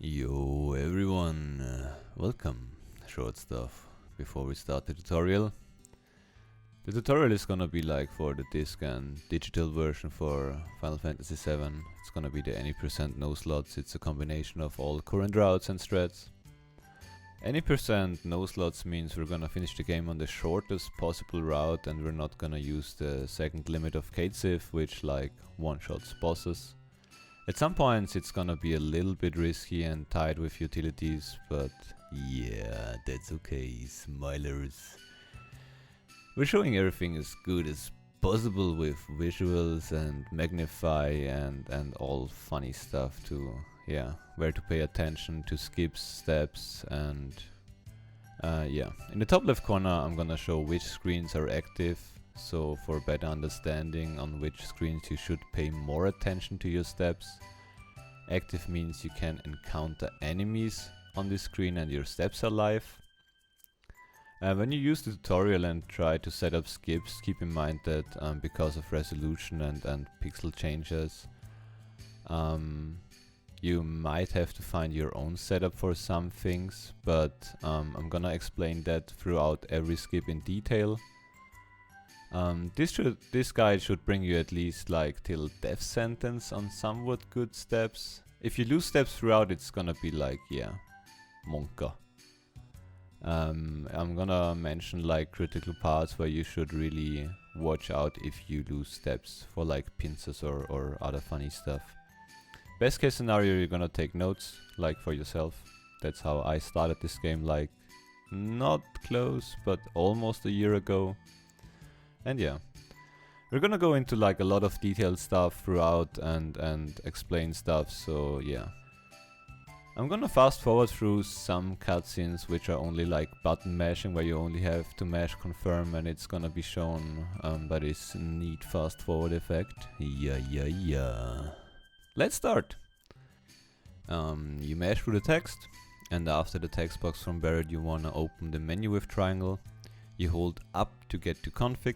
Yo everyone, welcome. Short stuff before we start the tutorial. The tutorial is gonna be like for the disc and digital version for Final Fantasy VII. It's gonna be the any percent no slots. It's a combination of all current routes and strats. Any percent no slots means we're gonna finish the game on the shortest possible route, and we're not gonna use the second limit of Kate-Sif, which like one-shots bosses. At some points it's gonna be a little bit risky and tied with utilities, but yeah, that's okay, smilers. We're showing everything as good as possible with visuals and magnify and all funny stuff to, yeah, where to pay attention to skips, steps, and yeah. In the top left corner I'm gonna show which screens are active, so for better understanding on which screens you should pay more attention to your steps. Active means you can encounter enemies on this screen and your steps are live. When you use the tutorial and try to set up skips, keep in mind that because of resolution and pixel changes, you might have to find your own setup for some things, but I'm gonna explain that throughout every skip in detail. This guide should bring you at least like till death sentence on somewhat good steps. If you lose steps throughout, it's gonna be like, yeah, monka. I'm gonna mention like critical parts where you should really watch out if you lose steps for like pincers or other funny stuff. Best case scenario, you're gonna take notes like for yourself. That's how I started this game, like not close but almost a year ago. And yeah, we're gonna go into like a lot of detailed stuff throughout and explain stuff, so yeah. I'm gonna fast forward through some cutscenes which are only like button mashing, where you only have to mash confirm and it's gonna be shown by this neat fast forward effect. Yeah. Let's start! You mash through the text, and after the text box from Barret you wanna open the menu with triangle. You hold up to get to config.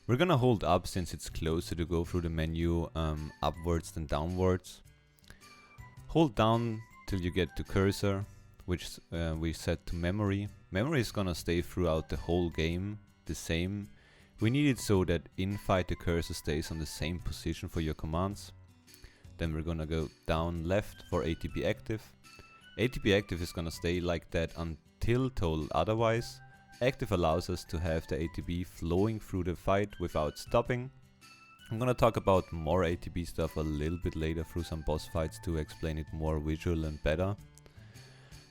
We're gonna hold up since it's closer to go through the menu upwards than downwards. Hold down till you get to cursor, which we set to memory. Memory is gonna stay throughout the whole game the same. We need it so that in fight the cursor stays on the same position for your commands. Then we're gonna go down left for ATB active. ATB active is gonna stay like that until told otherwise. Active allows us to have the ATB flowing through the fight without stopping. I'm gonna talk about more ATB stuff a little bit later through some boss fights to explain it more visual and better.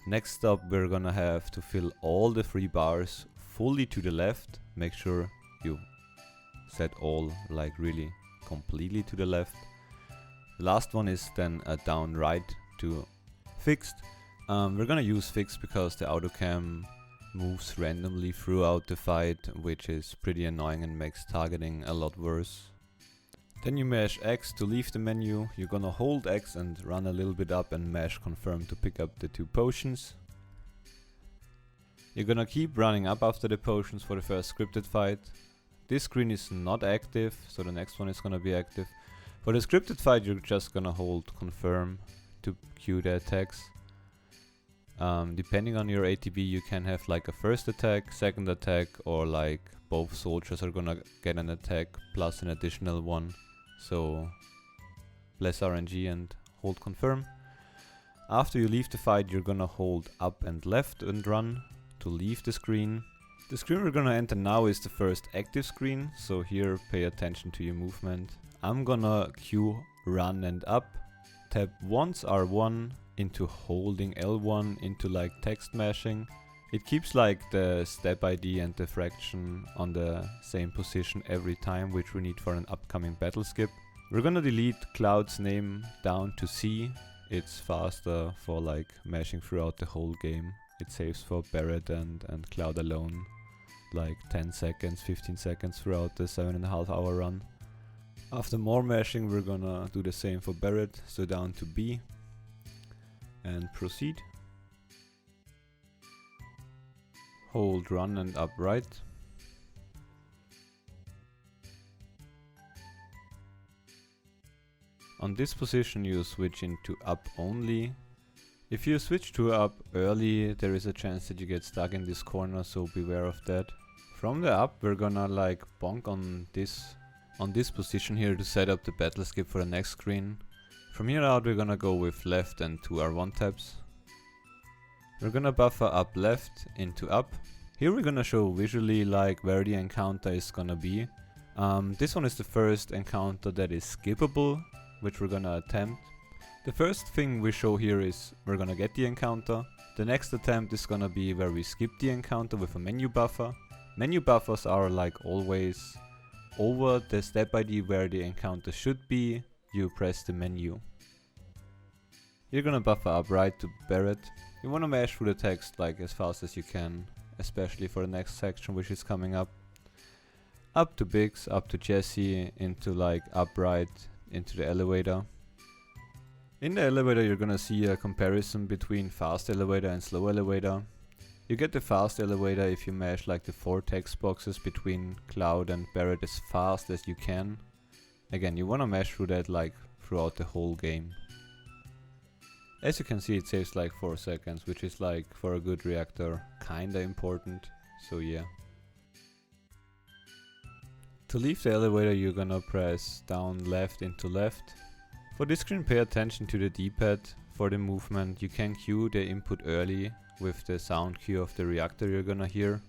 Next up, we're gonna have to fill all the 3 bars fully to the left. Make sure you set all like really completely to the left. The last one is then a down right to fixed. We're gonna use fixed because the autocam moves randomly throughout the fight, which is pretty annoying and makes targeting a lot worse. Then you mash X to leave the menu. You're gonna hold X and run a little bit up and mash confirm to pick up the 2 potions. You're gonna keep running up after the potions for the first scripted fight. This screen is not active, so the next one is gonna be active. For the scripted fight you're just gonna hold confirm to cue the attacks. Depending on your ATB you can have like a first attack, second attack, or like both soldiers are gonna get an attack plus an additional one. So less RNG and hold confirm. After you leave the fight you're gonna hold up and left and run to leave the screen. The screen we're gonna enter now is the first active screen, so here pay attention to your movement. I'm gonna cue run and up, tap once R1 into holding L1 into like text mashing. It keeps like the step ID and the fraction on the same position every time, which we need for an upcoming battle skip. We're gonna delete Cloud's name down to C. It's faster for like mashing throughout the whole game. It saves for Barret and Cloud alone like 10 seconds, 15 seconds throughout the 7.5 hour run. After more mashing we're gonna do the same for Barret, so down to B. And proceed. Hold run and up right. On this position you switch into up only. If you switch to up early, there is a chance that you get stuck in this corner, so beware of that. From the up, we're gonna like bonk on this position here to set up the battle skip for the next screen. From here out, we're gonna go with left and 2 R1 tabs. We're gonna buffer up left into up. Here we're gonna show visually like where the encounter is gonna be. This one is the first encounter that is skippable, which we're gonna attempt. The first thing we show here is we're gonna get the encounter. The next attempt is gonna be where we skip the encounter with a menu buffer. Menu buffers are like always over the step ID where the encounter should be, you press the menu. You're gonna buffer up right to Barret. You wanna mash through the text like as fast as you can, especially for the next section which is coming up. Up to Biggs, up to Jesse, into like upright, into the elevator. In the elevator you're gonna see a comparison between fast elevator and slow elevator. You get the fast elevator if you mash like the 4 text boxes between Cloud and Barret as fast as you can. Again, you wanna mash through that like throughout the whole game. As you can see, it saves like 4 seconds, which is like for a good reactor kinda important, so yeah. To leave the elevator you're gonna press down left into left. For this screen, pay attention to the D-pad. For the movement, you can cue the input early with the sound cue of the reactor you're gonna hear.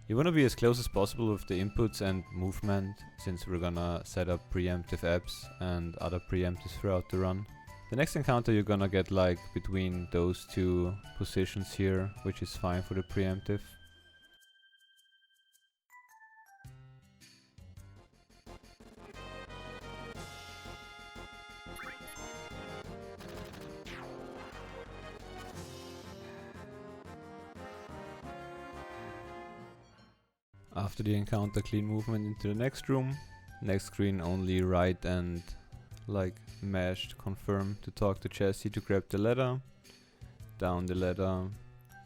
You wanna be as close as possible with the inputs and movement, since we're gonna set up preemptive apps and other preemptives throughout the run. The next encounter you're gonna get like between those 2 positions here, which is fine for the preemptive. After the encounter, clean movement into the next room. Next screen, only right and like mashed confirm to talk to Jesse to grab the ladder. Down the ladder,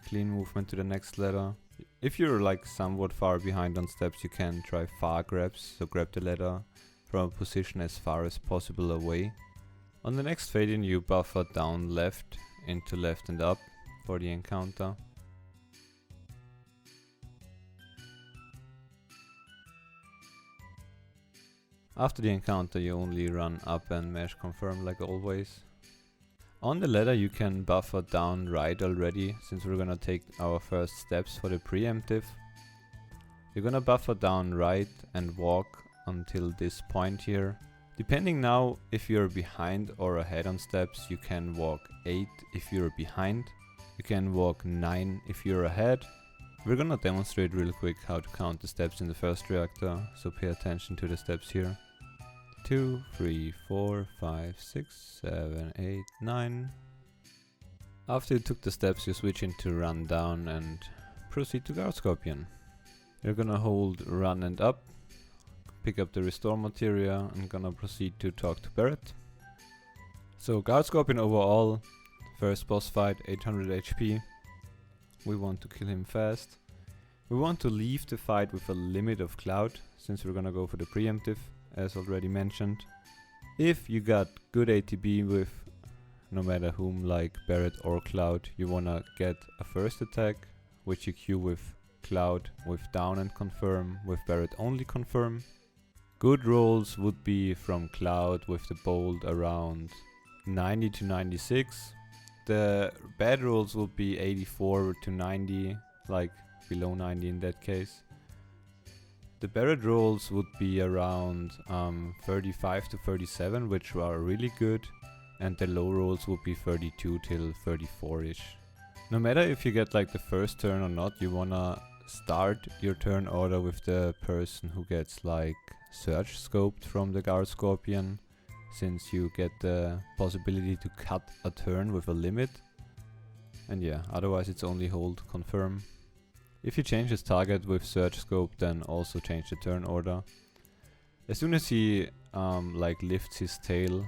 clean movement to the next ladder. If you're like somewhat far behind on steps, you can try far grabs, so grab the ladder from a position as far as possible away. On the next fade in, you buffer down left into left and up for the encounter. After the encounter you only run up and mash confirm like always. On the ladder you can buffer down right already, since we're gonna take our first steps for the preemptive. You're gonna buffer down right and walk until this point here. Depending now if you're behind or ahead on steps, you can walk 8 if you're behind. You can walk 9 if you're ahead. We're gonna demonstrate real quick how to count the steps in the first reactor, so pay attention to the steps here. 2, 3, 4, 5, 6, 7, 8, 9. After you took the steps you switch into run down and proceed to Guard Scorpion. You're gonna hold run and up, pick up the restore materia and gonna proceed to talk to Barret. So Guard Scorpion overall, first boss fight, 800 HP. We want to kill him fast. We want to leave the fight with a limit of Cloud, since we're gonna go for the preemptive, as already mentioned. If you got good ATB with no matter whom, like Barret or Cloud, you wanna get a first attack, which you queue with Cloud with down and confirm, with Barret only confirm. Good rolls would be from Cloud with the bolt around 90 to 96. The bad rolls would be 84 to 90, like below 90 in that case. The Barret rolls would be around 35 to 37, which are really good, and the low rolls would be 32 till 34-ish. No matter if you get like the first turn or not, you wanna start your turn order with the person who gets like search scoped from the Guard Scorpion, since you get the possibility to cut a turn with a limit. And yeah, otherwise it's only hold confirm. If you change his target with search scope, then also change the turn order. As soon as he like lifts his tail,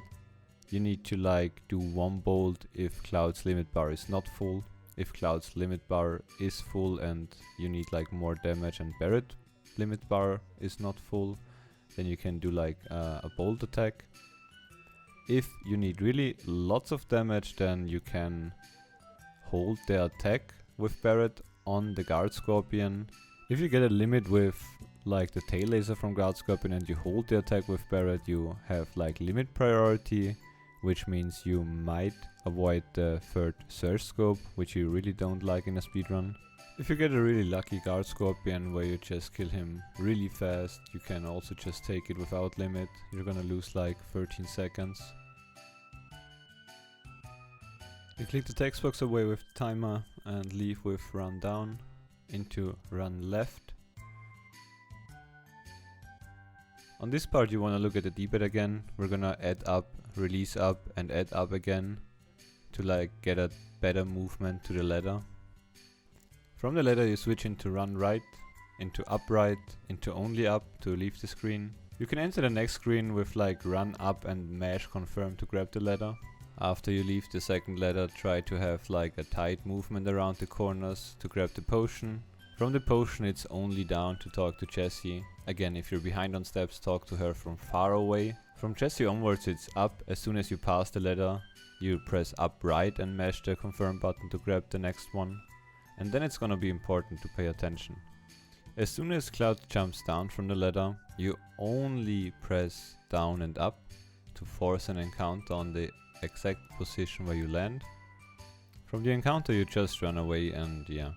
you need to like do one bolt if Cloud's limit bar is not full. If Cloud's limit bar is full and you need like more damage and Barret limit bar is not full, then you can do like a bolt attack. If you need really lots of damage, then you can hold the attack with Barret on the Guard Scorpion. If you get a limit with like the tail laser from Guard Scorpion and you hold the attack with Barret, you have like limit priority, which means you might avoid the third Surge Scope, which you really don't like in a speedrun. If you get a really lucky Guard Scorpion where you just kill him really fast, you can also just take it without limit. You're gonna lose like 13 seconds. You click the text box away with the timer and leave with run down into run left. On this part you want to look at the D-pad again. We're gonna add up, release up and add up again to like get a better movement to the ladder. From the ladder you switch into run right, into up right, into only up to leave the screen. You can enter the next screen with like run up and mash confirm to grab the ladder. After you leave the second ladder, try to have like a tight movement around the corners to grab the potion. From the potion it's only down to talk to Jessie. Again, if you're behind on steps, talk to her from far away. From Jessie onwards it's up. As soon as you pass the ladder, you press up right and mash the confirm button to grab the next one. And then it's gonna be important to pay attention. As soon as Cloud jumps down from the ladder, you only press down and up to force an encounter on the exact position where you land. From the encounter you just run away and yeah.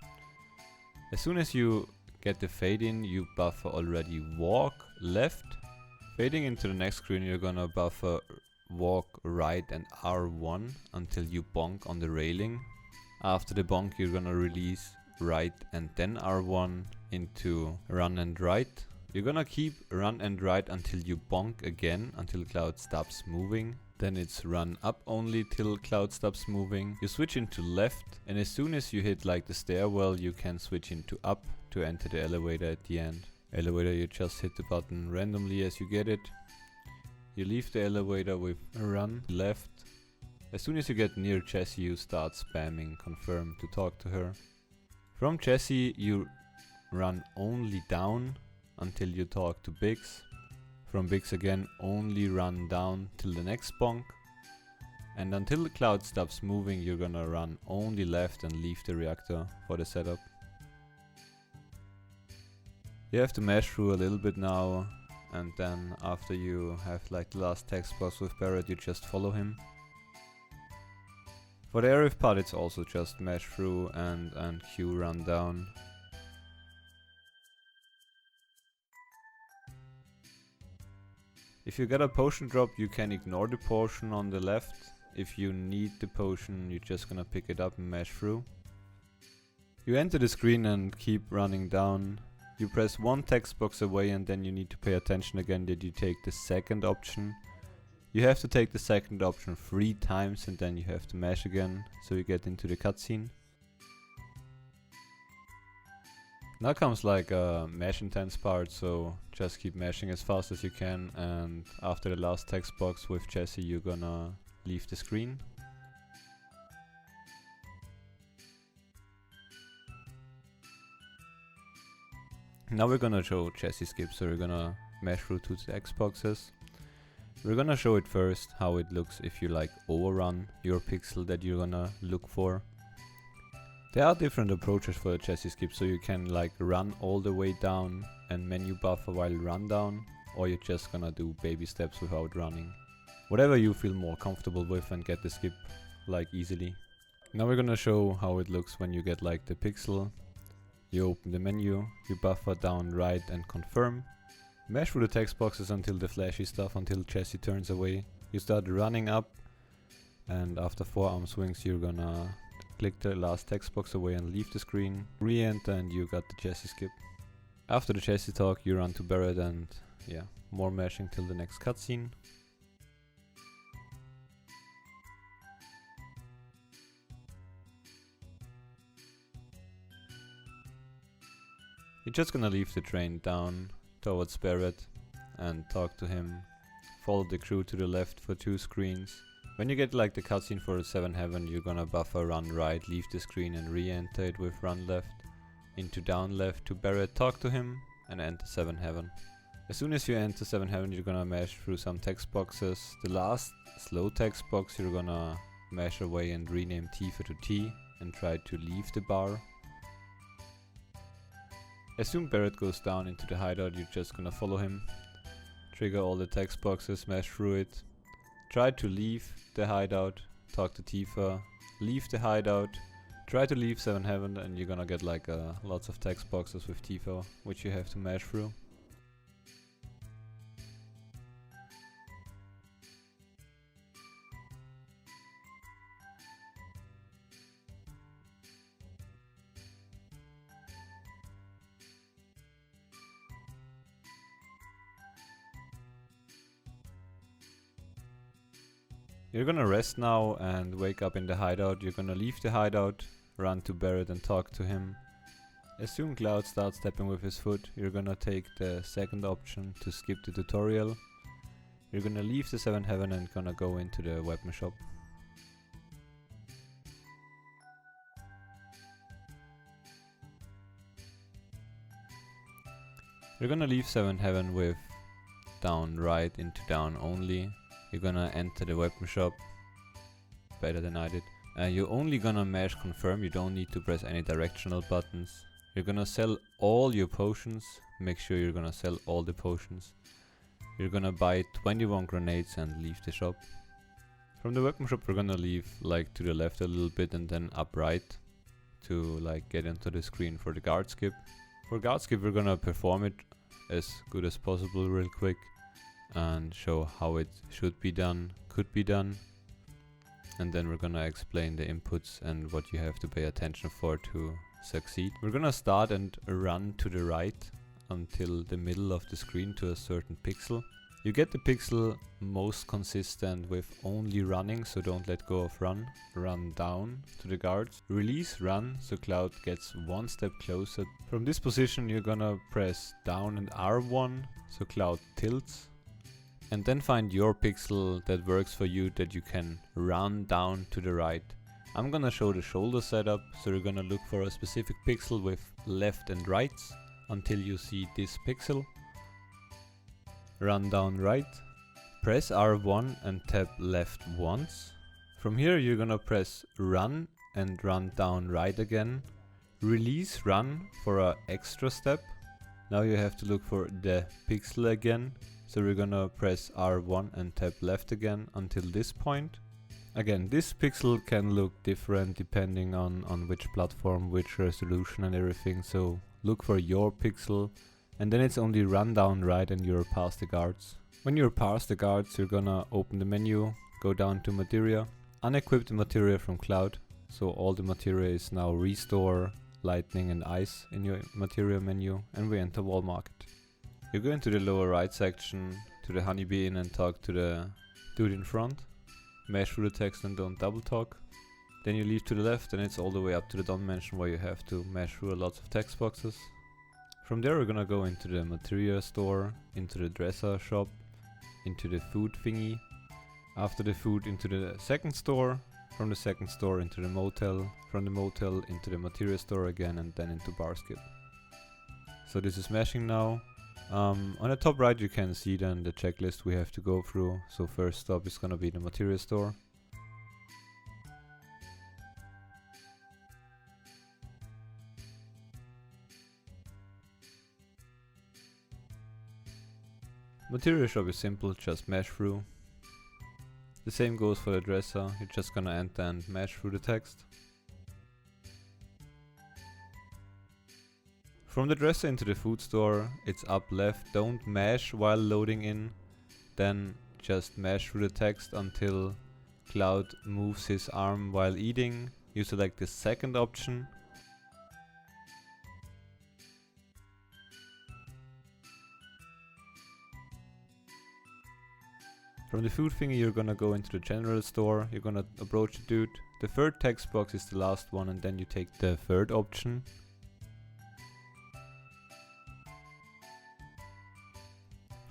As soon as you get the fade in, you buffer already walk left. Fading into the next screen you're gonna buffer walk right and R1 until you bonk on the railing. After the bonk you're gonna release right and then R1 into run and right. You're gonna keep run and right until you bonk again, until Cloud stops moving. Then it's run up only till Cloud stops moving. You switch into left and as soon as you hit like the stairwell you can switch into up to enter the elevator at the end. Elevator you just hit the button randomly as you get it. You leave the elevator with run left. As soon as you get near Jessie you start spamming confirm to talk to her. From Jessie you run only down until you talk to Biggs. From Biggs again only run down till the next bonk. And until the Cloud stops moving you're gonna run only left and leave the reactor for the setup. You have to mash through a little bit now, and then after you have like the last text box with Barret you just follow him. For the Arif part it's also just mash through and Q run down. If you get a potion drop you can ignore the potion on the left. If you need the potion you're just gonna pick it up and mash through. You enter the screen and keep running down. You press one text box away and then you need to pay attention again that you take the second option. You have to take the second option 3 times and then you have to mash again, so you get into the cutscene. Now comes like a mash intense part, so just keep mashing as fast as you can, and after the last text box with Jessie you're gonna leave the screen. Now we're gonna show Jessie skip, so we're gonna mash through 2 text boxes. We're gonna show it first how it looks if you like overrun your pixel that you're gonna look for. There are different approaches for the Jessie skip, so you can like run all the way down and menu buffer while run down, or you're just gonna do baby steps without running. Whatever you feel more comfortable with and get the skip like easily. Now we're gonna show how it looks when you get like the pixel. You open the menu, you buffer down right and confirm. Mash through the text boxes until the flashy stuff, until Jessie turns away. You start running up, and after 4 arm swings you're gonna click the last text box away and leave the screen. Re-enter and you got the Jessie skip. After the Jessie talk you run to Barret and yeah, more mashing till the next cutscene. You're just gonna leave the train down towards Barret and talk to him. Follow the crew to the left for 2 screens. When you get like the cutscene for 7 Heaven, you're gonna buffer run right, leave the screen and re-enter it with run left. Into down left to Barret, talk to him and enter 7 Heaven. As soon as you enter 7 Heaven you're gonna mash through some text boxes. The last slow text box you're gonna mash away and rename Tifa to T. and try to leave the bar. As soon Barret goes down into the hideout, you're just gonna follow him. Trigger all the text boxes, smash through it. Try to leave the hideout, talk to Tifa, leave the hideout. Try to leave 7 Heaven and you're gonna get like lots of text boxes with Tifa, which you have to mash through. You're gonna rest now and wake up in the hideout. You're gonna leave the hideout, run to Barret and talk to him. As soon Cloud starts tapping with his foot, you're gonna take the second option to skip the tutorial. You're gonna leave the 7 Heaven and gonna go into the weapon shop. You're gonna leave 7 Heaven with down right into down only. You're gonna enter the weapon shop, better than I did. You're only gonna mash confirm, you don't need to press any directional buttons. You're gonna sell all your potions, make sure you're gonna sell all the potions. You're gonna buy 21 grenades and leave the shop. From the weapon shop we're gonna leave like to the left a little bit and then up right to like get into the screen for the guard skip. For guard skip we're gonna perform it as good as possible real quick and show how it should be done, could be done, and then we're gonna explain the inputs and what you have to pay attention for to succeed. We're gonna start and run to the right until the middle of the screen to a certain pixel. You get the pixel most consistent with only running, so don't let go of run. Run down to the guards. Release run, so Cloud gets one step closer. From this position you're gonna press down and R1, so Cloud tilts. And then find your pixel that works for you, that you can run down to the right. I'm gonna show the shoulder setup, so you're gonna look for a specific pixel with left and rights until you see this pixel. Run down right. Press R1 and tap left once. From here you're gonna press run and run down right again. Release run for an extra step. Now you have to look for the pixel again. So we're gonna press R1 and tap left again until this point. Again, this pixel can look different depending on which platform, which resolution and everything. So look for your pixel and then it's only run down right and you're past the guards. When you're past the guards, you're gonna open the menu, go down to materia, unequip the materia from Cloud. So all the materia is now restore, lightning and ice in your materia menu, and we enter Wallmarket. You go into the lower right section to the honeybee inn and talk to the dude in front. Mash through the text and don't double talk. Then you leave to the left and it's all the way up to the Done mansion where you have to mash through lots of text boxes. From there we're gonna go into the materia store, into the dresser shop, into the food thingy. After the food into the second store, from the second store into the motel, from the motel into the materia store again and then into bar skip. So this is mashing now. On the top right you can see then the checklist we have to go through. So first stop is gonna be the materia store. Materia shop is simple, just mash through. The same goes for the dresser, you're just gonna enter and mash through the text. From the dresser into the food store, it's up left, don't mash while loading in, then just mash through the text until Cloud moves his arm while eating. You select the second option. From the food thingy you're gonna go into the general store, you're gonna approach the dude. The third text box is the last one and then you take the third option.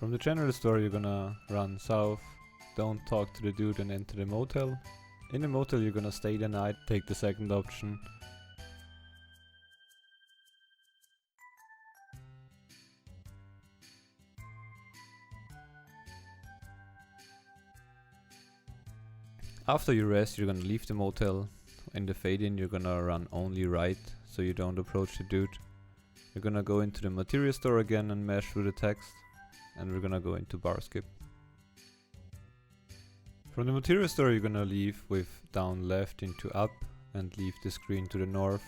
From the general store you're gonna run south, don't talk to the dude and enter the motel. In the motel you're gonna stay the night, take the second option. After you rest you're gonna leave the motel, In the fade-in you're gonna run only right, so you don't approach the dude. You're gonna go into the material store again and mash through the text. And we're gonna go into bar skip. From the material store you're gonna leave with down left into up and leave the screen to the north.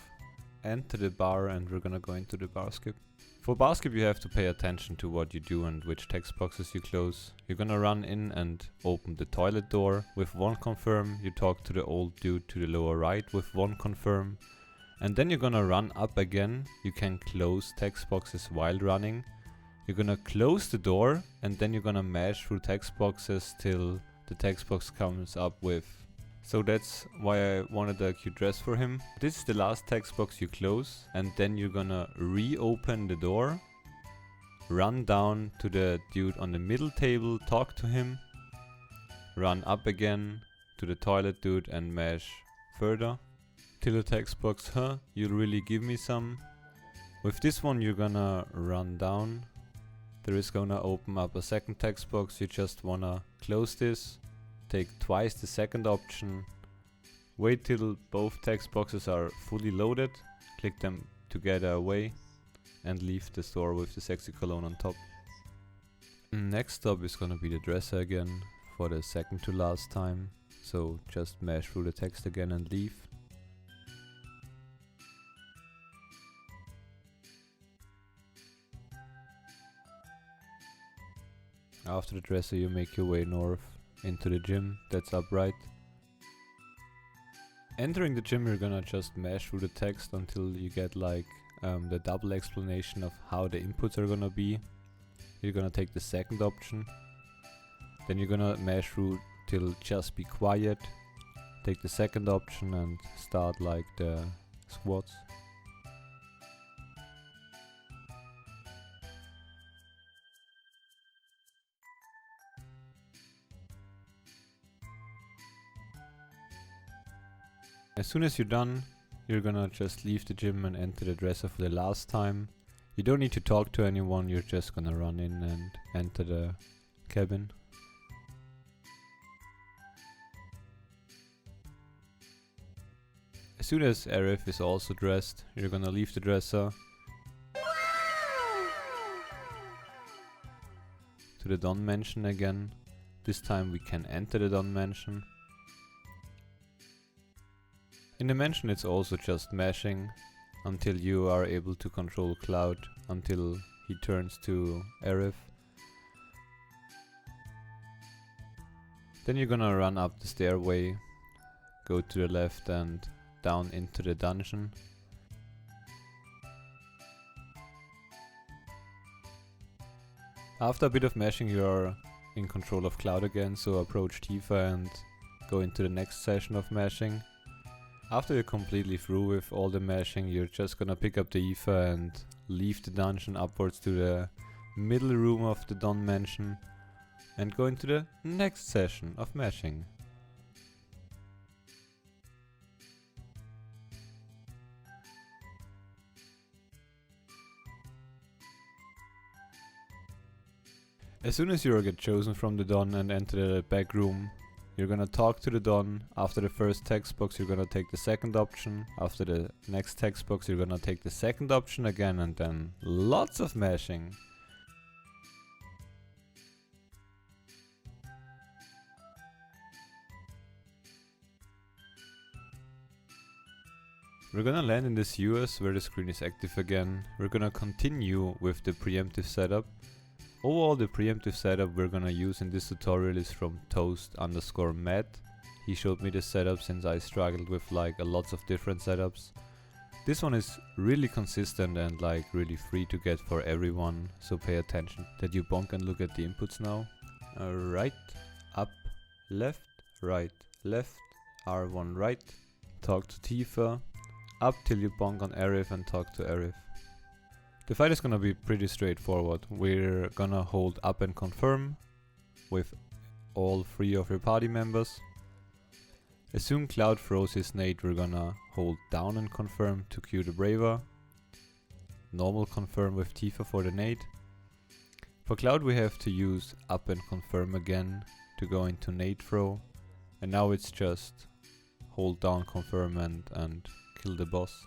Enter the bar and we're gonna go into the bar skip. For bar skip you have to pay attention to what you do and which text boxes you close. You're gonna run in and open the toilet door with 1 confirm. You talk to the old dude to the lower right with 1 confirm. And then you're gonna run up again. You can close text boxes while running. You're gonna close the door and then you're gonna mash through text boxes till the text box comes up with. So that's why I wanted a cute dress for him. This is the last text box you close and then you're gonna reopen the door. Run down to the dude on the middle table, talk to him. Run up again to the toilet dude and mash further. Till the text box, huh, you'll really give me some. With this one you're gonna run down. There is gonna open up a second text box. You just wanna close this, take twice the second option, wait till both text boxes are fully loaded, click them together away and leave the store with the sexy cologne on top. Next stop is gonna be the dresser again for the second to last time, so just mash through the text again and leave. After the dresser you make your way north into the gym, that's upright. Entering the gym you're gonna just mash through the text until you get like the double explanation of how the inputs are gonna be. You're gonna take the second option. Then you're gonna mash through till just be quiet. Take the second option and start like the squats. As soon as you're done, you're gonna just leave the gym and enter the dresser for the last time. You don't need to talk to anyone, you're just gonna run in and enter the cabin. As soon as Arif is also dressed, you're gonna leave the dresser. To the Done mansion again. This time we can enter the Done mansion. In the mansion it's also just mashing until you are able to control Cloud, until he turns to Arif. Then you're gonna run up the stairway, go to the left and down into the dungeon. After a bit of mashing you are in control of Cloud again, so approach Tifa and go into the next session of mashing. After you're completely through with all the mashing, you're just gonna pick up the Aoife and leave the dungeon upwards to the middle room of the Done mansion and go into the next session of mashing. As soon as you get chosen from the Done and enter the back room, you're gonna talk to the Done. After the first text box you're gonna take the second option. After the next text box you're gonna take the second option again, and then lots of mashing. We're gonna land in the sewers where the screen is active again. We're gonna continue with the preemptive setup. Overall, the preemptive setup we're gonna use in this tutorial is from toast_matt. He showed me this setup since I struggled with like lots of different setups. This one is really consistent and like really free to get for everyone, so pay attention that you bonk and look at the inputs now. Right, up, left, left, R1 right, talk to Tifa, up till you bonk on Arif and talk to Arif. The fight is gonna be pretty straightforward. We're gonna hold up and confirm with all 3 of your party members. As soon Cloud throws his nade, we're gonna hold down and confirm to cue the Braver. Normal confirm with Tifa for the nade. For Cloud we have to use up and confirm again to go into nade throw. And now it's just hold down confirm and kill the boss.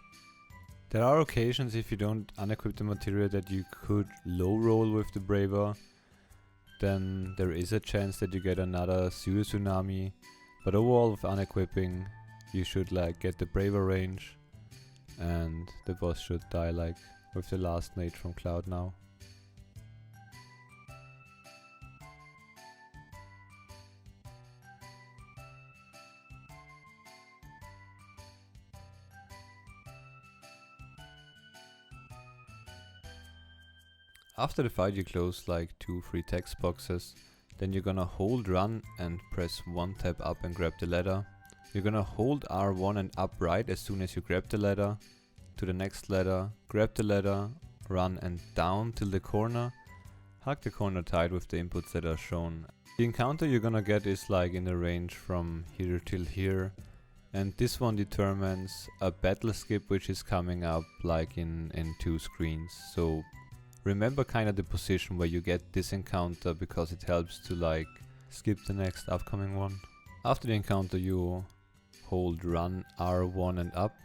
There are occasions if you don't unequip the materia that you could low roll with the braver, then there is a chance that you get another sewer tsunami, but overall with unequipping you should like get the braver range and the boss should die like with the last nade from Cloud now. After the fight you close like 2-3 text boxes, then you're gonna hold run and press 1 tab up and grab the ladder. You're gonna hold R1 and up right as soon as you grab the ladder, to the next ladder, grab the ladder, run and down till the corner, hug the corner tight with the inputs that are shown. The encounter you're gonna get is like in the range from here till here, and this one determines a battle skip which is coming up like in 2 screens. So remember kind of the position where you get this encounter because it helps to like skip the next upcoming one. After the encounter you hold run R1 and up,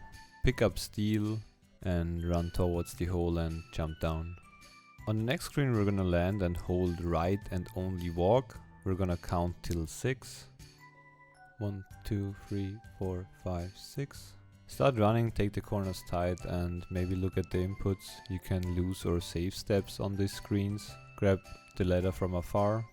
pick up steel and run towards the hole and jump down. On the next screen we're gonna land and hold right and only walk. We're gonna count till 6. 1, 2, 3, 4, 5, 6. Start running, take the corners tight and maybe look at the inputs. You can lose or save steps on these screens. Grab the ladder from afar.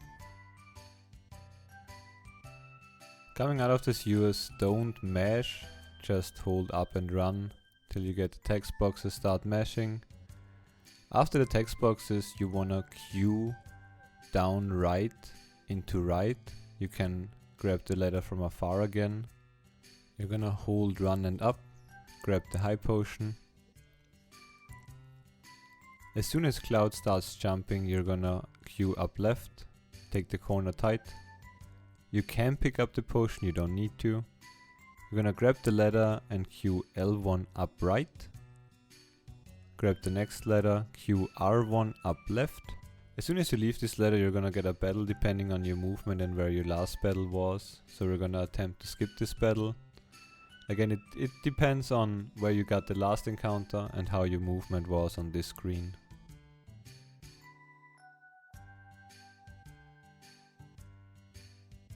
Coming out of this US, don't mash, just hold up and run till you get the text boxes start mashing. After the text boxes you wanna queue down right into right. You can grab the ladder from afar again. You're gonna hold run and up, grab the high potion. As soon as Cloud starts jumping you're gonna queue up left, take the corner tight. You can pick up the potion, you don't need to. You're gonna grab the ladder and queue L1 up right. Grab the next ladder, queue R1 up left. As soon as you leave this ladder you're gonna get a battle depending on your movement and where your last battle was. So we're gonna attempt to skip this battle. Again it depends on where you got the last encounter and how your movement was on this screen.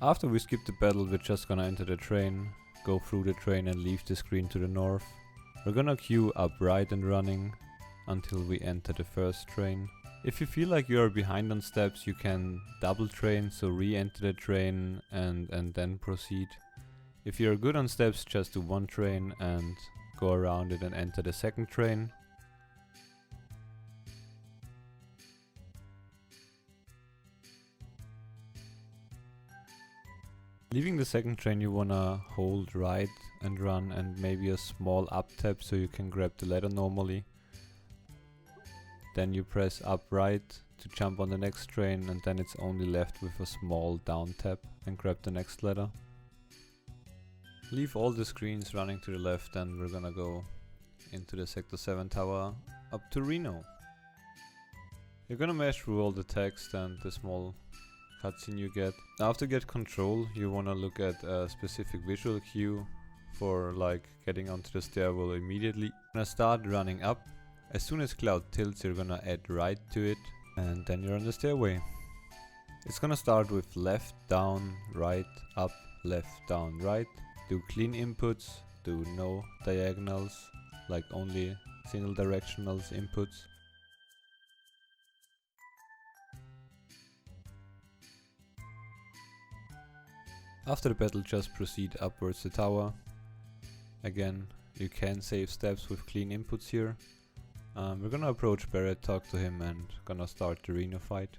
After we skip the battle we're just gonna enter the train, go through the train and leave the screen to the north. We're gonna queue up right and running until we enter the first train. If you feel like you are behind on steps you can double train, so re-enter the train and then proceed. If you're good on steps just do 1 train and go around it and enter the second train. Leaving the second train you wanna hold right and run and maybe a small up tap so you can grab the ladder normally. Then you press up right to jump on the next train and then it's only left with a small down tap and grab the next ladder. Leave all the screens running to the left and we're gonna go into the Sector 7 tower up to Reno. You're gonna mash through all the text and the small cutscene you get. After get control you wanna look at a specific visual cue for like getting onto the stairwell immediately. You're gonna start running up. As soon as Cloud tilts you're gonna add right to it and then you're on the stairway. It's gonna start with left, down, right, up, left, down, right. Do clean inputs, do no diagonals, like only single directionals inputs. After the battle just proceed upwards the tower. Again, you can save steps with clean inputs here. We're gonna approach Barret, talk to him and gonna start the Reno fight.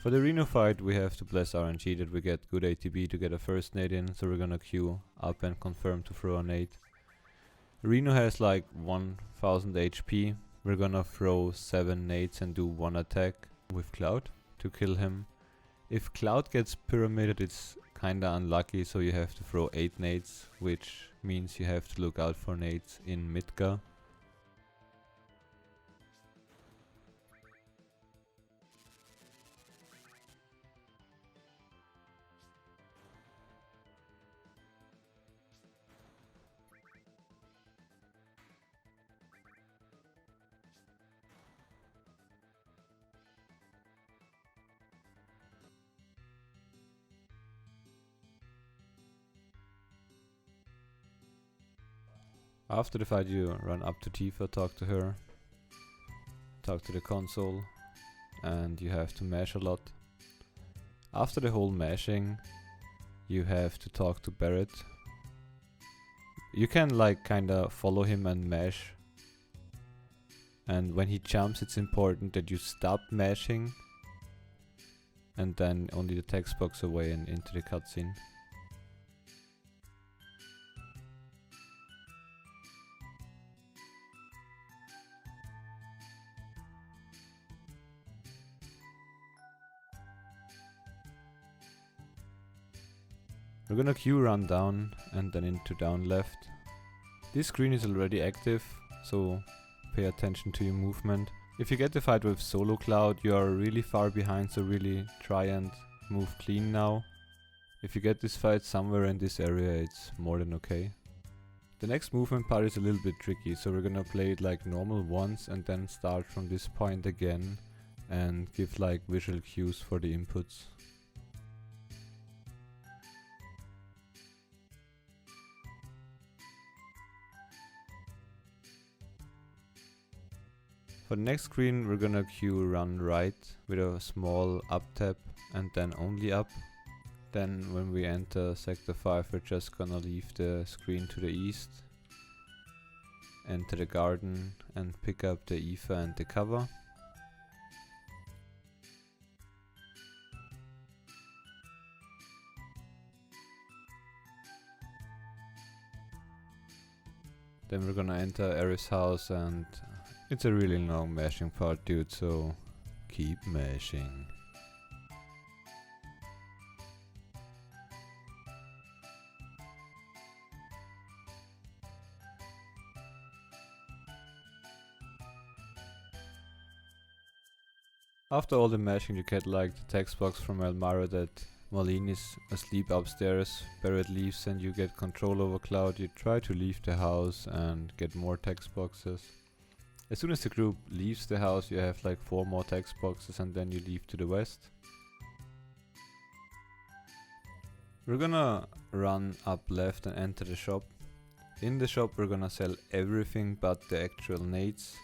For the Reno fight we have to bless RNG that we get good ATB to get a first nade in, so we're gonna queue up and confirm to throw a nade. Reno has like 1000 HP, we're gonna throw 7 nades and do 1 attack with Cloud to kill him. If Cloud gets pyramided it's kinda unlucky, so you have to throw 8 nades, which means you have to look out for nades in Midgar. After the fight you run up to Tifa, talk to her, talk to the console, and you have to mash a lot. After the whole mashing, you have to talk to Barret. You can like kinda follow him and mash, and when he jumps it's important that you stop mashing and then only the text box away and into the cutscene. We're gonna Q run down and then into down left. This screen is already active, so pay attention to your movement. If you get the fight with Solo Cloud, you are really far behind, so really try and move clean now. If you get this fight somewhere in this area, it's more than okay. The next movement part is a little bit tricky, so we're gonna play it like normal once and then start from this point again and give like visual cues for the inputs. For the next screen we're gonna queue run right with a small up tap and then only up. Then when we enter sector 5 we're just gonna leave the screen to the east, enter the garden and pick up the Aether and the cover. Then we're gonna enter Aerith's house, and it's a really long mashing part, dude, so keep mashing. After all the mashing you get like the text box from Elmira that Marlene is asleep upstairs. Barret leaves and you get control over Cloud. You try to leave the house and get more text boxes. As soon as the group leaves the house you have like 4 more text boxes and then you leave to the west. We're gonna run up left and enter the shop. In the shop we're gonna sell everything but the actual nades.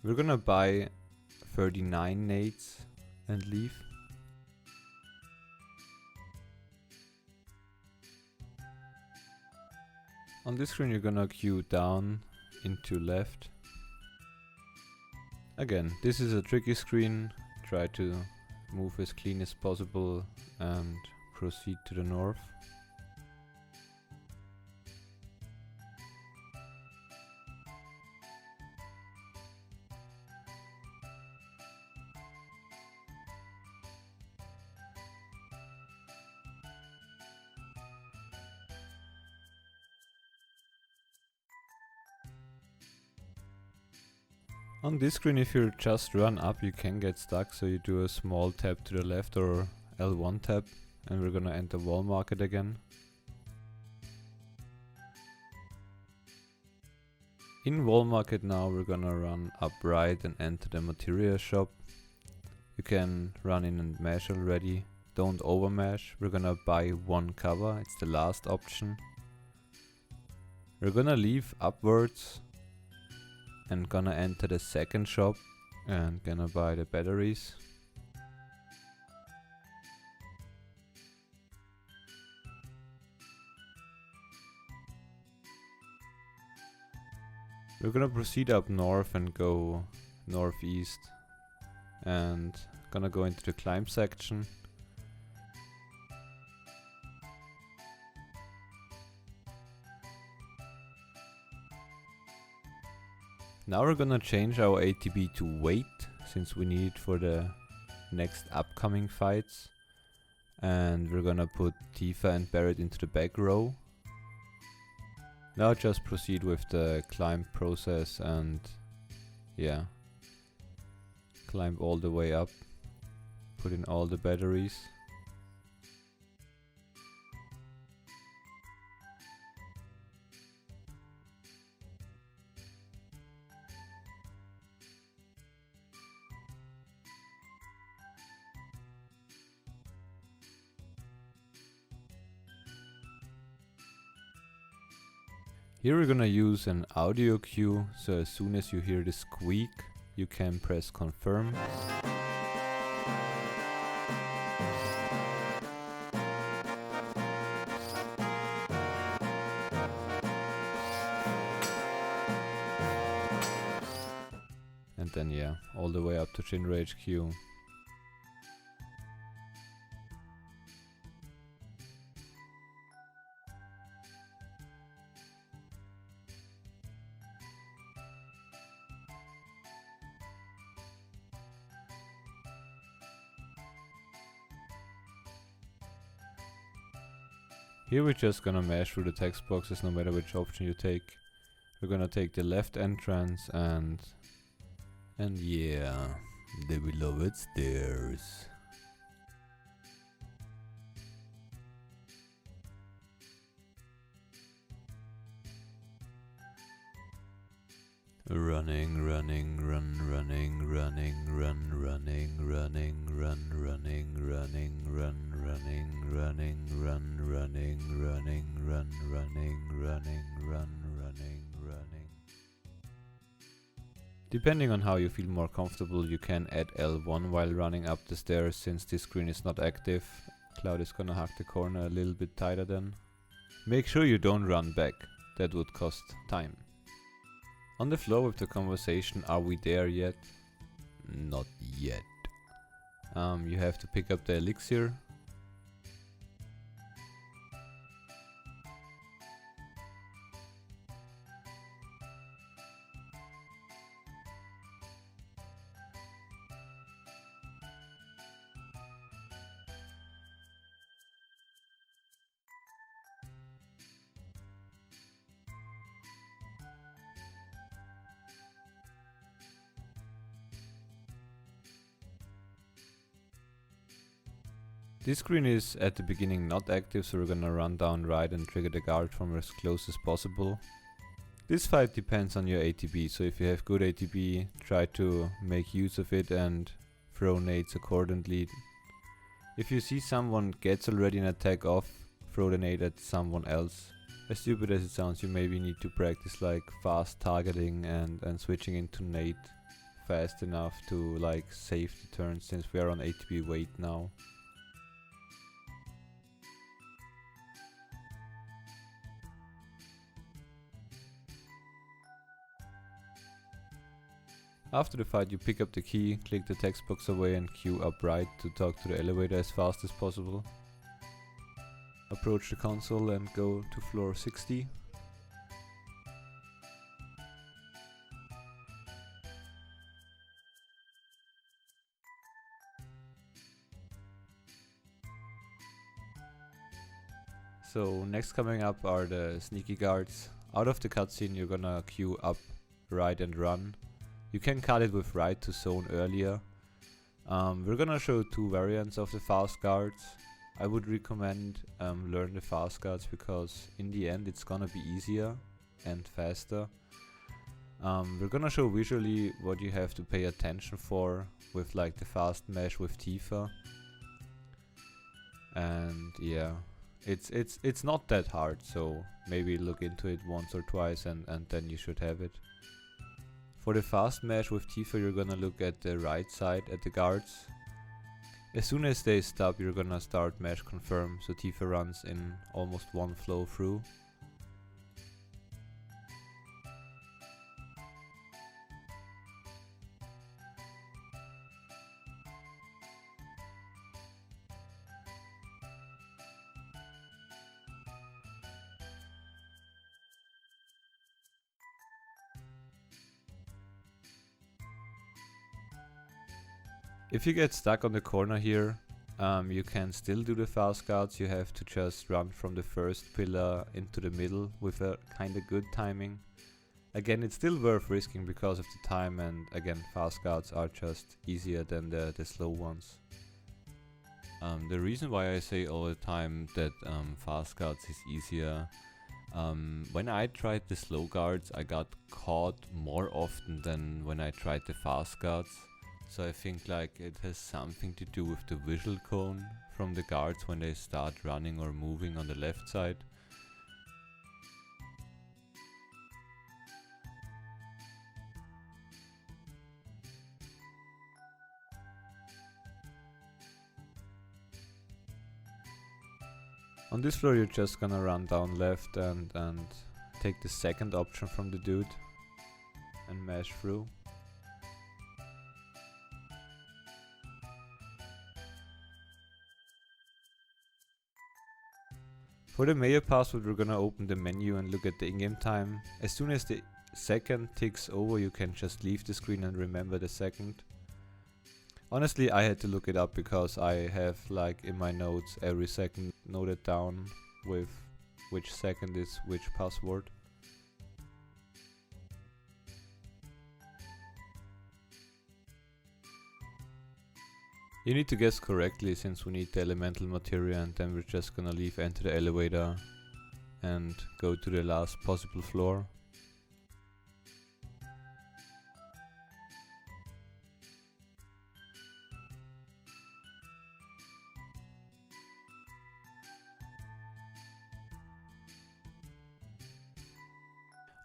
We're gonna buy 39 nades and leave. On this screen you're gonna queue down into left. Again, this is a tricky screen. Try to move as clean as possible and proceed to the north. On this screen if you just run up you can get stuck, so you do a small tap to the left or L1 tap and we're gonna enter Wallmarket again. In Wallmarket now we're gonna run up right and enter the Mythrill shop. You can run in and mash already, don't overmash. We're gonna buy 1 cover, it's the last option. We're gonna leave upwards and gonna enter the second shop and gonna buy the batteries. We're gonna proceed up north and go northeast and gonna go into the climb section. Now we're gonna change our ATB to weight, since we need it for the next upcoming fights. And we're gonna put Tifa and Barret into the back row. Now just proceed with the climb process and yeah, climb all the way up, put in all the batteries. Here we're gonna use an audio cue, so as soon as you hear the squeak, you can press confirm. And then yeah, all the way up to Shinra HQ. Here we're just gonna mash through the text boxes no matter which option you take. We're gonna take the left entrance and yeah, the beloved stairs. Running, running, run, running, running, run, running, running, run, running, running, run, running, running, run, running, running, run, running, running, run, running, running. Depending on how you feel more comfortable, you can add L1 while running up the stairs. Since this screen is not active, Cloud is gonna hug the corner a little bit tighter then. Make sure you don't run back, that would cost time. On the floor with the conversation, are we there yet? Not yet. You have to pick up the elixir. This screen is at the beginning not active, so we're gonna run down right and trigger the guard from as close as possible. This fight depends on your ATB, so if you have good ATB, try to make use of it and throw nades accordingly. If you see someone gets already an attack off, throw the nade at someone else. As stupid as it sounds, you maybe need to practice like fast targeting and switching into nade fast enough to like save the turn, since we are on ATB wait now. After the fight you pick up the key, click the text box away and queue up right to talk to the elevator as fast as possible. Approach the console and go to floor 60. So next coming up are the sneaky guards. Out of the cutscene you're gonna queue up right and run. You can cut it with right to zone earlier. We're gonna show two variants of the fast guards. I would recommend learn the fast guards because in the end it's gonna be easier and faster. We're gonna show visually what you have to pay attention for with like the fast mesh with Tifa. And yeah, it's not that hard, so maybe look into it once or twice and then you should have it. For the fast mesh with Tifa you're gonna look at the right side at the guards. As soon as they stop you're gonna start mesh confirm, so Tifa runs in almost one flow through. If you get stuck on the corner here, You can still do the fast guards, you have to just run from the first pillar into the middle with a kinda good timing. Again, it's still worth risking because of the time, and again, fast guards are just easier than the slow ones. The reason why I say all the time that fast guards is easier, when I tried the slow guards I got caught more often than when I tried the fast guards. So I think like it has something to do with the visual cone from the guards when they start running or moving on the left side. On this floor you're just gonna run down left and take the second option from the dude and mash through. For the mayor password we're gonna open the menu and look at the in-game time. As soon as the second ticks over you can just leave the screen and remember the second. Honestly, I had to look it up because I have like in my notes every second noted down with which second is which password. You need to guess correctly since we need the elemental materia, and then we're just gonna leave, enter the elevator and go to the last possible floor.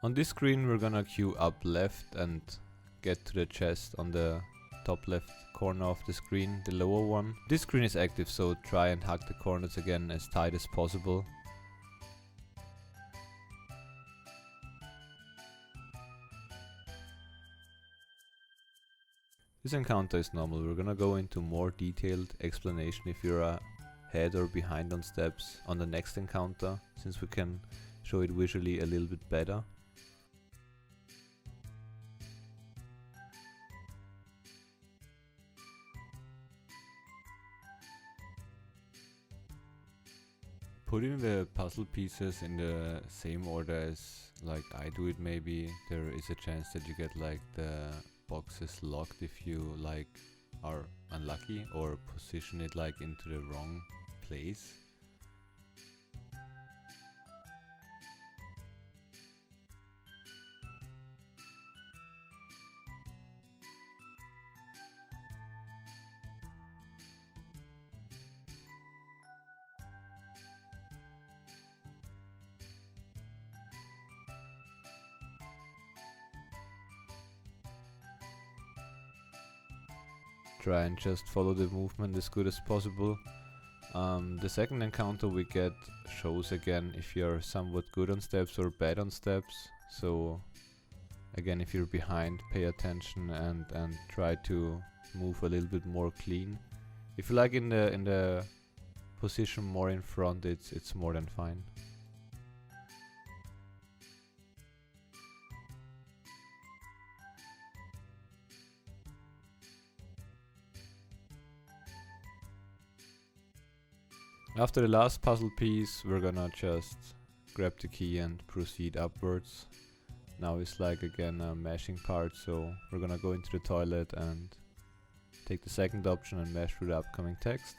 On this screen we're gonna queue up left and get to the chest on the top left corner of the screen, the lower one. This screen is active, so try and hug the corners again as tight as possible. This encounter is normal. We're gonna go into more detailed explanation if you're ahead or behind on steps on the next encounter, since we can show it visually a little bit better. Putting the puzzle pieces in the same order as like I do it, maybe there is a chance that you get like the boxes locked if you like are unlucky or position it like into the wrong place. Try and just follow the movement as good as possible. The second encounter we get shows again if you're somewhat good on steps or bad on steps. So again, if you're behind, pay attention and try to move a little bit more clean. If you like in the position more in front, it's more than fine. After the last puzzle piece, we're gonna just grab the key and proceed upwards. Now it's like again a mashing part, so we're gonna go into the toilet and take the second option and mash through the upcoming text.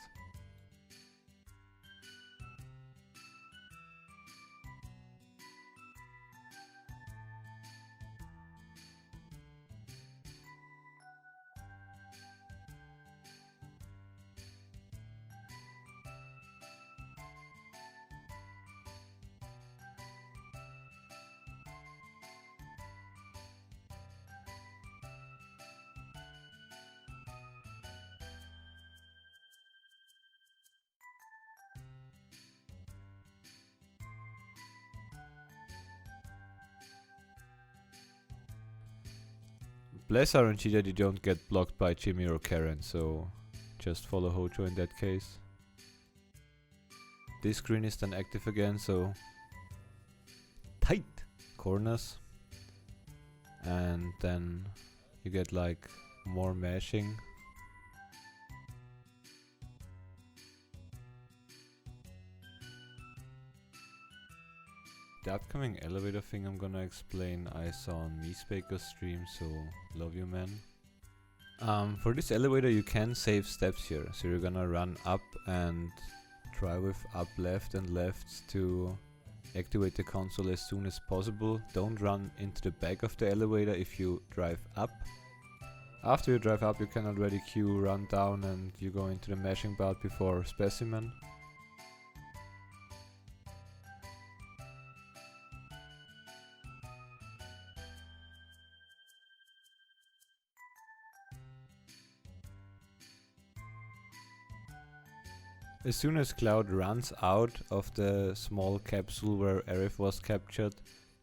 Bless RNG that you don't get blocked by Jimmy or Karen, so just follow Hojo in that case. This screen is then active again, so tight corners, and then you get like more mashing. The upcoming elevator thing I'm gonna explain I saw on Mythbaker's stream, so love you man. For this elevator you can save steps here, so you're gonna run up and try with up left and left to activate the console as soon as possible. Don't run into the back of the elevator if you drive up. After you drive up you can already queue run down and you go into the meshing part before specimen. As soon as Cloud runs out of the small capsule where Aerith was captured,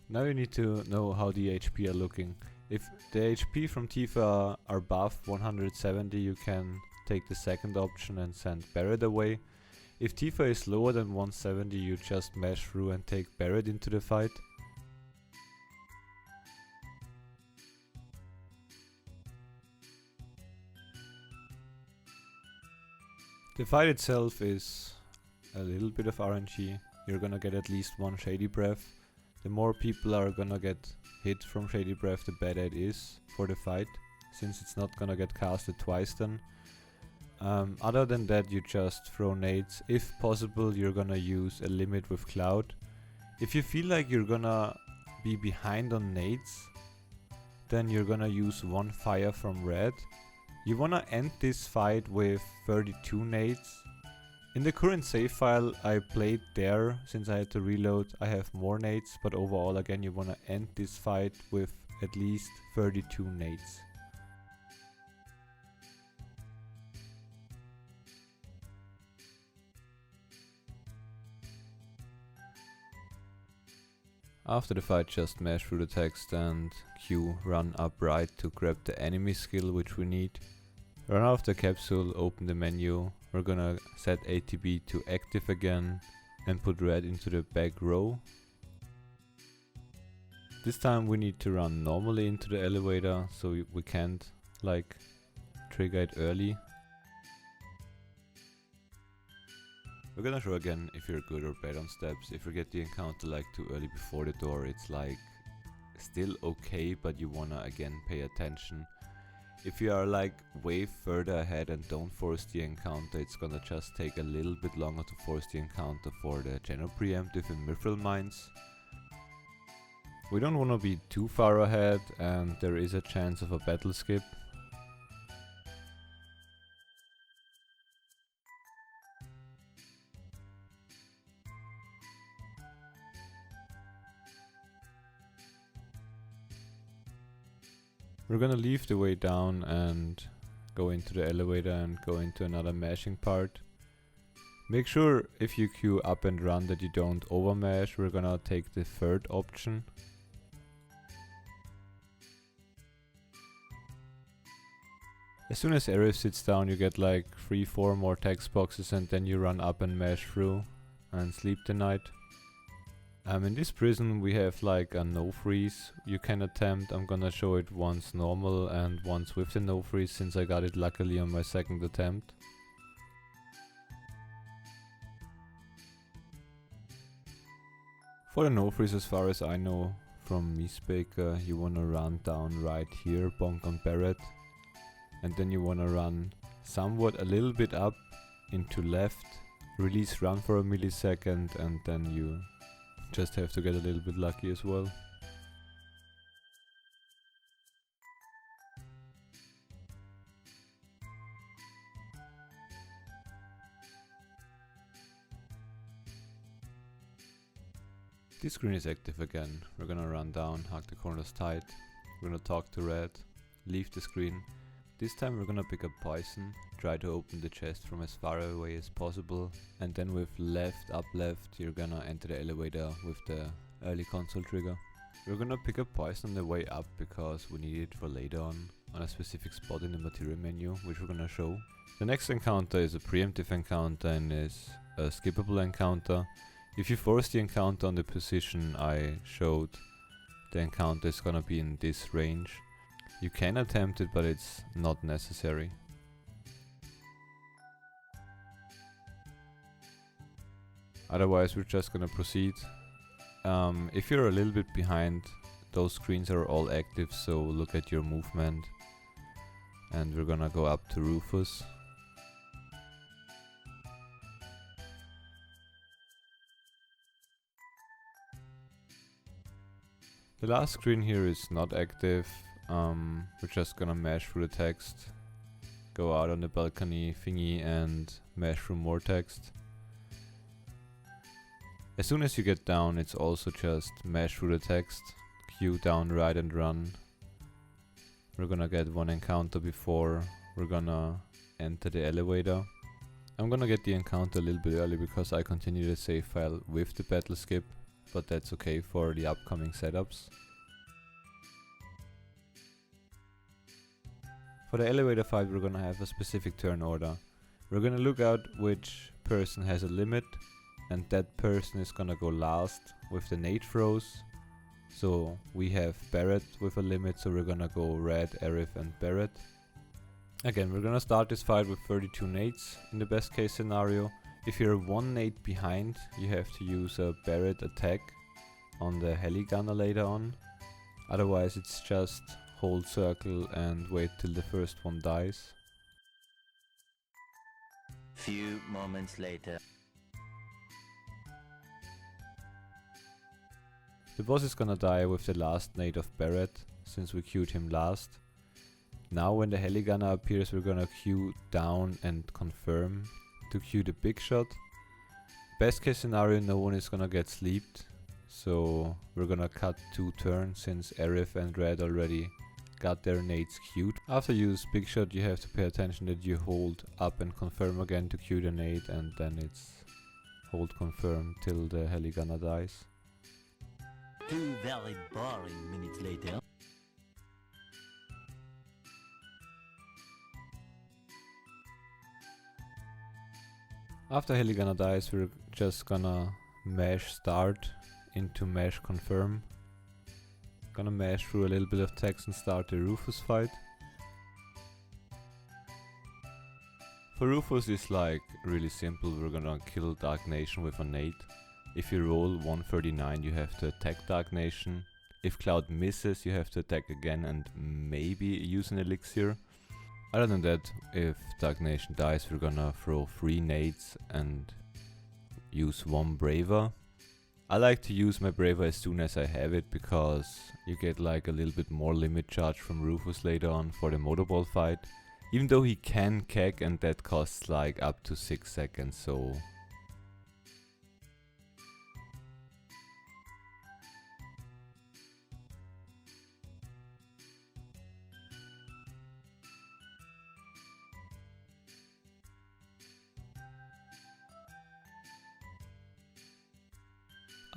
now you need to know how the HP are looking. If the HP from Tifa are above 170, you can take the second option and send Barret away. If Tifa is lower than 170, you just mash through and take Barret into the fight. The fight itself is a little bit of RNG. You're gonna get at least one Shady Breath. The more people are gonna get hit from Shady Breath, the better it is for the fight, since it's not gonna get casted twice then. Other than that, you just throw nades. If possible, you're gonna use a limit with Cloud. If you feel like you're gonna be behind on nades, then you're gonna use one fire from red. You wanna end this fight with 32 nades. In the current save file I played there, since I had to reload, I have more nades, but overall again you wanna end this fight with at least 32 nades. After the fight, just mash through the text and Q run up right to grab the enemy skill which we need. Run out of the capsule, open the menu, we're gonna set ATB to active again and put red into the back row. This time we need to run normally into the elevator, so we can't like trigger it early. We're gonna show again if you're good or bad on steps. If you get the encounter like too early before the door, it's like still okay, but you wanna again pay attention. If you are like way further ahead and don't force the encounter, it's gonna just take a little bit longer to force the encounter for the Jeno pre-emptive in Mythrill Mines. We don't wanna be too far ahead and there is a chance of a battle skip. We're gonna leave the way down and go into the elevator and go into another mashing part. Make sure if you queue up and run that you don't overmash. We're gonna take the third option. As soon as Aerith sits down you get like 3-4 more text boxes and then you run up and mash through and sleep the night. In this prison we have like a no freeze you can attempt. I'm gonna show it once normal and once with the no freeze, since I got it luckily on my second attempt. For the no freeze, as far as I know from Mythbaker, you wanna run down right here, bonk on Barret, and then you wanna run somewhat a little bit up into left, release run for a millisecond, and then you just have to get a little bit lucky as well. This screen is active again. We're gonna run down, hug the corners tight. We're gonna talk to red, leave the screen. This time we're gonna pick up poison, try to open the chest from as far away as possible, and then with left, up left, you're gonna enter the elevator with the early console trigger. We're gonna pick up poison on the way up because we need it for later on a specific spot in the material menu, which we're gonna show. The next encounter is a preemptive encounter and is a skippable encounter. If you force the encounter on the position I showed, the encounter is gonna be in this range. You can attempt it, but it's not necessary. Otherwise we're just gonna proceed. If you're a little bit behind, those screens are all active, so look at your movement. And we're gonna go up to Rufus. The last screen here is not active. We're just gonna mash through the text, go out on the balcony thingy and mash through more text. As soon as you get down, it's also just mash through the text, queue down, ride and run. We're gonna get one encounter before we're gonna enter the elevator. I'm gonna get the encounter a little bit early because I continue the save file with the battle skip, but that's okay for the upcoming setups. For the elevator fight, we're gonna have a specific turn order. We're gonna look out which person has a limit, and that person is gonna go last with the nade throws. So we have Barret with a limit, so we're gonna go Red, Arif and Barret. Again, we're gonna start this fight with 32 nades in the best case scenario. If you're one nade behind, you have to use a Barret attack on the heli gunner later on. Otherwise it's just hold circle and wait till the first one dies. Few moments later. The boss is gonna die with the last nade of Barret, since we queued him last. Now when the heli gunner appears, we're gonna queue down and confirm to queue the big shot. Best case scenario, no one is gonna get sleeped, so we're gonna cut 2 turns since Arif and Red already got their nades queued. After you use big shot, you have to pay attention that you hold up and confirm again to queue the nade, and then it's hold confirm till the heli gunner dies. 2 very boring minutes later. After heli gunner dies, we're just gonna mash start into mash confirm. Gonna mash through a little bit of text and start the Rufus fight. For Rufus it's like really simple. We're gonna kill Dark Nation with a nade. If you roll 139, you have to attack Dark Nation. If Cloud misses, you have to attack again and maybe use an elixir. Other than that, if Dark Nation dies, we're gonna throw 3 nades and use 1 braver. I like to use my braver as soon as I have it, because you get like a little bit more limit charge from Rufus later on for the motorball fight. Even though he can keg, and that costs like up to 6 seconds, so...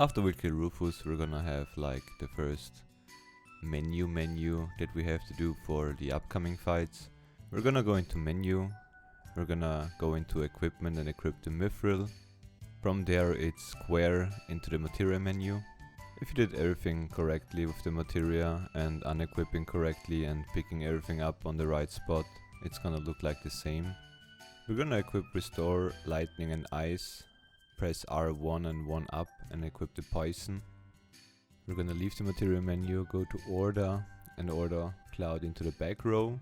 After we kill Rufus, we're gonna have like the first menu that we have to do for the upcoming fights. We're gonna go into menu, we're gonna go into equipment and equip the Mythrill. From there it's square into the materia menu. If you did everything correctly with the materia and unequipping correctly and picking everything up on the right spot, it's gonna look like the same. We're gonna equip Restore, Lightning and Ice. Press R1 and 1 up and equip the Poison. We're gonna leave the material menu, go to Order and order Cloud into the back row.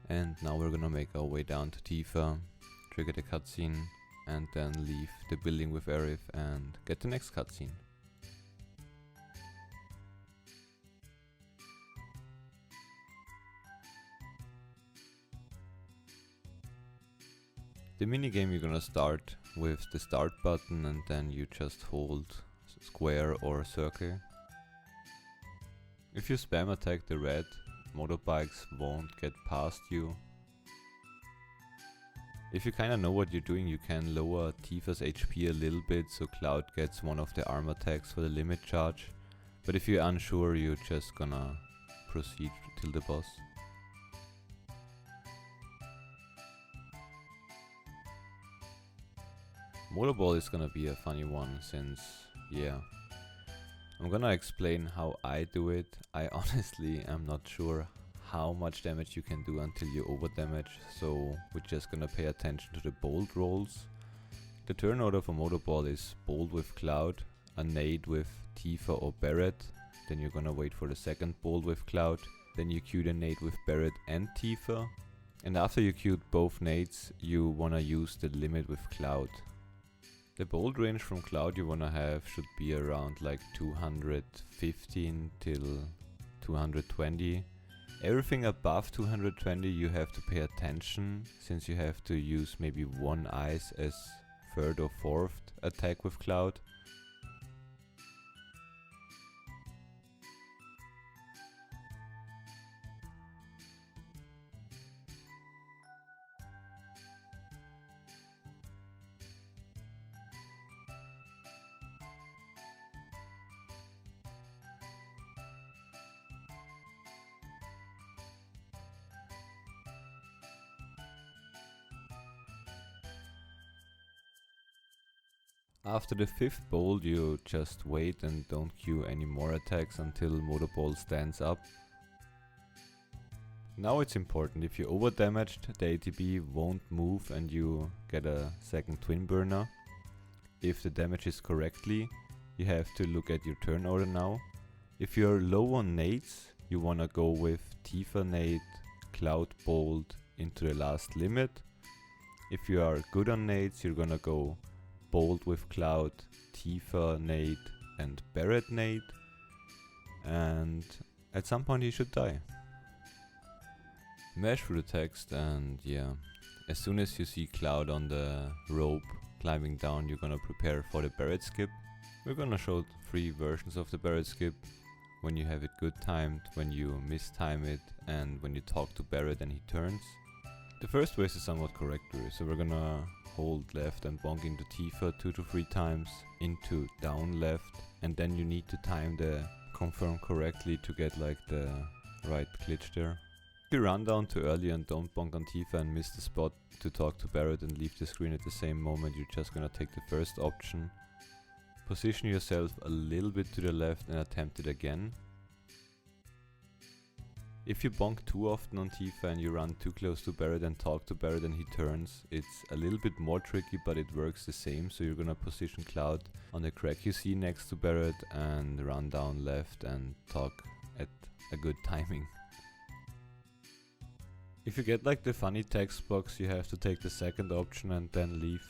And now we're gonna make our way down to Tifa, trigger the cutscene, and then leave the building with Arif and get the next cutscene. The minigame you're gonna start with the start button, and then you just hold square or circle. If you spam attack the red, motorbikes won't get past you. If you kinda know what you're doing, you can lower Tifa's HP a little bit so Cloud gets one of the arm attacks for the limit charge. But if you're unsure, you're just gonna proceed till the boss. Motorball is gonna be a funny one since, yeah. I'm gonna explain how I do it. I honestly am not sure how much damage you can do until you over damage, so we're just gonna pay attention to the bold rolls. The turn order for Motorball is bold with Cloud, a nade with Tifa or Barret, then you're gonna wait for the second bold with Cloud, then you queue the nade with Barret and Tifa, and after you queued both nades, you wanna use the limit with Cloud. The bold range from Cloud you wanna have should be around like 215 till 220. Everything above 220 you have to pay attention, since you have to use maybe one ice as third or fourth attack with Cloud. After the 5th bold you just wait and don't queue any more attacks until Motorball stands up. Now it's important, if you over damaged, the ATB won't move and you get a second twin burner. If the damage is correctly, you have to look at your turn order now. If you're low on nades, you wanna go with Tifa nade, Cloud bold into the last limit. If you are good on nades, you're gonna go bold with Cloud, Tifa nade and Barret nade, and at some point he should die. Mash through the text, and yeah, as soon as you see Cloud on the rope climbing down, you're gonna prepare for the Barret skip. We're gonna show 3 versions of the Barret skip: when you have it good timed, when you mistime it, and when you talk to Barret and he turns. The first way is a somewhat correct way, so we're gonna hold left and bonk into Tifa 2 to 3 times, into down left, and then you need to time the confirm correctly to get like the right glitch there. If you run down too early and don't bonk on Tifa and miss the spot to talk to Barret and leave the screen at the same moment, you're just gonna take the first option. Position yourself a little bit to the left and attempt it again. If you bonk too often on Tifa and you run too close to Barret and talk to Barret and he turns, it's a little bit more tricky, but it works the same. So you're gonna position Cloud on the crack you see next to Barret and run down left and talk at a good timing. If you get like the funny text box, you have to take the second option and then leave.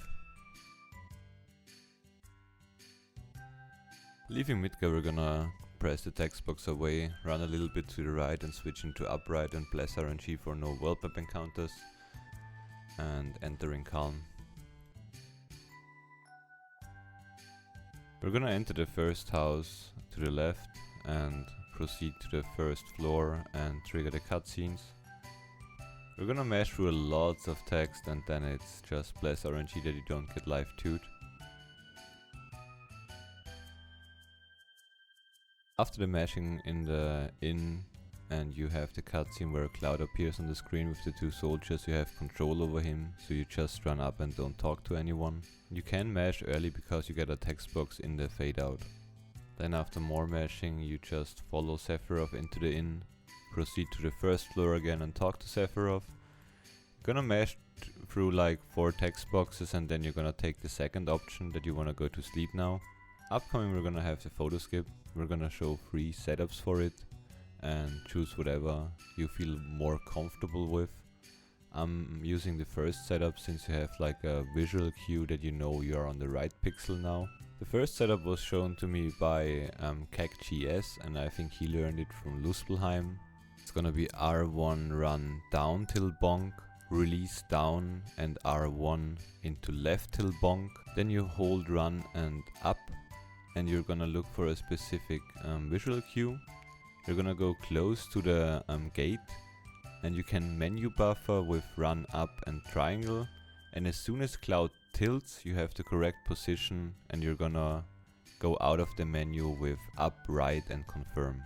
Leaving Midgar, we're gonna press the text box away, run a little bit to the right and switch into upright and bless RNG for no world map encounters, and entering Calm. We're gonna enter the first house to the left and proceed to the first floor and trigger the cutscenes. We're gonna mash through lots of text and then it's just bless RNG that you don't get live tooed. After the mashing in the inn and you have the cutscene where Cloud appears on the screen with the 2 soldiers, you have control over him, so you just run up and don't talk to anyone. You can mash early because you get a text box in the fade out. Then after more mashing you just follow Sephiroth into the inn, proceed to the first floor again and talk to Sephiroth. You're gonna mash through like 4 text boxes and then you're gonna take the second option that you wanna go to sleep now. Upcoming we're gonna have the photo skip. We're gonna show 3 setups for it and choose whatever you feel more comfortable with. I'm using the first setup since you have like a visual cue that you know you're on the right pixel now. The first setup was shown to me by KEKW, and I think he learned it from Luspelheim. It's gonna be R1 run down till bonk, release down and R1 into left till bonk. Then you hold run and up, and you're gonna look for a specific visual cue. You're gonna go close to the gate and you can menu buffer with run up and triangle, and as soon as Cloud tilts you have the correct position and you're gonna go out of the menu with up, right and confirm.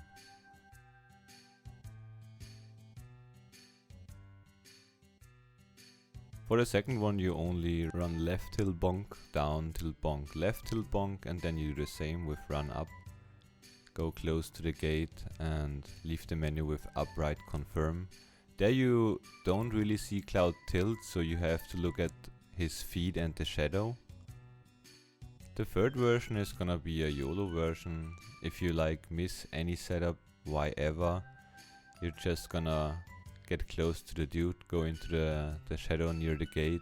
For the second one you only run left till bonk, down till bonk, left till bonk, and then you do the same with run up. go close to the gate and leave the menu with upright confirm. There you don't really see Cloud tilt, so you have to look at his feet and the shadow. The third version is gonna be a YOLO version. If you like miss any setup, why ever, you're just gonna get close to the dude, go into the shadow near the gate,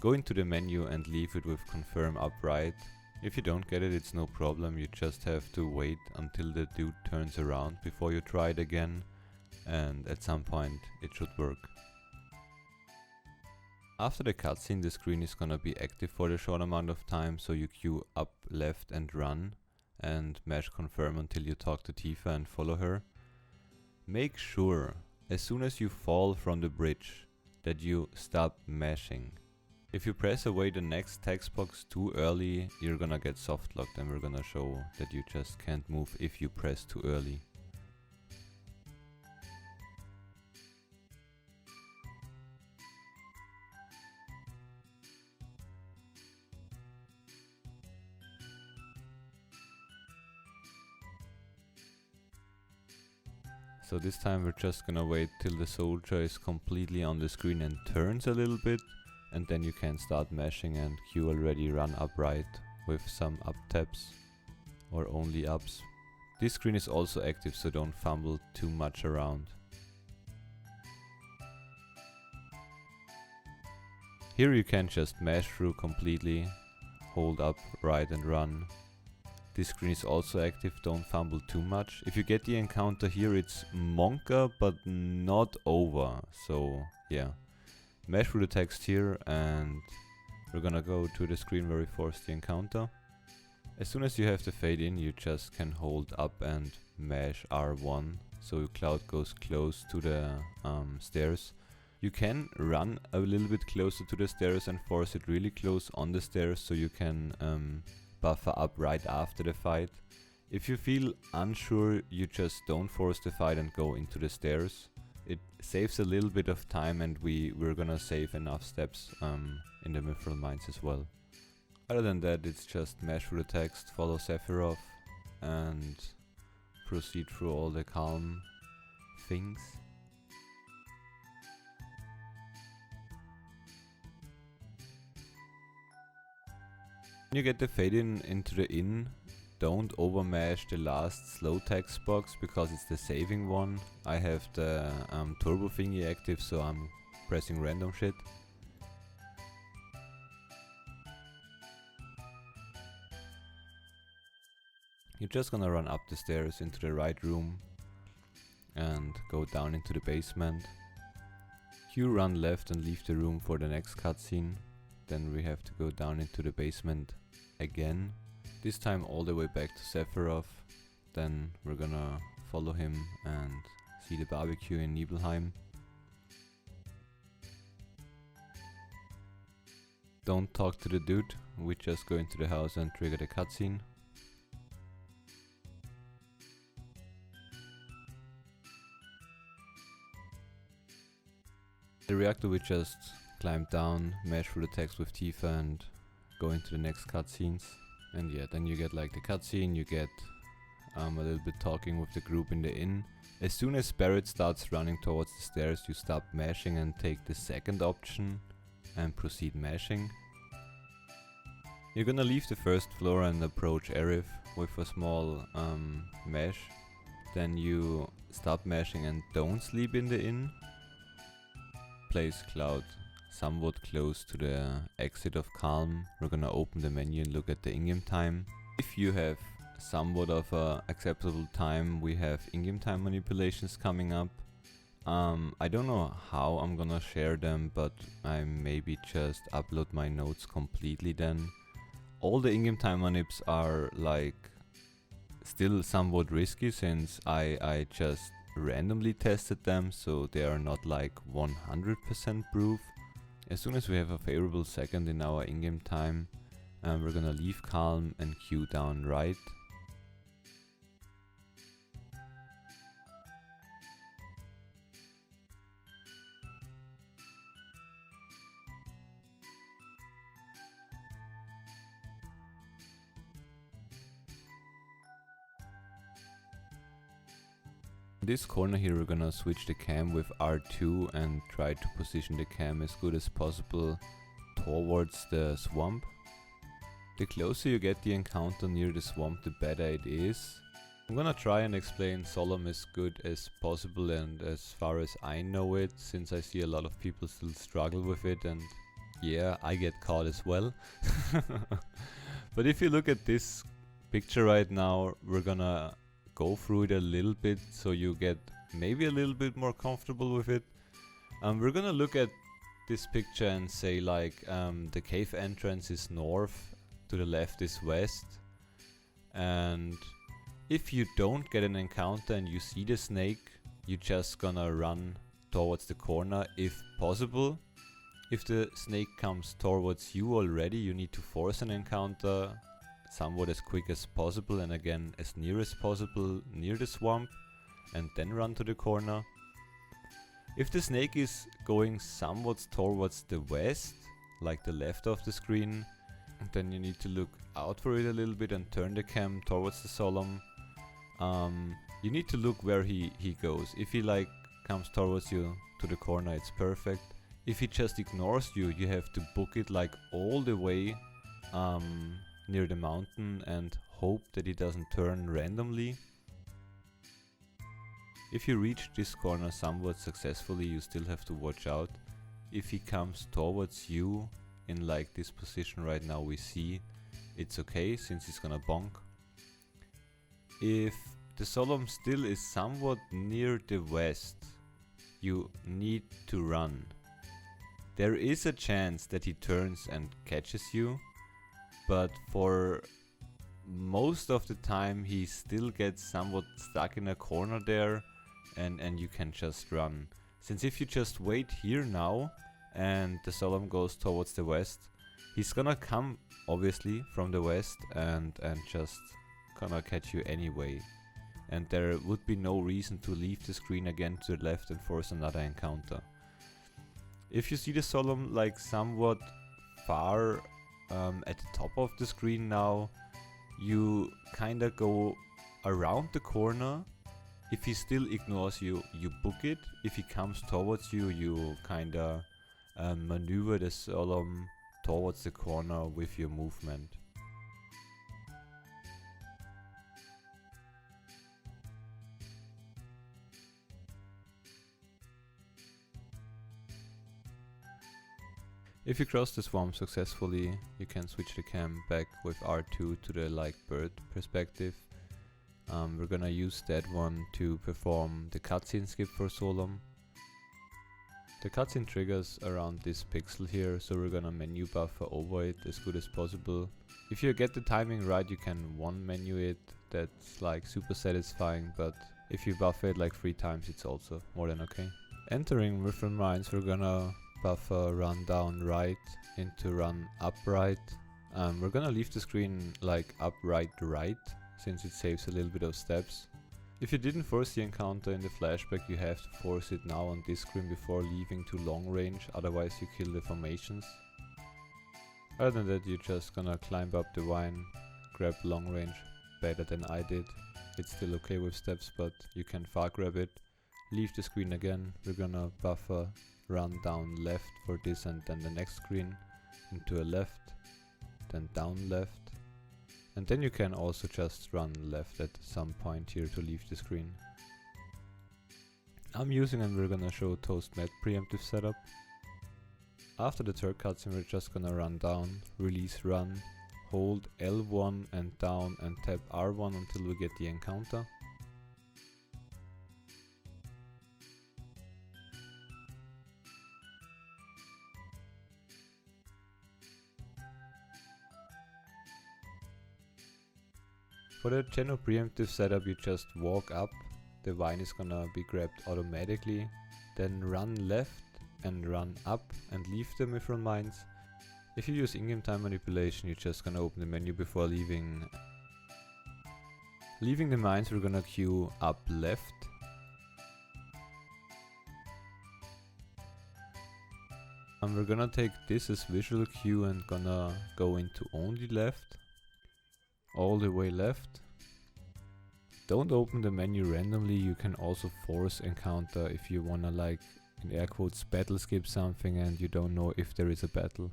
go into the menu and leave it with confirm upright. If you don't get it, it's no problem, you just have to wait until the dude turns around before you try it again, and at some point it should work. After the cutscene, the screen is gonna be active for a short amount of time, so you queue up, left and run and mash confirm until you talk to Tifa and follow her. Make sure, as soon as you fall from the bridge, that you stop mashing. If you press away the next text box too early, you're gonna get soft locked, and we're gonna show that you just can't move if you press too early. So this time we're just gonna wait till the soldier is completely on the screen and turns a little bit, and then you can start mashing and queue already run upright with some up taps or only ups. This screen is also active, so don't fumble too much around. Here you can just mash through completely, hold up, right and run. This screen is also active, don't fumble too much. If you get the encounter here, it's Monka but not over, so yeah. Mash through the text here and we're gonna go to the screen where we force the encounter. As soon as you have the fade in, you just can hold up and mash R1, so Cloud goes close to the stairs. You can run a little bit closer to the stairs and force it really close on the stairs, so you can buffer up right after the fight. If you feel unsure, you just don't force the fight and go into the stairs. It saves a little bit of time, and we're gonna save enough steps in the Mythrill Mines as well. Other than that, it's just mash through the text, follow Sephiroth and proceed through all the calm things. When you get the fade in into the inn, don't overmash the last slow text box because it's the saving one. I have the turbo thingy active, so I'm pressing random shit. You're just gonna run up the stairs into the right room and go down into the basement. You run left and leave the room for the next cutscene. Then we have to go down into the basement again. This time all the way back to Sephiroth. Then we're gonna follow him and see the barbecue in Nibelheim. Don't talk to the dude, we just go into the house and trigger the cutscene. The reactor we just climb down, mash through the text with Tifa and go into the next cutscenes. And yeah, then you get like the cutscene, you get a little bit talking with the group in the inn. As soon as Barret starts running towards the stairs, you stop mashing and take the second option and proceed mashing. You're gonna leave the first floor and approach Arif with a small mash. Then you stop mashing and don't sleep in the inn. Place Cloud somewhat close to the exit of Calm. We're gonna open the menu and look at the in-game time. If you have somewhat of a acceptable time, we have in-game time manipulations coming up. I don't know how I'm gonna share them, but I maybe just upload my notes completely then. All the in-game time manips are like still somewhat risky since I just randomly tested them, so they are not like 100% proof. As soon as we have a favorable second in our in-game time, we're gonna leave Calm and queue down right. This corner here we're gonna switch the cam with R2 and try to position the cam as good as possible towards the swamp. The closer you get the encounter near the swamp, the better it is. I'm gonna try and explain Solemn as good as possible and as far as I know it, since I see a lot of people still struggle with it, and yeah, I get caught as well. But if you look at this picture right now, we're gonna go through it a little bit so you get maybe a little bit more comfortable with it. We're gonna look at this picture and say like the cave entrance is north, to the left is west, and if you don't get an encounter and you see the snake, you're just gonna run towards the corner if possible. If the snake comes towards you already, you need to force an encounter somewhat as quick as possible, and again as near as possible near the swamp, and then run to the corner. If the snake is going somewhat towards the west, like the left of the screen, then you need to look out for it a little bit and turn the cam towards the Solemn. You need to look where he goes. If he like comes towards you to the corner, it's perfect. If he just ignores you, you have to book it like all the way near the mountain and hope that he doesn't turn randomly. If you reach this corner somewhat successfully, you still have to watch out. If he comes towards you in like this position right now we see, it's okay since he's gonna bonk. If the Solemn still is somewhat near the west, you need to run. There is a chance that he turns and catches you, but for most of the time he still gets somewhat stuck in a corner there, and you can just run. Since if you just wait here now and the Solemn goes towards the west, he's gonna come obviously from the west and just gonna catch you anyway, and there would be no reason to leave the screen again to the left and force another encounter. If you see the Solemn like somewhat far at the top of the screen now, you kinda go around the corner. If he still ignores you, you book it. If he comes towards you, you kinda maneuver the Solemn towards the corner with your movement. If you cross the swamp successfully, you can switch the cam back with R2 to the like bird perspective. We're gonna use that one to perform the cutscene skip for Solemn. The cutscene triggers around this pixel here, so we're gonna menu buffer over it as good as possible. If you get the timing right, you can one menu it, that's like super satisfying, but if you buffer it like 3 times, it's also more than okay. Entering Mythrill Mines, we're gonna buffer run down right into run up right. We're gonna leave the screen like up right right, since it saves a little bit of steps. If you didn't force the encounter in the flashback, you have to force it now on this screen before leaving to long range, otherwise you kill the formations. Other than that, you're just gonna climb up the vine, grab long range better than I did. It's still okay with steps, but you can far grab it. Leave the screen again, we're gonna buffer run down left for this and then the next screen, into a left, then down left, and then you can also just run left at some point here to leave the screen. I'm using, and we're gonna show Toast Met preemptive setup. After the third cutscene, we're just gonna run down, release run, hold L1 and down and tap R1 until we get the encounter. For the Jeno preemptive setup, you just walk up, the vine is gonna be grabbed automatically, then run left and run up and leave the Mythrill Mines. If you use in-game time manipulation, you're just gonna open the menu before leaving. Leaving the mines, we're gonna queue up left. And we're gonna take this as visual cue and gonna go into only left. All the way left. Don't open the menu randomly. You can also force encounter if you wanna, like, in air quotes, battle skip something and you don't know if there is a battle.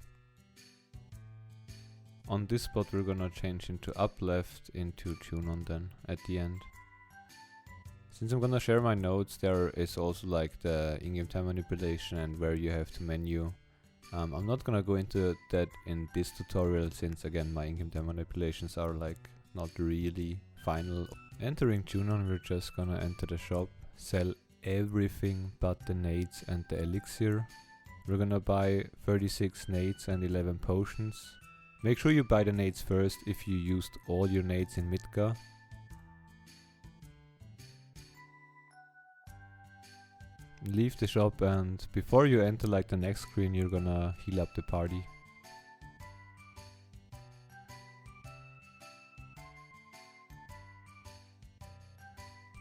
On this spot we're gonna change into up left into Junon then at the end. Since I'm gonna share my notes, there is also like the in-game time manipulation and where you have to menu. I'm not gonna go into that in this tutorial since again my in-game time manipulations are like not really final. Entering Junon, we're just gonna enter the shop, sell everything but the nades and the elixir. We're gonna buy 36 nades and 11 potions. Make sure you buy the nades first if you used all your nades in Midgar. Leave the shop, and before you enter like the next screen you're gonna heal up the party.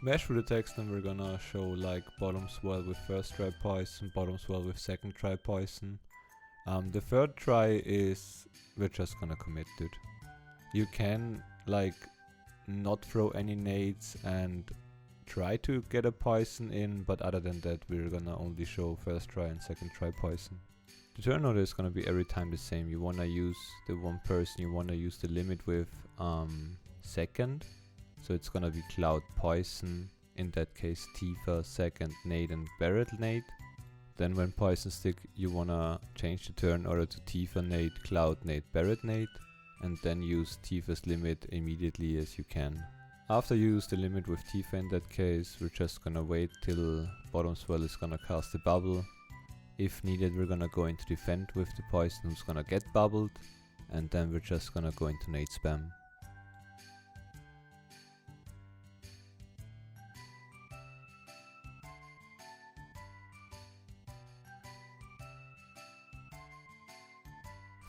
Mesh through the text, and we're gonna show like bottom swell with first try poison, bottom swell with second try poison. The third try is we're just gonna commit, dude. You can like not throw any nades and try to get a poison in, but other than that we're gonna only show first try and second try poison. The turn order is gonna be every time the same. You wanna use the one person you wanna use the limit with second. So it's gonna be Cloud Poison, in that case Tifa, second nade and Barret nade. Then when poison stick you wanna change the turn order to Tifa nade, Cloud nade, Barret nade, and then use Tifa's limit immediately as you can. After you use the limit with Tifa in that case, we're just gonna wait till bottom swell is gonna cast a bubble. If needed we're gonna go into defend with the poison who's gonna get bubbled, and then we're just gonna go into nade spam.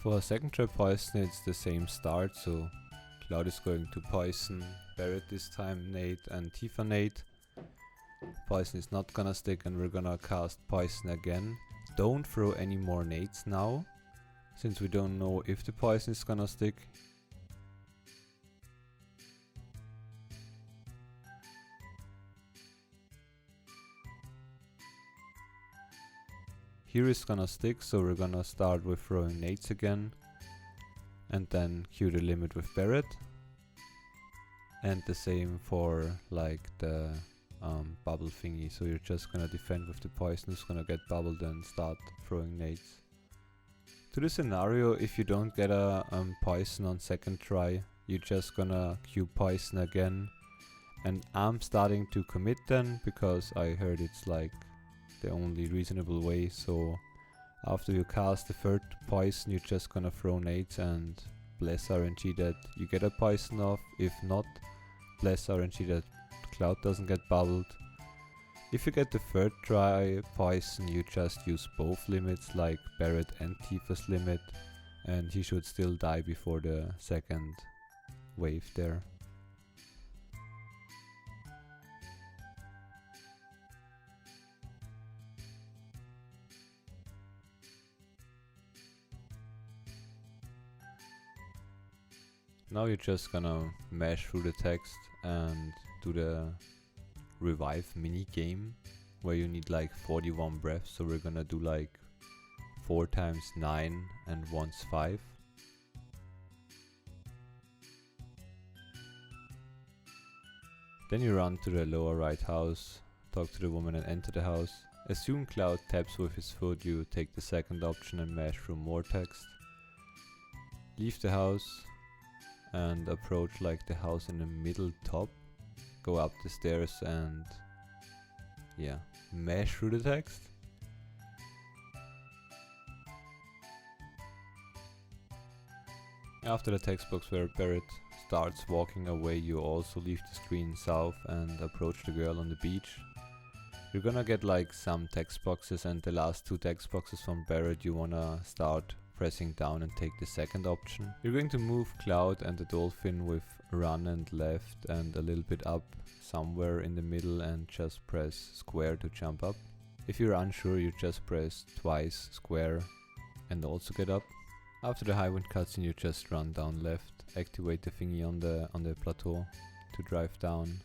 For a second try poison it's the same start, so Cloud is going to poison, Barret this time nade and Tifa nade. Poison is not gonna stick and we're gonna cast poison again. Don't throw any more nades now, since we don't know if the poison is gonna stick. Here is gonna stick, so we're gonna start with throwing nades again. And then cue the limit with Barret. And the same for like the bubble thingy, so you're just gonna defend with the poison who's gonna get bubbled and start throwing nades. To the scenario, if you don't get a poison on second try, you're just gonna cue poison again. And I'm starting to commit then, because I heard it's like the only reasonable way, so after you cast the third poison you're just gonna throw nades and bless RNG that you get a poison off. If not, bless RNG that Cloud doesn't get bubbled. If you get the third try poison you just use both limits, like Barret and Tifa's limit, and he should still die before the second wave there. Now you're just gonna mash through the text and do the revive mini game where you need like 41 breaths, so we're gonna do like 4 times 9 and once 5. Then you run to the lower right house, talk to the woman and enter the house. Assume Cloud taps with his foot, you take the second option and mash through more text. Leave the house and approach like the house in the middle top. Go up the stairs and yeah, mash through the text. After the text box where Barret starts walking away, you also leave the screen south and approach the girl on the beach. You're gonna get like some text boxes, and the last 2 text boxes from Barret you wanna start pressing down and take the second option. You're going to move Cloud and the dolphin with run and left and a little bit up somewhere in the middle, and just press square to jump up. If you're unsure you just press twice square and also get up. After the Highwind cutscene you just run down left, activate the thingy on the plateau to drive down.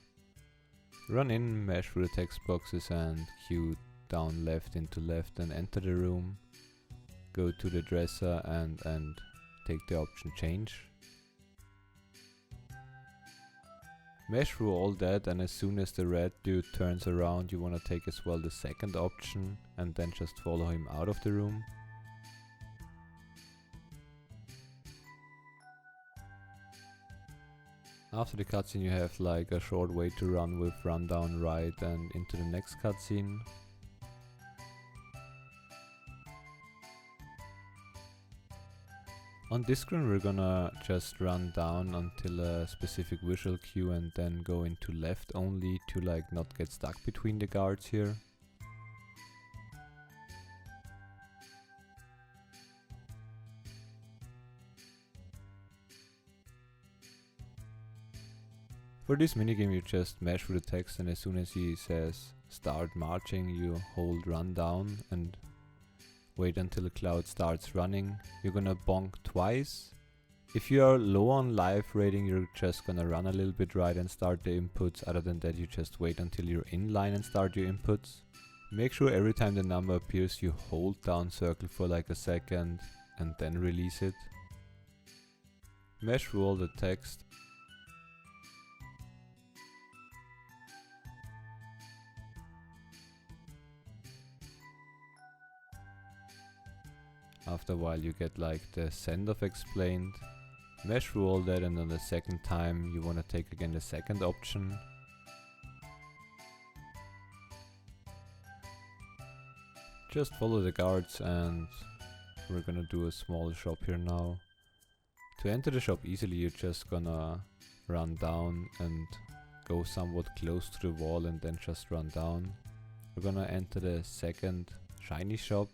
Run in, mash through the text boxes and queue down left into left and enter the room. Go to the dresser and take the option change. Mash through all that, and as soon as the red dude turns around, you want to take as well the second option and then just follow him out of the room. After the cutscene you have like a short way to run with run down right and into the next cutscene. On this screen we're gonna just run down until a specific visual cue and then go into left only to like not get stuck between the guards here. For this minigame you just mash through the text, and as soon as he says start marching you hold run down and wait until the cloud starts running. You're gonna bonk twice. If you are low on life rating, you're just gonna run a little bit right and start the inputs. Other than that, you just wait until you're in line and start your inputs. Make sure every time the number appears, you hold down circle for like a second and then release it. Mash through all the text. After a while you get like the send-off explained. Mash through all that, and on the second time you want to take again the second option. Just follow the guards, and we're gonna do a small shop here now. To enter the shop easily you're just gonna run down and go somewhat close to the wall and then just run down. We're gonna enter the second shiny shop.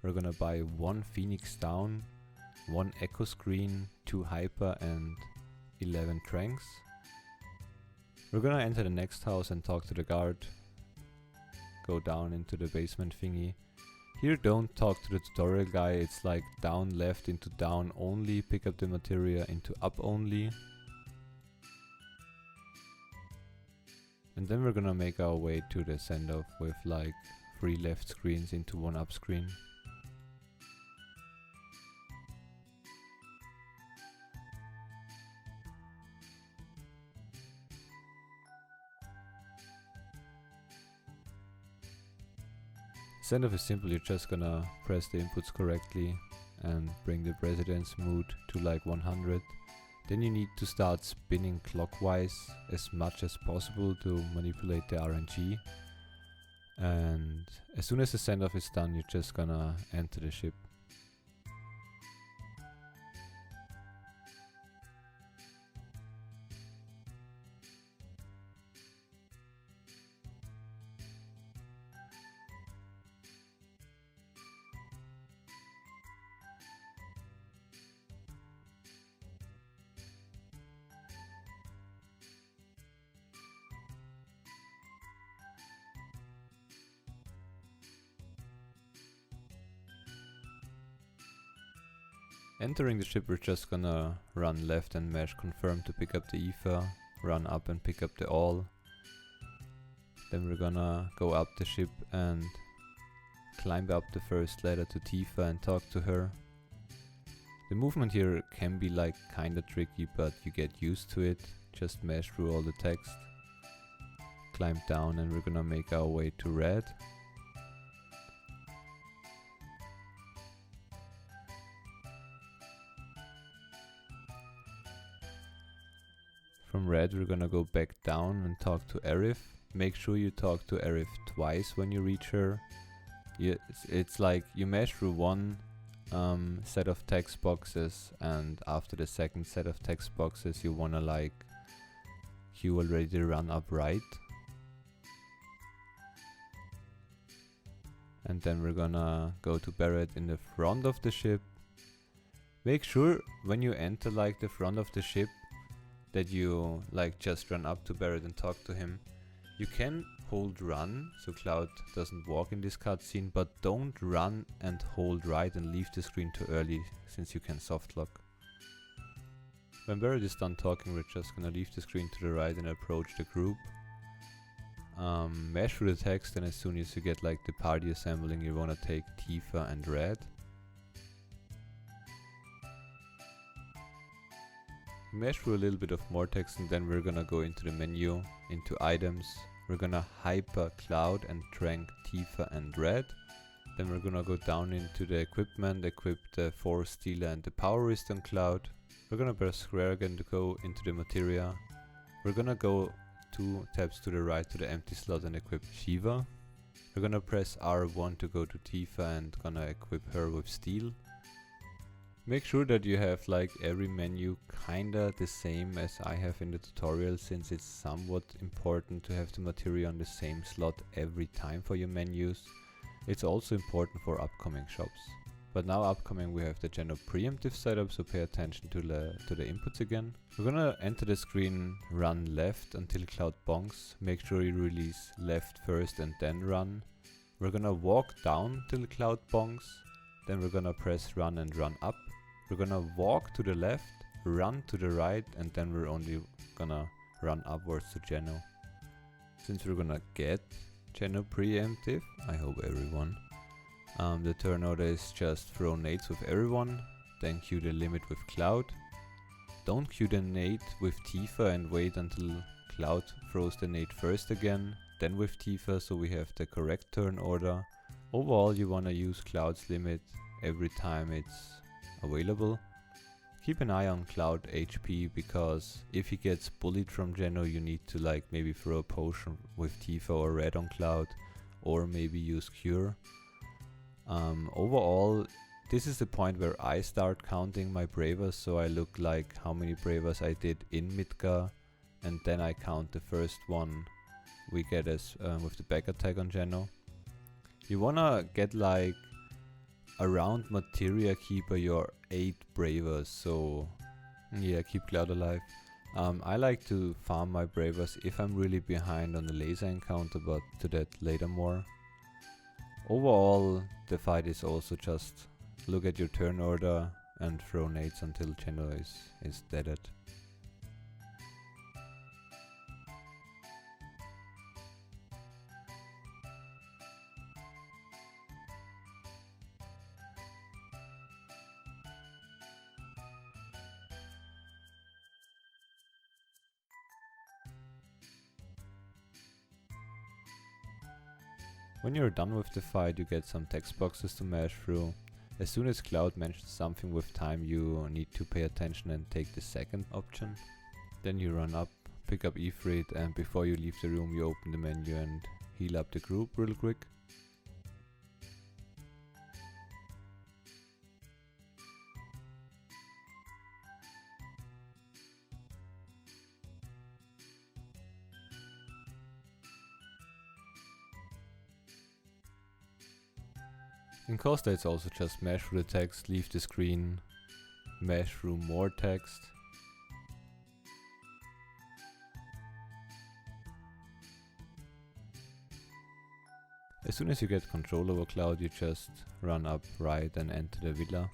We're gonna buy 1 Phoenix down, 1 Echo Screen, 2 Hyper and 11 Tranks. We're gonna enter the next house and talk to the guard. Go down into the basement thingy. Here don't talk to the tutorial guy, it's like down left into down only, pick up the materia into up only. And then we're gonna make our way to the send-off with like 3 left screens into 1 up screen. Send-off is simple, you're just gonna press the inputs correctly and bring the president's mood to like 100. Then you need to start spinning clockwise as much as possible to manipulate the RNG. And as soon as the send-off is done, you're just gonna enter the ship. Entering the ship, we're just gonna run left and mash confirm to pick up the ether, run up and pick up the all. Then we're gonna go up the ship and climb up the first ladder to Tifa and talk to her. The movement here can be like kinda tricky, but you get used to it. Just mash through all the text. Climb down and we're gonna make our way to red. From red we're gonna go back down and talk to Aerith. Make sure you talk to Aerith twice when you reach her. It's like you mash through 1 set of text boxes, and after the second set of text boxes you wanna like queue already to run up right. And then we're gonna go to Barret in the front of the ship. Make sure when you enter like the front of the ship that you like just run up to Barret and talk to him. You can hold run so Cloud doesn't walk in this cutscene, but don't run and hold right and leave the screen too early, since you can soft lock. When Barret is done talking, we're just gonna leave the screen to the right and approach the group. mesh through the text, and as soon as you get like the party assembling, you wanna take Tifa and red. Mesh through a little bit of more text, and then we're gonna go into the menu, into items. We're gonna hyper cloud and trank Tifa and red. Then we're gonna go down into the equipment, equip the force stealer and the power wrist on cloud. We're gonna press square again to go into the materia. We're gonna go 2 tabs to the right to the empty slot and equip Shiva. We're gonna press R1 to go to Tifa and gonna equip her with steel. Make sure that you have like every menu kinda the same as I have in the tutorial, since it's somewhat important to have the materia on the same slot every time for your menus. It's also important for upcoming shops. But now upcoming we have the Jeno preemptive setup, so pay attention to the inputs again. We're gonna enter the screen run left until cloud bonks. Make sure you release left first and then run. We're gonna walk down till cloud bonks. Then we're gonna press run and run up. We're gonna walk to the left, run to the right, and then we're only gonna run upwards to Jeno. Since we're gonna get Jeno preemptive, I hope everyone. The turn order is just throw nades with everyone, then queue the limit with Cloud. Don't queue the nade with Tifa and wait until Cloud throws the nade first again, then with Tifa, so we have the correct turn order. Overall you wanna use Cloud's limit every time it's available. Keep an eye on Cloud HP, because if he gets bullied from Jeno you need to like maybe throw a potion with Tifa or red on Cloud, or maybe use Cure. Overall, this is the point where I start counting my bravers, so I look like how many bravers I did in Midgar, and then I count the first one we get as with the back attack on Jeno. You wanna get like around Materia Keeper your 8 bravers, so yeah, keep Cloud alive. I like to farm my bravers if I'm really behind on the laser encounter, but to that later more. Overall, the fight is also just look at your turn order and throw nades until Jeno is deaded. When you're done with the fight, you get some text boxes to mash through. As soon as Cloud mentions something with time, you need to pay attention and take the second option. Then you run up, pick up Ifrit, and before you leave the room you open the menu and heal up the group real quick. In Costa it's also just mash through the text, leave the screen, mash through more text. As soon as you get control over Cloud, you just run up right and enter the villa.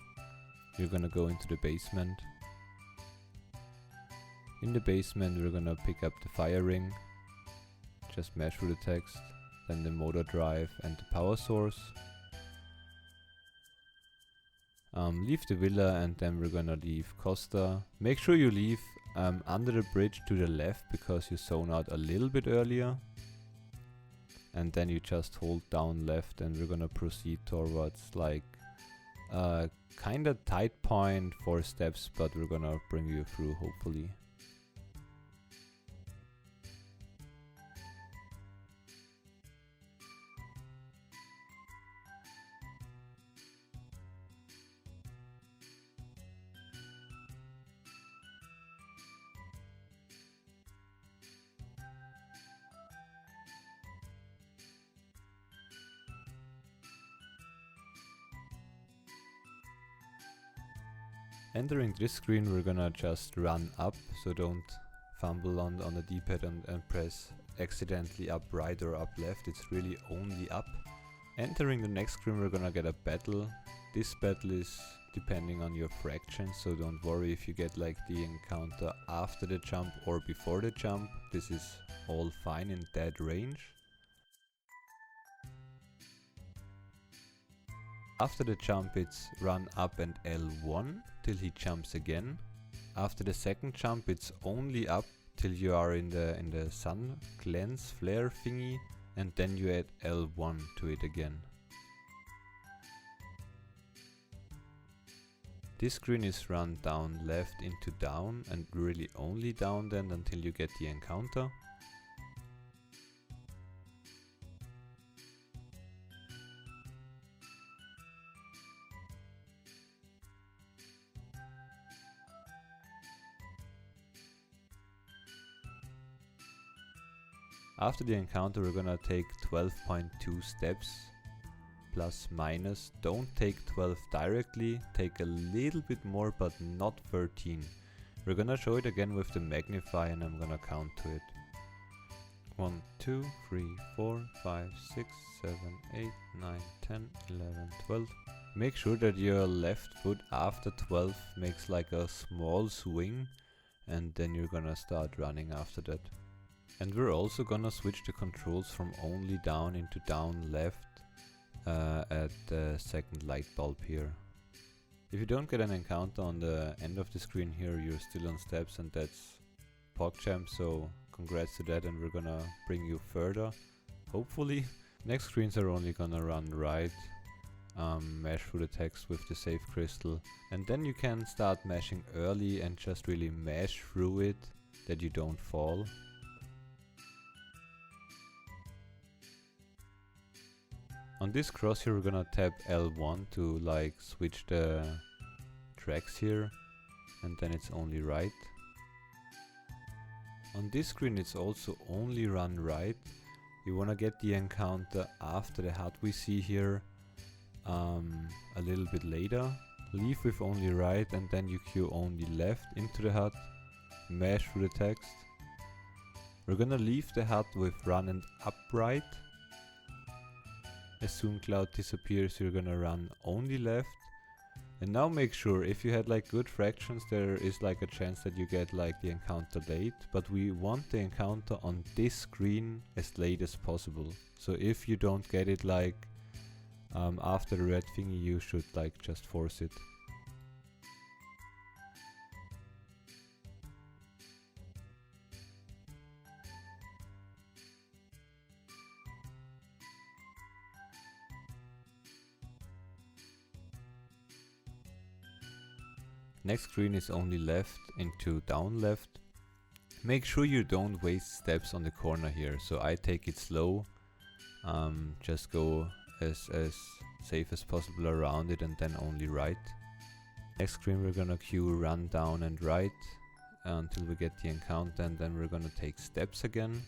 You're gonna go into the basement. In the basement we're gonna pick up the fire ring, just mash through the text, then the motor drive and the power source. Leave the villa, and then we're gonna leave Costa. Make sure you leave under the bridge to the left, because you zone out a little bit earlier. And then you just hold down left, and we're gonna proceed towards like kinda tight point, 4 steps, but we're gonna bring you through hopefully. Entering this screen we're gonna just run up, so don't fumble on the D-pad and press accidentally up right or up left, it's really only up. Entering the next screen we're gonna get a battle. This battle is depending on your fraction, so don't worry if you get like the encounter after the jump or before the jump. This is all fine in that range. After the jump it's run up and L1 till he jumps again. After the second jump it's only up till you are in the sun cleanse flare thingy, and then you add L1 to it again. This screen is run down left into down, and really only down then until you get the encounter. After the encounter we're gonna take 12.2 steps, plus minus. Don't take 12 directly, take a little bit more but not 13. We're gonna show it again with the magnify and I'm gonna count to it. 1, 2, 3, 4, 5, 6, 7, 8, 9, 10, 11, 12. Make sure that your left foot after 12 makes like a small swing, and then you're gonna start running after that. And we're also gonna switch the controls from only down into down left at the second light bulb here. If you don't get an encounter on the end of the screen here, you're still on steps, and that's PogChamp, so congrats to that, and we're gonna bring you further, hopefully. Next screens are only gonna run right, mash through the text with the save crystal, and then you can start mashing early and just really mash through it that you don't fall. On this cross here we're gonna tap L1 to like switch the tracks here, and then it's only right. On this screen it's also only run right. You wanna get the encounter after the hut we see here a little bit later. Leave with only right, and then you queue only left into the hut, mash through the text. We're gonna leave the hut with run and upright. As soon cloud disappears you're gonna run only left. And now make sure, if you had like good fractions, there is like a chance that you get like the encounter late, but we want the encounter on this screen as late as possible. So if you don't get it like after the red thingy, you should like just force it. Next screen is only left into down left. Make sure you don't waste steps on the corner here, so I take it slow. Just go as safe as possible around it, and then only right. Next screen we're gonna queue run down and right until we get the encounter, and then we're gonna take steps again.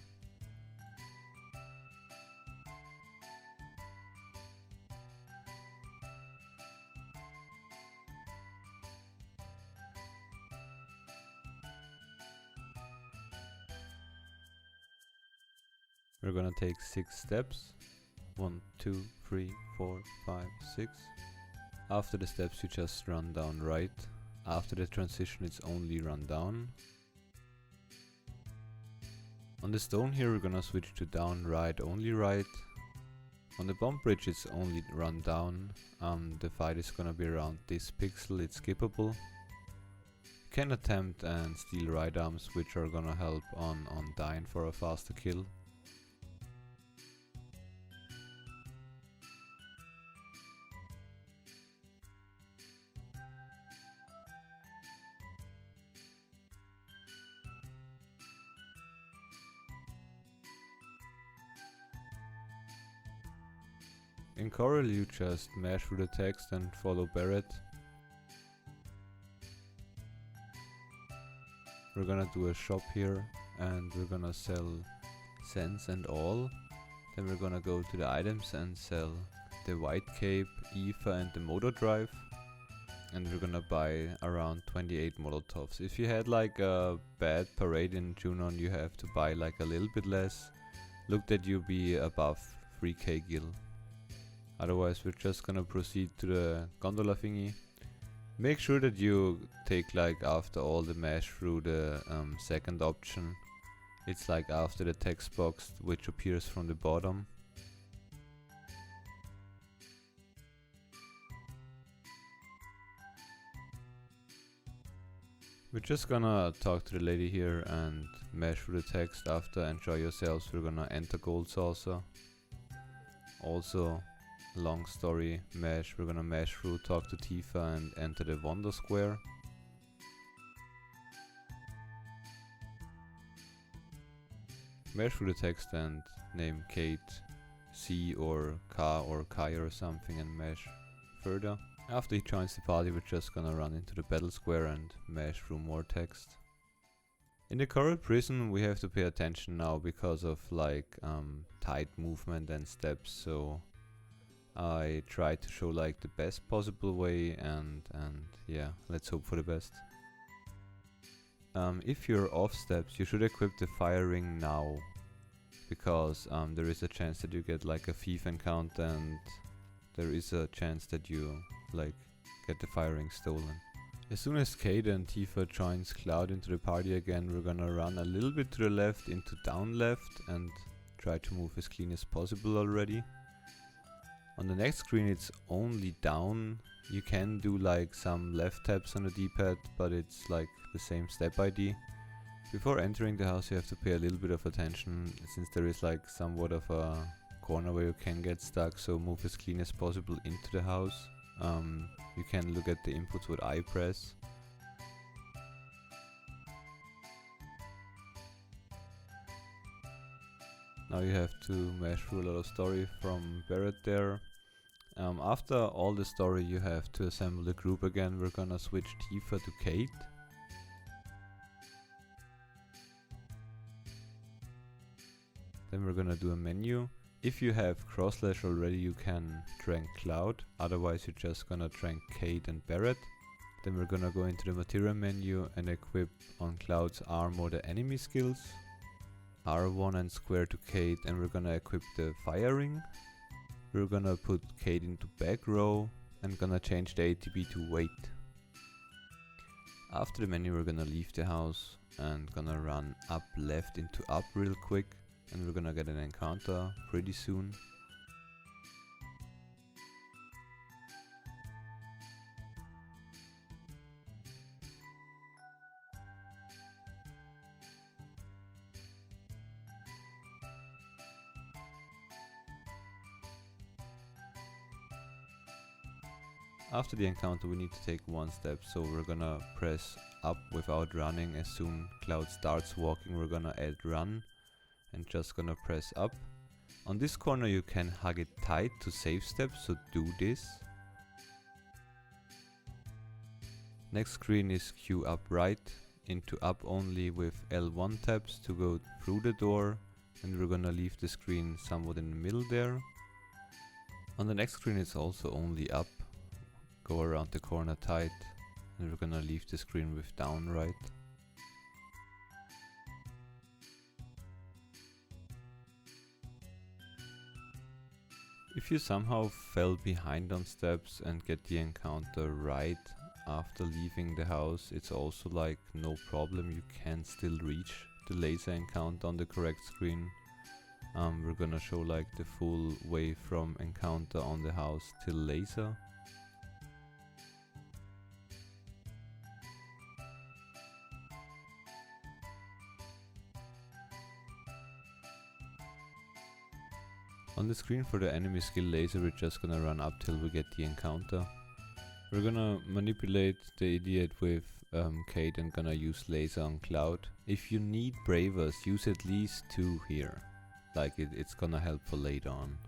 We're gonna take 6 steps. 1, 2, 3, 4, 5, 6. After the steps you just run down right. After the transition it's only run down. On the stone here we're gonna switch to down right, only right. On the bomb bridge it's only run down. The fight is gonna be around this pixel, it's skippable. You can attempt and steal right arms, which are gonna help on dying for a faster kill. In Corel you just mash through the text and follow Barret. We're gonna do a shop here and we're gonna sell sense and all. Then we're gonna go to the items and sell the white cape, ether and the motor drive. And we're gonna buy around 28 molotovs. If you had like a bad parade in Junon, you have to buy like a little bit less. Look that you be above 3k gil. Otherwise we're just gonna proceed to the gondola thingy. Make sure that you take like after all the mesh through the second option. It's like after the text box which appears from the bottom. We're just gonna talk to the lady here and mesh through the text. After enjoy yourselves, we're gonna enter gold saucer. Also, long story mesh, we're gonna mesh through, talk to Tifa and enter the Wonder Square. Mesh through the text and name Kate C or Ka or Kaya or something and mesh further. After he joins the party, we're just gonna run into the battle square and mesh through more text. In the Corel prison we have to pay attention now because of like tight movement and steps, so I try to show like the best possible way and yeah, let's hope for the best. If you're off steps, you should equip the fire ring now, because there is a chance that you get like a thief encounter and there is a chance that you like get the fire ring stolen. As soon as Kate and Tifa joins Cloud into the party again, we're gonna run a little bit to the left into down left and try to move as clean as possible already. On the next screen it's only down. You can do like some left taps on the D-pad, but it's like the same step ID. Before entering the house you have to pay a little bit of attention, since there is like somewhat of a corner where you can get stuck, so move as clean as possible into the house. You can look at the inputs with I press. Now you have to mesh through a lot of story from Barret there. After all the story you have to assemble the group again. We're gonna switch Tifa to Kate. Then we're gonna do a menu. If you have cross-slash already you can trank Cloud, otherwise you're just gonna trank Kate and Barret. Then we're gonna go into the material menu and equip on Cloud's armor the enemy skills. R1 and square to Kate, and we're gonna equip the fire ring. We're gonna put Kate into back row and gonna change the ATB to wait. After the menu we're gonna leave the house and gonna run up left into up real quick, and we're gonna get an encounter pretty soon. After the encounter we need to take one step, so we're gonna press up without running. As soon Cloud starts walking we're gonna add run and just gonna press up. On this corner you can hug it tight to save steps, so do this. Next screen is Q up right, into up only with L1 taps to go through the door, and we're gonna leave the screen somewhat in the middle there. On the next screen it's also only up, go around the corner tight, and we're gonna leave the screen with down right. If you somehow fell behind on steps and get the encounter right after leaving the house, it's also like no problem, you can still reach the laser encounter on the correct screen. We're gonna show like the full way from encounter on the house till laser. On the screen for the enemy skill laser we're just gonna run up till we get the encounter. We're gonna manipulate the idiot with Kate and gonna use laser on Cloud. If you need bravers, use at least 2 here, like it's gonna help for later on.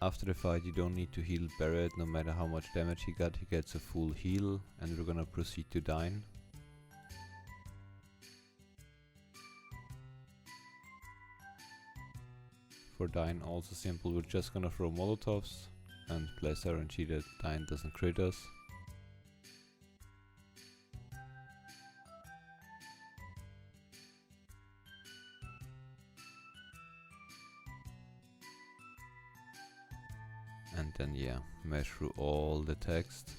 After the fight you don't need to heal Barret, no matter how much damage he got, he gets a full heal, and we're gonna proceed to Dine. For Dine also simple, we're just gonna throw molotovs and bless RNG that Dine doesn't crit us. then yeah, mesh through all the text.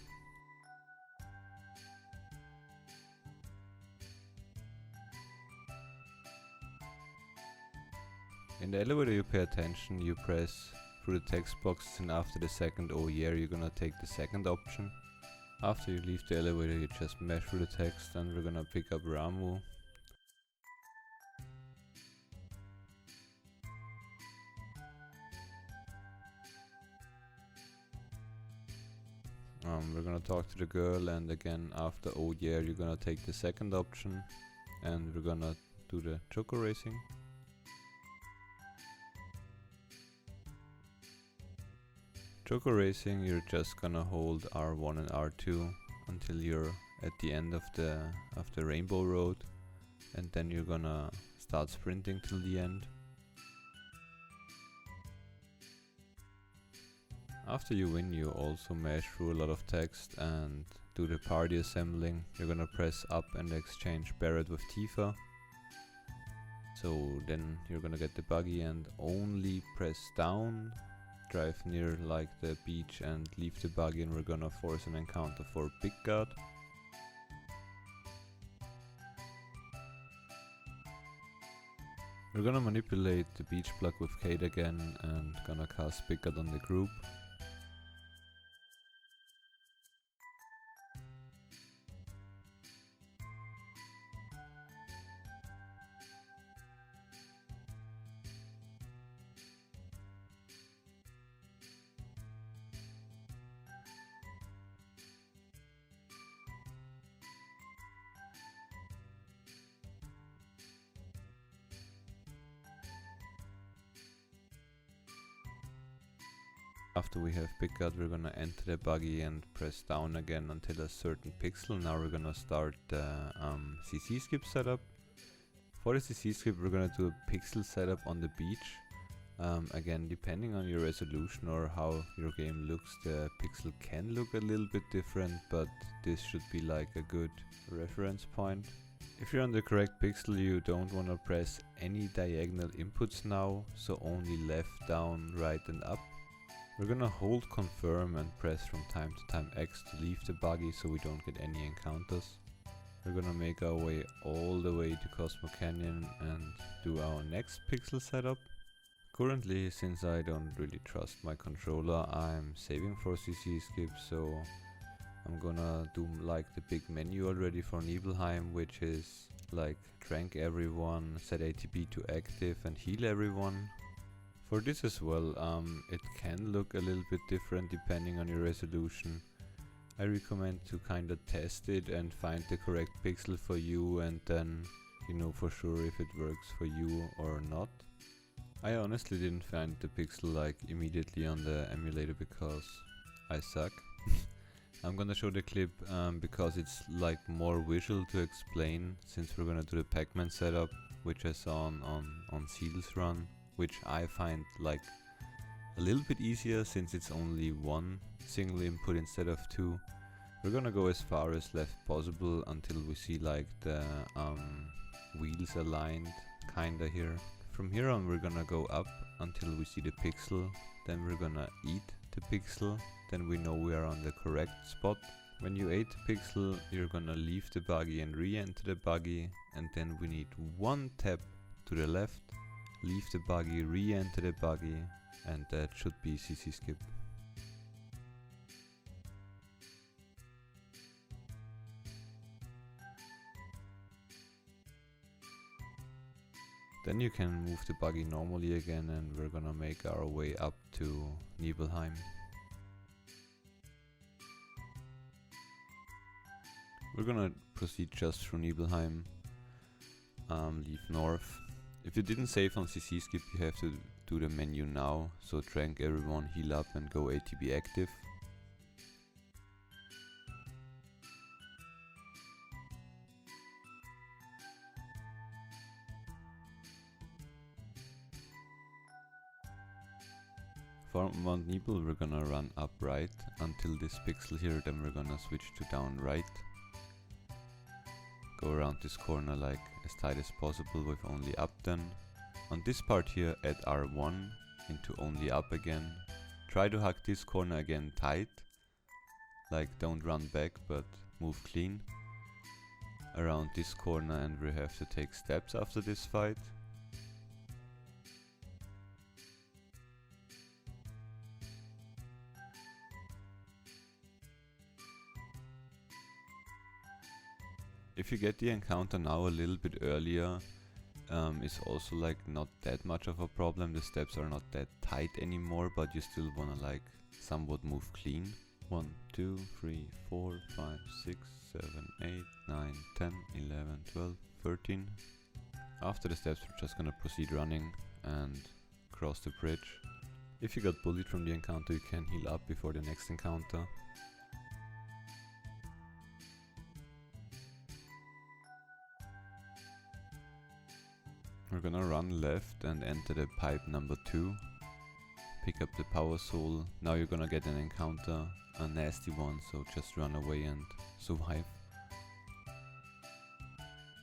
In the elevator you pay attention, you press through the text boxes, and after the second "oh yeah" you're gonna take the second option. After you leave the elevator you just mesh through the text, and we're gonna pick up Ramu. We're gonna talk to the girl, and again after "oh yeah" you're gonna take the second option, and we're gonna do the choco racing. Choco racing, you're just gonna hold R1 and R2 until you're at the end of the rainbow road, and then you're gonna start sprinting till the end. After you win you also mesh through a lot of text and do the party assembling. You're gonna press up and exchange Barret with Tifa. So then you're gonna get the buggy and only press down, drive near like the beach and leave the buggy, and we're gonna force an encounter for Big God. We're gonna manipulate the beach block with Kate again and gonna cast Big God on the group. After we have Big God, we're gonna enter the buggy and press down again until a certain pixel. Now we're gonna start the CC skip setup. For the CC skip we're gonna do a pixel setup on the beach. Again, depending on your resolution or how your game looks, the pixel can look a little bit different, but this should be like a good reference point. If you're on the correct pixel, you don't want to press any diagonal inputs now, so only left, down, right and up. We're gonna hold confirm and press from time to time X to leave the buggy so we don't get any encounters. We're gonna make our way all the way to Cosmo Canyon and do our next pixel setup. Currently, since I don't really trust my controller, I'm saving for CC skip, so I'm gonna do like the big menu already for Nibelheim, which is like trank everyone, set ATB to active and heal everyone. For this as well, it can look a little bit different depending on your resolution. I recommend to kinda test it and find the correct pixel for you, and then you know for sure if it works for you or not. I honestly didn't find the pixel like immediately on the emulator because I suck. I'm gonna show the clip because it's like more visual to explain, since we're gonna do the Pac-Man setup, which I saw on Seedl's run, which I find like a little bit easier since it's only one single input instead of two. We're gonna go as far as left possible until we see like the wheels aligned kinda here. From here on we're gonna go up until we see the pixel, then we're gonna eat the pixel, then we know we are on the correct spot. When you ate the pixel you're gonna leave the buggy and re-enter the buggy, and then we need one tap to the left, leave the buggy, re-enter the buggy, and that should be CC skip. Then you can move the buggy normally again, and we're gonna make our way up to Nibelheim. We're gonna proceed just through Nibelheim, leave north. If you didn't save on CC skip you have to do the menu now, so trank everyone, heal up and go ATB active. For Mount Nibl we're gonna run up right until this pixel here, then we're gonna switch to down right. Go around this corner like as tight as possible with only up then. On this part here add R1 into only up again. Try to hug this corner again tight. Like don't run back but move clean around this corner, and we have to take steps after this fight. If you get the encounter now a little bit earlier, it's also like not that much of a problem. The steps are not that tight anymore, but you still wanna like somewhat move clean. 1, 2, 3, 4, 5, 6, 7, 8, 9, 10, 11, 12, 13. After the steps we're just gonna proceed running and cross the bridge. If you got bullied from the encounter, you can heal up before the next encounter. We're gonna run left and enter the pipe number 2. Pick up the power soul. Now you're gonna get an encounter, a nasty one, so just run away and survive.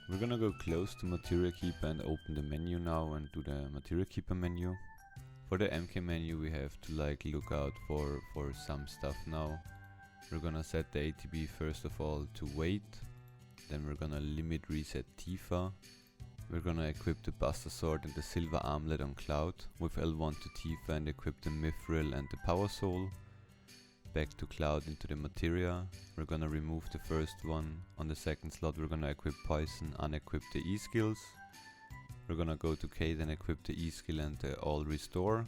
We're gonna go close to Material Keeper and open the menu now and do the Material Keeper menu. For the MK menu we have to like look out for some stuff now. We're gonna set the ATB first of all to wait. Then we're gonna limit reset Tifa. We're gonna equip the Buster Sword and the Silver Armlet on Cloud with L1 to Tifa and equip the Mythrill and the Power Soul. Back to Cloud into the Materia. We're gonna remove the first one. On the second slot we're gonna equip Poison, unequip the E skills. We're gonna go to Kate and equip the E skill and the All Restore.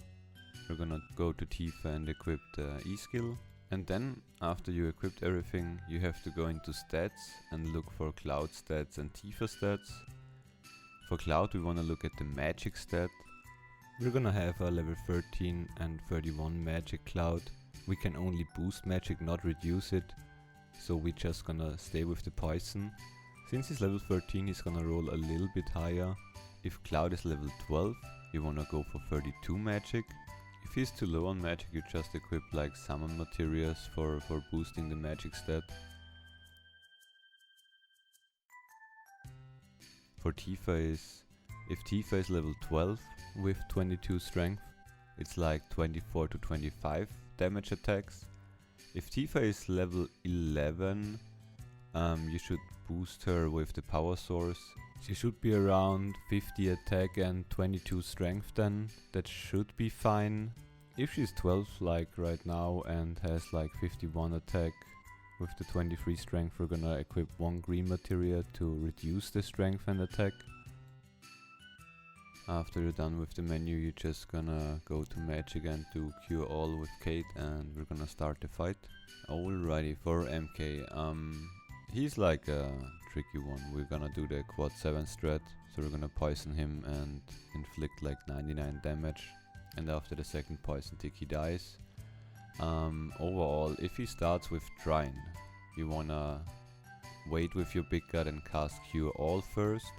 We're gonna go to Tifa and equip the E skill. And then after you equipped everything you have to go into stats and look for Cloud stats and Tifa stats. For Cloud we wanna look at the magic stat. We're gonna have a level 13 and 31 magic Cloud. We can only boost magic, not reduce it. So we're just gonna stay with the poison. Since he's level 13 he's gonna roll a little bit higher. If Cloud is level 12 you wanna go for 32 magic. If he's too low on magic you just equip like summon materials for boosting the magic stat. For Tifa if Tifa is level 12 with 22 strength, it's like 24 to 25 damage attacks. If Tifa is level 11, you should boost her with the power source. She should be around 50 attack and 22 strength then, that should be fine. If she's 12 like right now and has like 51 attack, with the 23 strength we're gonna equip 1 green materia to reduce the strength and attack. After you're done with the menu you're just gonna go to magic and do cure all with Kate and we're gonna start the fight. Alrighty, for MK, he's like a tricky one. We're gonna do the quad 7 strat, so we're gonna poison him and inflict like 99 damage, and after the second poison tick he dies. Overall, if he starts with Trine, you wanna wait with your big gut and cast Cure All first.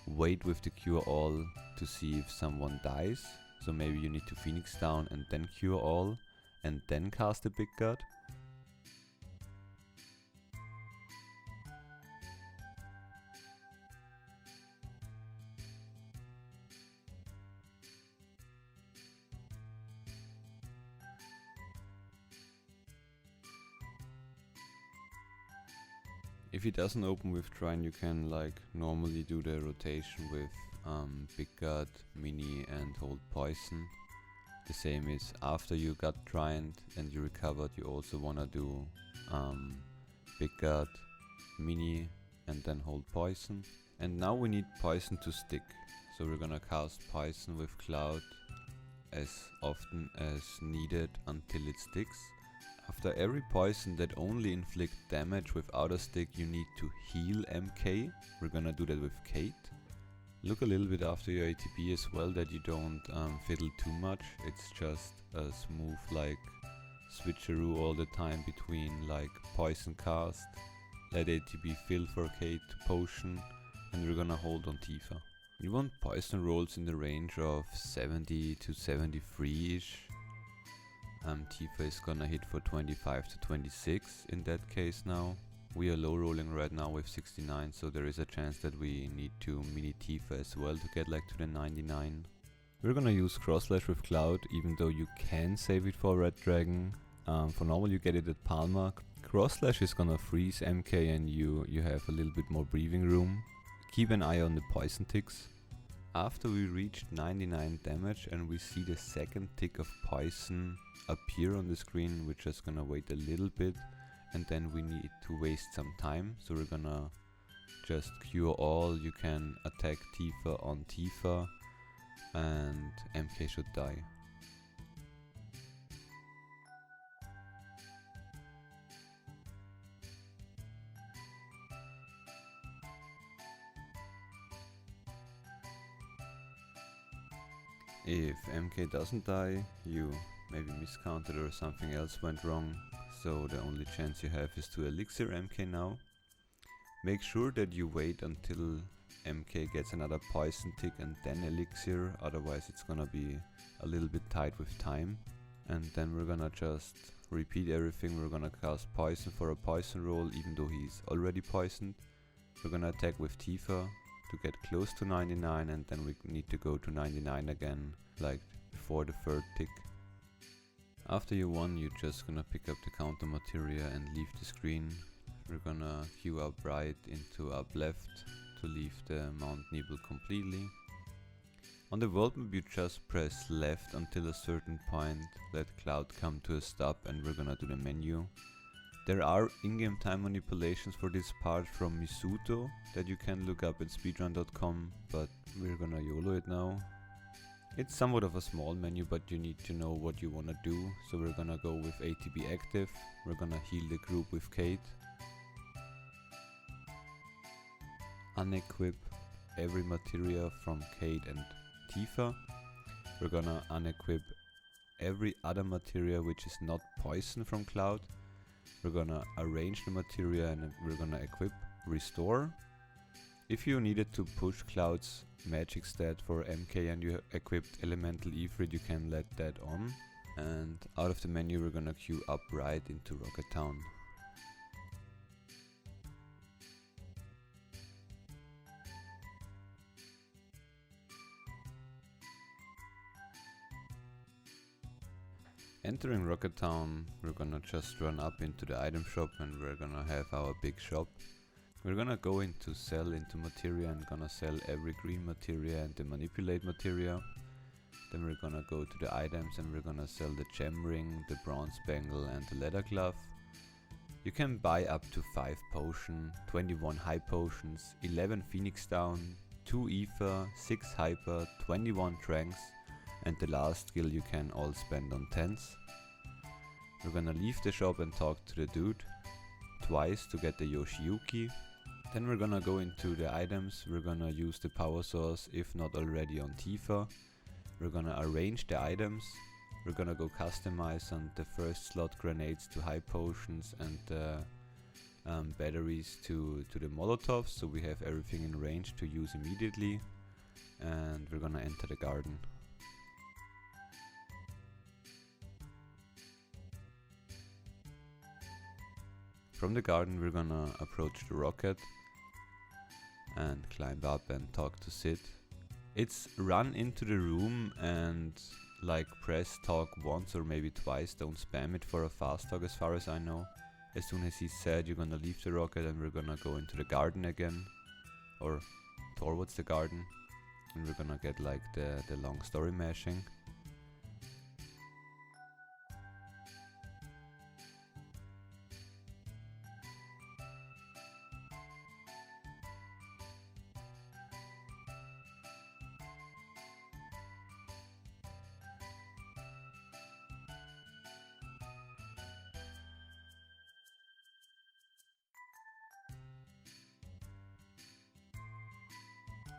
Wait with the Cure All to see if someone dies. So maybe you need to Phoenix down and then Cure All and then cast the big gut. If he doesn't open with Trine, you can like normally do the rotation with Big Gut, Mini and Hold Poison. The same is after you got Trined and you recovered, you also wanna do Big Gut, Mini and then Hold Poison. And now we need Poison to stick. So we're gonna cast Poison with Cloud as often as needed until it sticks. After every poison that only inflict damage without a stick, you need to heal MK. We're gonna do that with Kate. Look a little bit after your ATB as well that you don't fiddle too much. It's just a smooth like switcheroo all the time between like poison cast, let ATB fill for Kate to potion, and we're gonna hold on Tifa. You want poison rolls in the range of 70 to 73-ish. Tifa is gonna hit for 25 to 26 in that case now. We are low rolling right now with 69, so there is a chance that we need to mini Tifa as well to get like to the 99. We're gonna use cross-slash with Cloud, even though you can save it for Red Dragon. For normal you get it at Palma. Cross-slash is gonna freeze MK and you have a little bit more breathing room. Keep an eye on the poison ticks. After we reached 99 damage and we see the second tick of poison appear on the screen, we're just gonna wait a little bit and then we need to waste some time. So we're gonna just cure all. You can attack Tifa on Tifa and MK should die. If MK doesn't die, you maybe miscounted or something else went wrong, so the only chance you have is to elixir MK now. Make sure that you wait until MK gets another poison tick and then elixir, otherwise it's gonna be a little bit tight with time. And then we're gonna just repeat everything. We're gonna cast poison for a poison roll even though he's already poisoned. We're gonna attack with Tifa to get close to 99 and then we need to go to 99 again, like before the third tick. After you won, you're just gonna pick up the counter materia and leave the screen. We're gonna queue up right into up left to leave the Mount Nibl completely. On the world map you just press left until a certain point, let Cloud come to a stop and we're gonna do the menu. There are in-game time manipulations for this part from Misuto that you can look up at speedrun.com, but we're gonna YOLO it now. It's somewhat of a small menu, but you need to know what you wanna do, so we're gonna go with ATB active. We're gonna heal the group with Kate. Unequip every materia from Kate and Tifa. We're gonna unequip every other materia which is not poison from Cloud. We're gonna arrange the materia and we're gonna equip Restore. If you needed to push Cloud's magic stat for MK and you equipped Elemental Ifrit, you can let that on. And out of the menu we're gonna queue up right into Rocket Town. Entering Rocket Town, we're gonna just run up into the item shop and we're gonna have our big shop. We're gonna go into sell into materia and gonna sell every green materia and the manipulate materia. Then we're gonna go to the items and we're gonna sell the gem ring, the bronze bangle and the leather glove. You can buy up to 5 potion, 21 high potions, 11 phoenix down, 2 ether, 6 hyper, 21 tranks. And the last skill you can all spend on 10s. We're gonna leave the shop and talk to the dude twice to get the Yoshiyuki. Then we're gonna go into the items. We're gonna use the power source if not already on Tifa. We're gonna arrange the items. We're gonna go customize on the first slot grenades to high potions and batteries to the molotovs, so we have everything in range to use immediately. And we're gonna enter the garden. From the garden we're gonna approach the rocket and climb up and talk to Sid. It's run into the room and like press talk once or maybe twice, don't spam it for a fast talk as far as I know. As soon as he said you're gonna leave the rocket and we're gonna go into the garden again, or towards the garden, and we're gonna get like the long story mashing.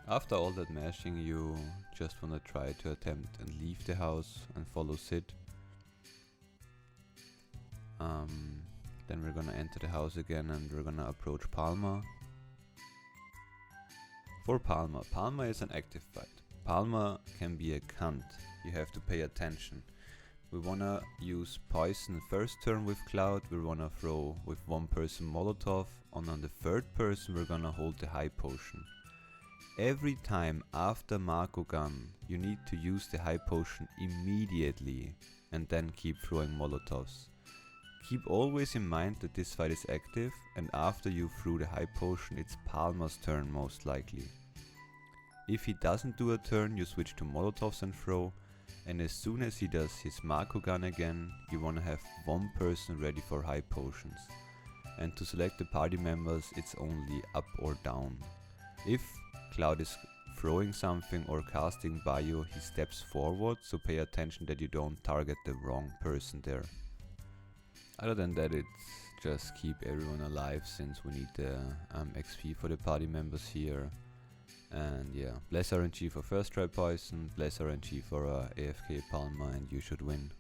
After all that mashing, you just wanna try to attempt and leave the house and follow Sid. Then we're gonna enter the house again and we're gonna approach Palma. For Palma, Palma is an active fight. Palma can be a cunt, you have to pay attention. We wanna use poison first turn with Cloud, we wanna throw with one person Molotov, and on the third person we're gonna hold the high potion. Every time after Marco gun, you need to use the high potion immediately and then keep throwing molotovs. Keep always in mind that this fight is active, and after you threw the high potion it's Palmer's turn most likely. If he doesn't do a turn, you switch to molotovs and throw, and as soon as he does his Marco gun again, you wanna have one person ready for high potions. And to select the party members, it's only up or down. If Cloud is throwing something or casting by you, he steps forward, so pay attention that you don't target the wrong person there. Other than that, it's just keep everyone alive, since we need the XP for the party members here. And yeah, bless RNG for first try poison, bless RNG for AFK Palmer, and you should win.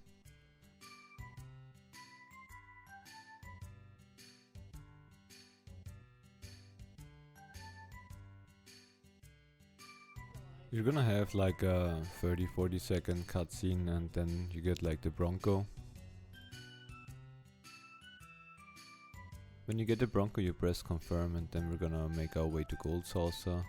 You're gonna have like a 30-40 second cutscene, and then you get like the Bronco. When you get the Bronco, you press confirm, and then we're gonna make our way to Gold Saucer.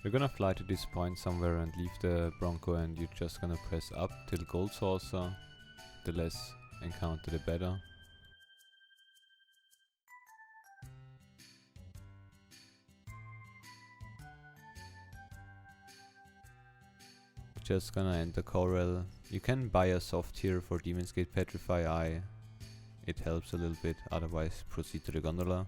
You're gonna fly to this point somewhere and leave the Bronco, and you're just gonna press up till Gold Saucer. The less encounter the better. Just gonna enter Corel. You can buy a soft tier for Demon's Gate Petrify Eye. It helps a little bit, otherwise proceed to the gondola.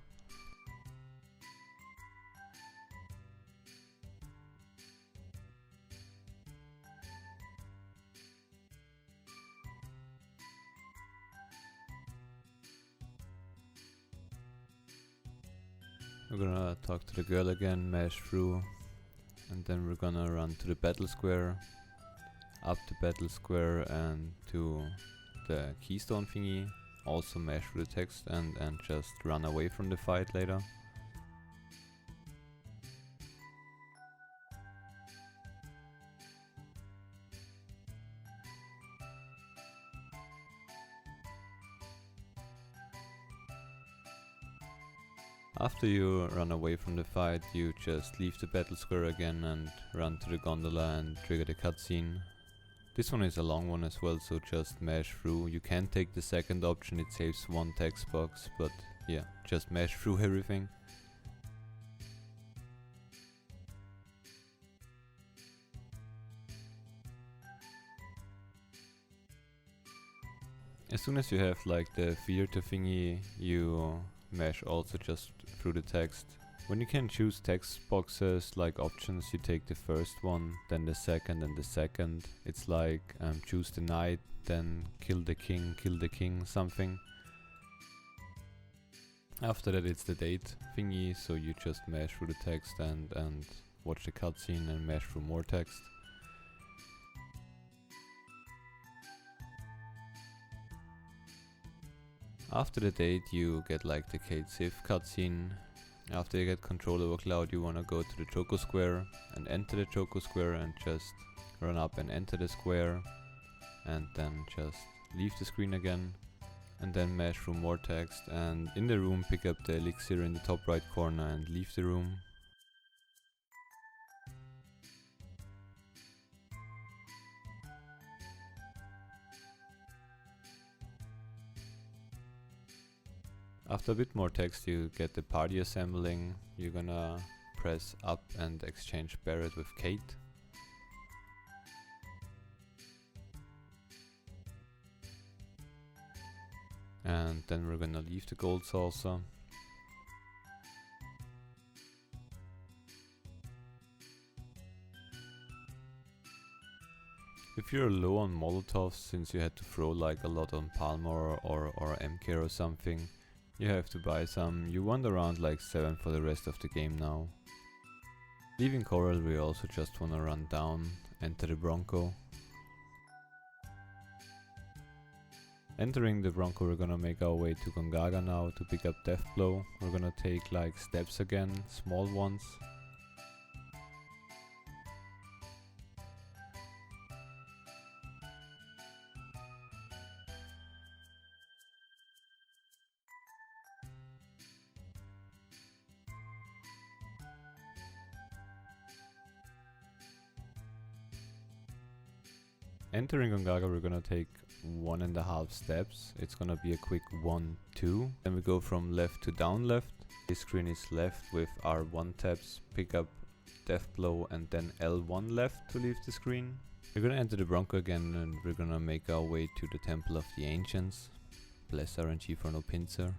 We're gonna talk to the girl again, mash through, and then we're gonna run to the battle square, up the battle square and to the keystone thingy, also mash through the text and just run away from the fight later. After you run away from the fight, you just leave the battle square again and run to the gondola and trigger the cutscene. This one is a long one as well, so just mash through. You can take the second option, it saves one text box, but yeah, just mash through everything. As soon as you have like the theater thingy, you mash also just through the text. When you can choose text boxes like options, you take the first one, then the second and the second. It's like choose the knight, then kill the king, something. After that it's the date thingy, so you just mash through the text and watch the cutscene and mash through more text. After the date you get like the Kate Sif cutscene. After you get control over Cloud, you wanna go to the Choco Square and enter the Choco Square and just run up and enter the square, and then just leave the screen again and then mash through more text, and in the room pick up the elixir in the top right corner and leave the room. After a bit more text you get the party assembling. You're gonna press up and exchange Barret with Kate. And then we're gonna leave the Gold Saucer. If you're low on Molotovs, since you had to throw like a lot on Palmer or MK or something, you have to buy some. You want around like 7 for the rest of the game now. Leaving Corel, we also just wanna run down, enter the Bronco. Entering the Bronco, we're gonna make our way to Gongaga now to pick up Deathblow. We're gonna take like steps again, small ones. Entering Gongaga, we're gonna take 1.5 steps. It's gonna be a quick 1, 2. Then we go from left to down left. This screen is left with R1 tabs, pick up Deathblow and then L1 left to leave the screen. We're gonna enter the Bronco again and we're gonna make our way to the Temple of the Ancients. Bless RNG for no pincer.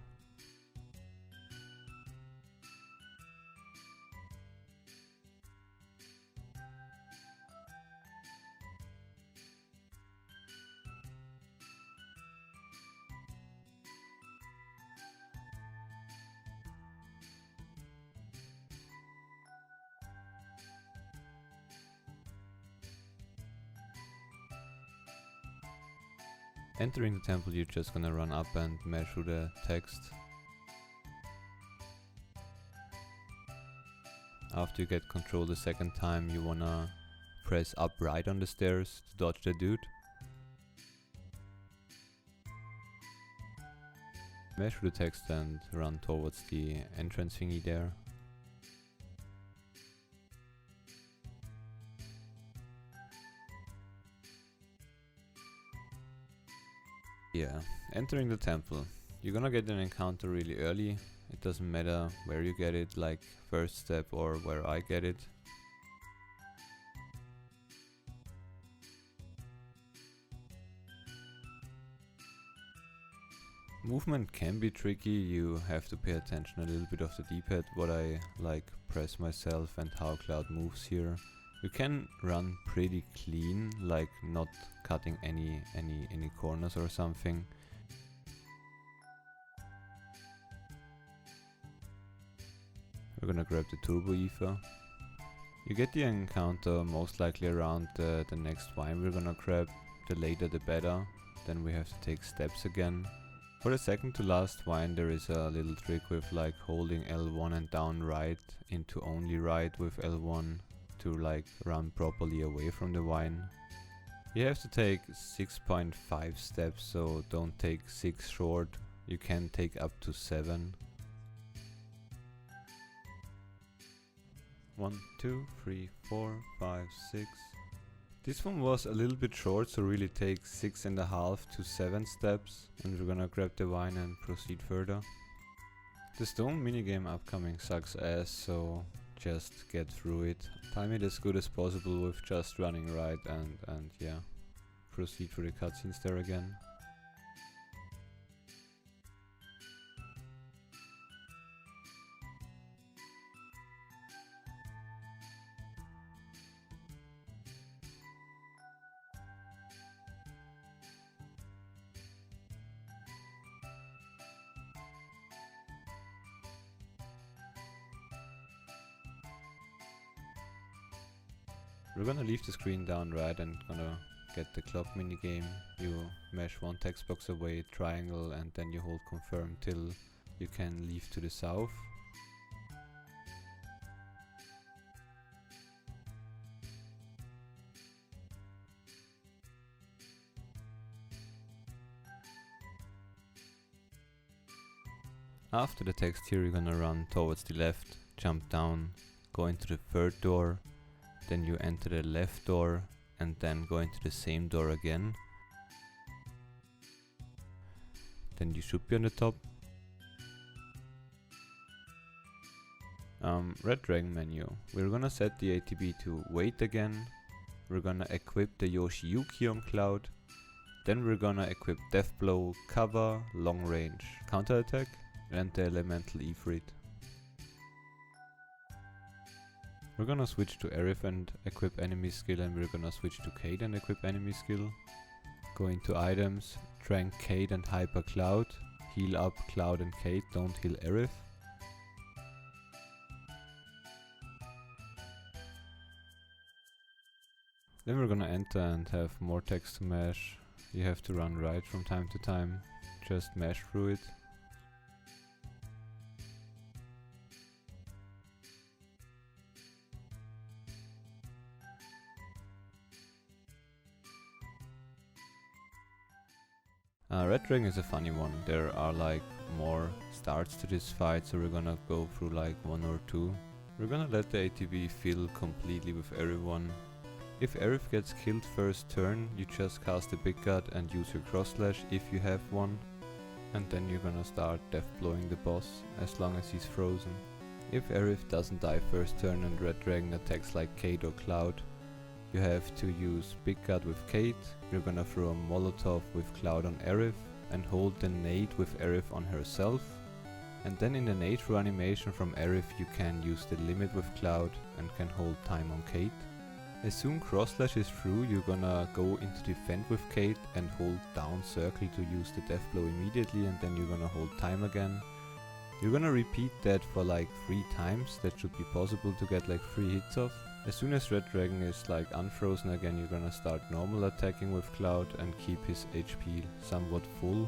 Entering the temple, you're just gonna run up and mesh through the text. After you get control the second time, you wanna press up right on the stairs to dodge the dude. Mesh through the text and run towards the entrance thingy there. Yeah, entering the temple. You're gonna get an encounter really early. It doesn't matter where you get it, like first step or where I get it. Movement can be tricky, you have to pay attention a little bit of the D-pad, what I like press myself and how Cloud moves here. You can run pretty clean, like not cutting any corners or something. We're gonna grab the Turbo Ether. You get the encounter most likely around the next vine we're gonna grab. The later the better, then we have to take steps again. For the second to last vine there is a little trick with like holding L1 and down right into only right with L1 to like run properly away from the vine. You have to take 6.5 steps, so don't take 6 short, you can take up to 7. 1, 2, 3, 4, 5, 6. This one was a little bit short, so really take 6.5 to 7 steps, and we're gonna grab the vine and proceed further. The stone minigame upcoming sucks ass, so just get through it. Time it as good as possible with just running right and yeah, proceed through the cutscenes there again. We're gonna leave the screen down right and gonna get the clock minigame. You mesh one text box away, triangle, and then you hold confirm till you can leave to the south. After the text here you're gonna run towards the left, jump down, go into the third door, then you enter the left door and then go into the same door again. Then you should be on the top. Red Dragon menu. We're gonna set the ATB to wait again. We're gonna equip the Yoshi Yuki on Cloud. Then we're gonna equip Deathblow, Cover, Long Range, Counterattack and the Elemental Ifrit. We're gonna switch to Aerith and equip enemy skill, and we're gonna switch to Kate and equip enemy skill. Go into items, Trank Kate and Hyper Cloud, heal up Cloud and Kate, don't heal Aerith. Then we're gonna enter and have more text to mesh, You have to run right from time to time. Just mash through it. Red Dragon is a funny one. There are like more starts to this fight, so we're gonna go through like 1 or 2. We're gonna let the ATB fill completely with everyone. If Aerith gets killed first turn, you just cast a Big God and use your cross slash if you have one. And then you're gonna start death blowing the boss as long as he's frozen. If Aerith doesn't die first turn and Red Dragon attacks like Kate or Cloud, you have to use Big God with Kate. You're gonna throw a Molotov with Cloud on Aerith and hold the nade with Aerith on herself. And then in the nade through animation from Aerith you can use the limit with Cloud and can hold time on Kate. As soon cross slash is through, you're gonna go into defend with Kate and hold down circle to use the death blow immediately, and then you're gonna hold time again. You're gonna repeat that for like 3 times. That should be possible to get like 3 hits off. As soon as Red Dragon is like unfrozen again, you're gonna start normal attacking with Cloud and keep his HP somewhat full.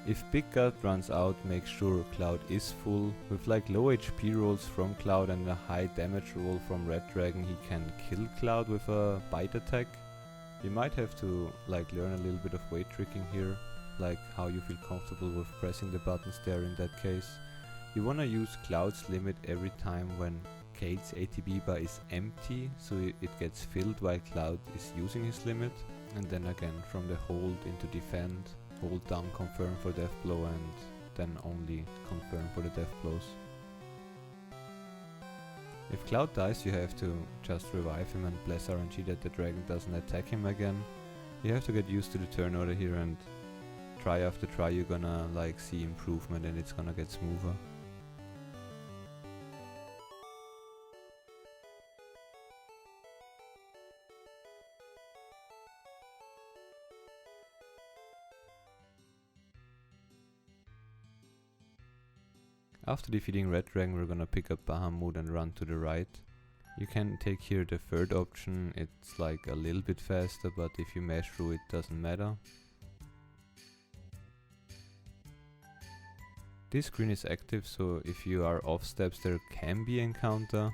If Big God runs out, make sure Cloud is full. With like low HP rolls from Cloud and a high damage roll from Red Dragon, he can kill Cloud with a bite attack. You might have to like learn a little bit of weight tricking here, like how you feel comfortable with pressing the buttons there in that case. You wanna use Cloud's limit every time when Kate's ATB bar is empty, so it gets filled while Cloud is using his limit. And then again from the hold into defend, hold down confirm for death blow and then only confirm for the death blows. If Cloud dies, you have to just revive him and bless RNG that the dragon doesn't attack him again. You have to get used to the turn order here, and try after try you're gonna like see improvement and it's gonna get smoother. After defeating Red Dragon, we're gonna pick up Bahamut and run to the right. You can take here the third option. It's like a little bit faster, but if you mash through it doesn't matter. This screen is active, so if you are off steps there can be encounter,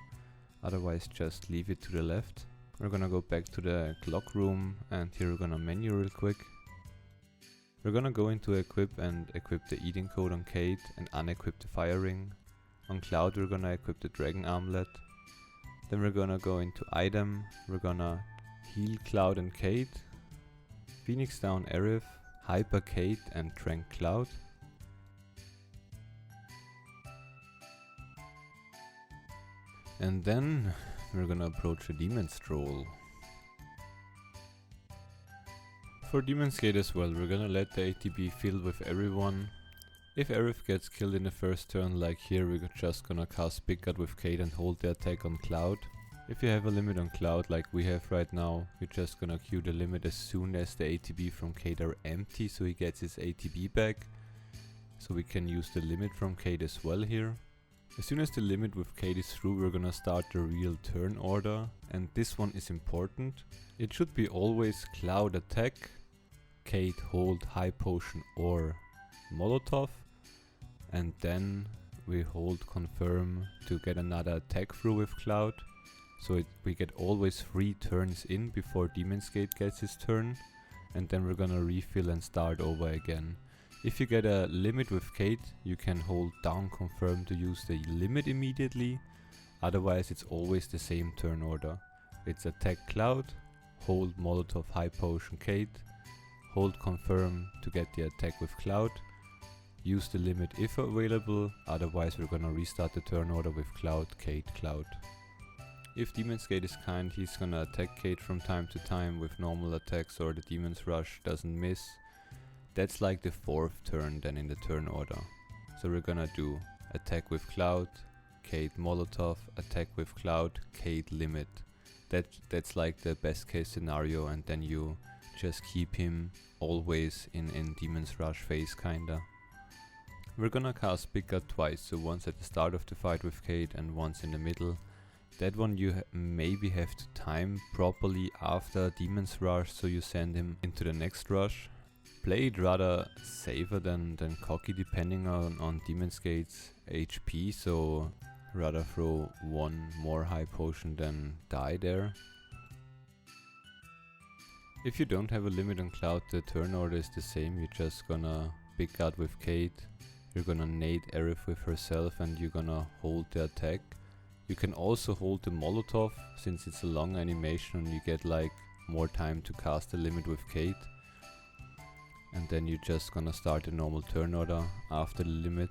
otherwise just leave it to the left. We're gonna go back to the clock room and here we're gonna menu real quick. We're gonna go into equip and equip the eating code on Kate and unequip the fire ring. On Cloud we're gonna equip the dragon armlet. Then we're gonna go into item, we're gonna heal Cloud and Kate, Phoenix down Aerith, hyper Kate and trank Cloud. And then we're gonna approach a demon stroll. For Demon's Gate as well, we're gonna let the ATB fill with everyone. If Aerith gets killed in the first turn like here, we're just gonna cast Big God with Kate and hold the attack on Cloud. If you have a limit on Cloud like we have right now, you're just gonna queue the limit as soon as the ATB from Kate are empty, so he gets his ATB back. So we can use the limit from Kate as well here. As soon as the limit with Kate is through, we're gonna start the real turn order, and this one is important. It should be always Cloud attack, Kate hold high potion or Molotov, and then we hold confirm to get another attack through with Cloud. So we get always 3 turns in before Demon's Gate gets his turn, and then we're gonna refill and start over again. If you get a limit with Kate, you can hold down confirm to use the limit immediately, otherwise it's always the same turn order. It's attack Cloud, hold Molotov high potion Kate, hold confirm to get the attack with Cloud, use the limit if available, otherwise we're gonna restart the turn order with Cloud, Kate, Cloud. If Demon's Gate is kind, he's gonna attack Kate from time to time with normal attacks or the Demon's Rush doesn't miss. That's like the 4th turn then in the turn order. So we're gonna do attack with Cloud, Kate Molotov, attack with Cloud, Kate limit. That's like the best case scenario, and then you just keep him always in Demon's Rush phase kinda. We're gonna cast Big God twice, so once at the start of the fight with Kate and once in the middle. That one you maybe have to time properly after Demon's Rush, so you send him into the next rush. Play it rather safer than cocky depending on Demon's Gate's HP, so rather throw one more high potion than die there. If you don't have a limit on Cloud, the turn order is the same. You're just gonna pick out with Kate, you're gonna nade Aerith with herself, and you're gonna hold the attack. You can also hold the Molotov, since it's a long animation and you get like more time to cast the limit with Kate. And then you're just gonna start a normal turn order after the limit.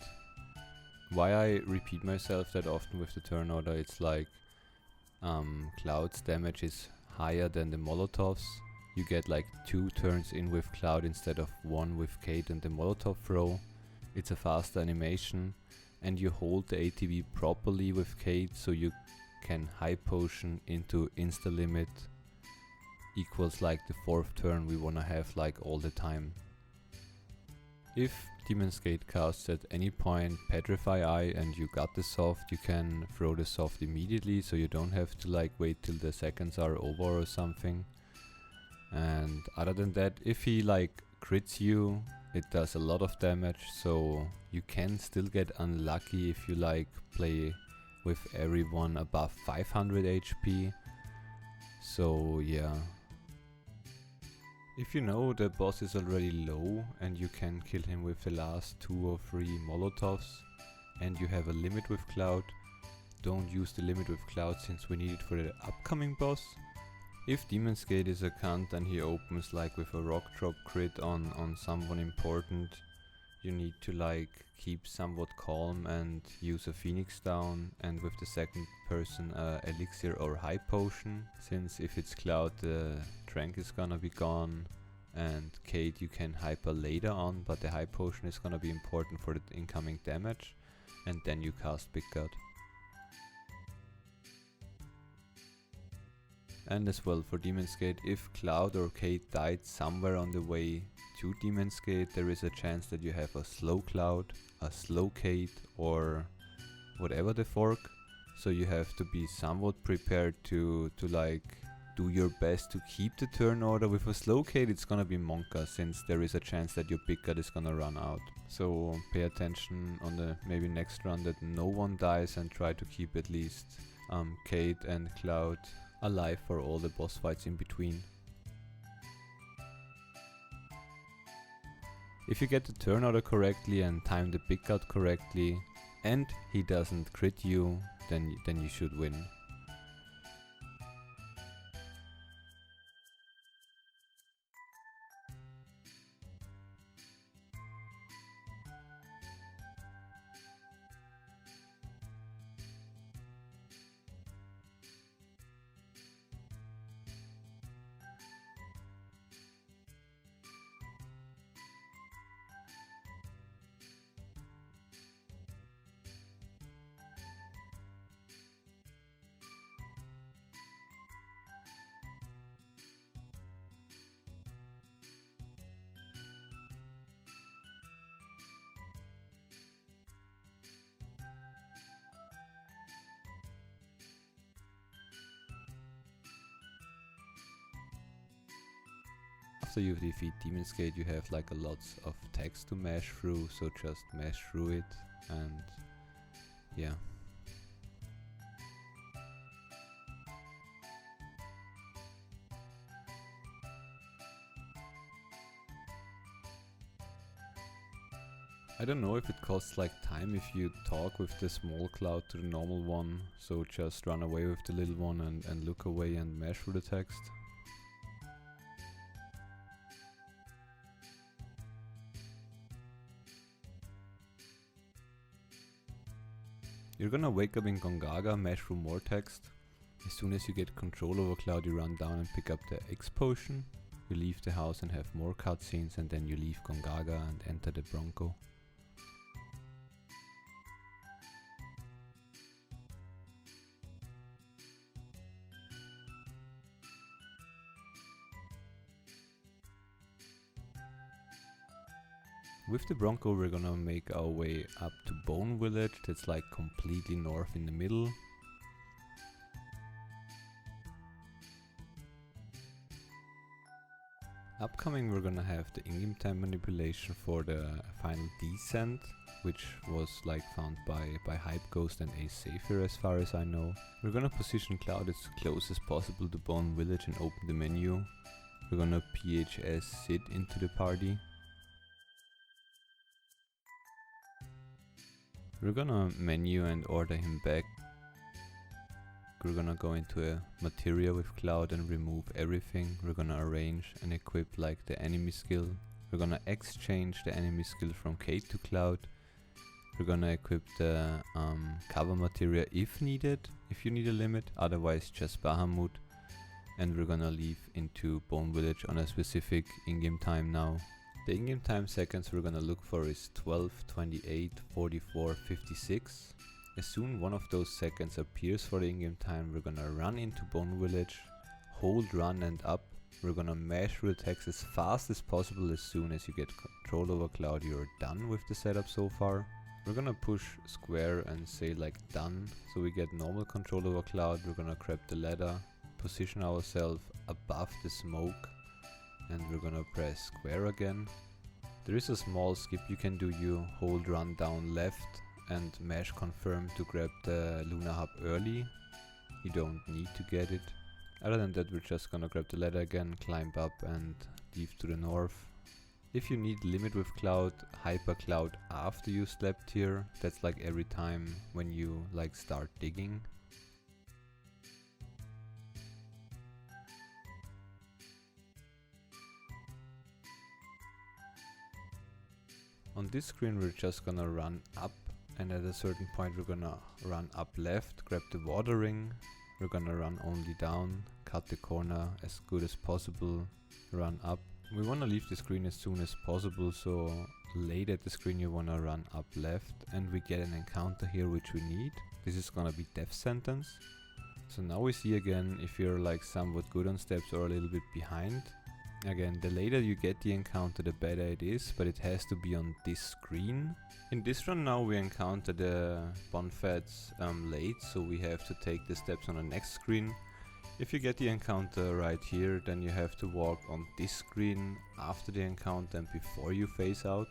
Why I repeat myself that often with the turn order, it's like Cloud's damage is higher than the Molotovs. You get like 2 turns in with Cloud instead of 1 with Kate and the Molotov throw. It's a faster animation, and you hold the ATB properly with Kate, so you can high potion into insta limit equals like the 4th turn we wanna have like all the time. If Demon's Gate casts at any point Petrify Eye and you got the soft, you can throw the soft immediately, so you don't have to like wait till the seconds are over or something. And other than that, if he like crits you, it does a lot of damage, so you can still get unlucky if you like play with everyone above 500 HP. So yeah. If you know the boss is already low and you can kill him with the last 2 or 3 Molotovs and you have a limit with Cloud, don't use the limit with Cloud since we need it for the upcoming boss. If Demon's Gate is a cunt and he opens like with a rock drop crit on someone important, you need to like keep somewhat calm and use a Phoenix down, and with the second person elixir or high potion, since if it's Cloud the trank is gonna be gone, and Kate you can hyper later on, but the high potion is gonna be important for the incoming damage, and then you cast Big God. And as well for Demon's Gate, if Cloud or Kate died somewhere on the way to Demon's Gate, there is a chance that you have a slow Cloud, a slow Kate, or whatever the fork. So you have to be somewhat prepared to like do your best to keep the turn order. With a slow Kate it's gonna be Monka, since there is a chance that your Big God is gonna run out. So pay attention on the maybe next run that no one dies, and try to keep at least Kate and Cloud alive for all the boss fights in between. If you get the turn order correctly and time the Big God correctly, and he doesn't crit you, then you should win. After you defeat Demon's Gate you have like a lots of text to mash through, so just mash through it, and yeah. I don't know if it costs like time if you talk with the small Cloud to the normal one, so just run away with the little one and look away and mash through the text. You're gonna wake up in Gongaga, mash through more text. As soon as you get control over Cloud you run down and pick up the X potion. You leave the house and have more cutscenes, and then you leave Gongaga and enter the Bronco. With the Bronco we're gonna make our way up to Bone Village, that's like completely north in the middle. Upcoming we're gonna have the in-game time manipulation for the final descent, which was like found by Hype Ghost and Ace Saphir as far as I know. We're gonna position Cloud as close as possible to Bone Village and open the menu. We're gonna PHS Sid into the party. We're gonna menu and order him back. We're gonna go into a materia with Cloud and remove everything. We're gonna arrange and equip like the enemy skill. We're gonna exchange the enemy skill from Kate to Cloud. We're gonna equip the cover materia if needed, if you need a limit, otherwise just Bahamut. And we're gonna leave into Bone Village on a specific in-game time now. The in-game time seconds we're gonna look for is 12, 28, 44, 56. As soon one of those seconds appears for the in-game time, we're gonna run into Bone Village, hold run and up. We're gonna Myhtrill attacks as fast as possible. As soon as you get control over Cloud, you're done with the setup so far. We're gonna push square and say like done, so we get normal control over Cloud. We're gonna grab the ladder, position ourselves above the smoke, and we're gonna press square again. There is a small skip you can do. You hold run down left and mash confirm to grab the Lunar Hub early. You don't need to get it. Other than that, we're just gonna grab the ladder again, climb up and leave to the north. If you need limit with Cloud, hyper Cloud after you slept here. That's like every time when you like start digging. On this screen we're just gonna run up, and at a certain point we're gonna run up left, grab the water ring. We're gonna run only down, cut the corner as good as possible, run up. We wanna leave the screen as soon as possible, so late at the screen you wanna run up left, and we get an encounter here which we need. This is gonna be death sentence. So now we see again if you're like somewhat good on steps or a little bit behind. Again, the later you get the encounter, the better it is, but it has to be on this screen. In this run now we encounter the Bonfats late, so we have to take the steps on the next screen. If you get the encounter right here, then you have to walk on this screen after the encounter and before you phase out.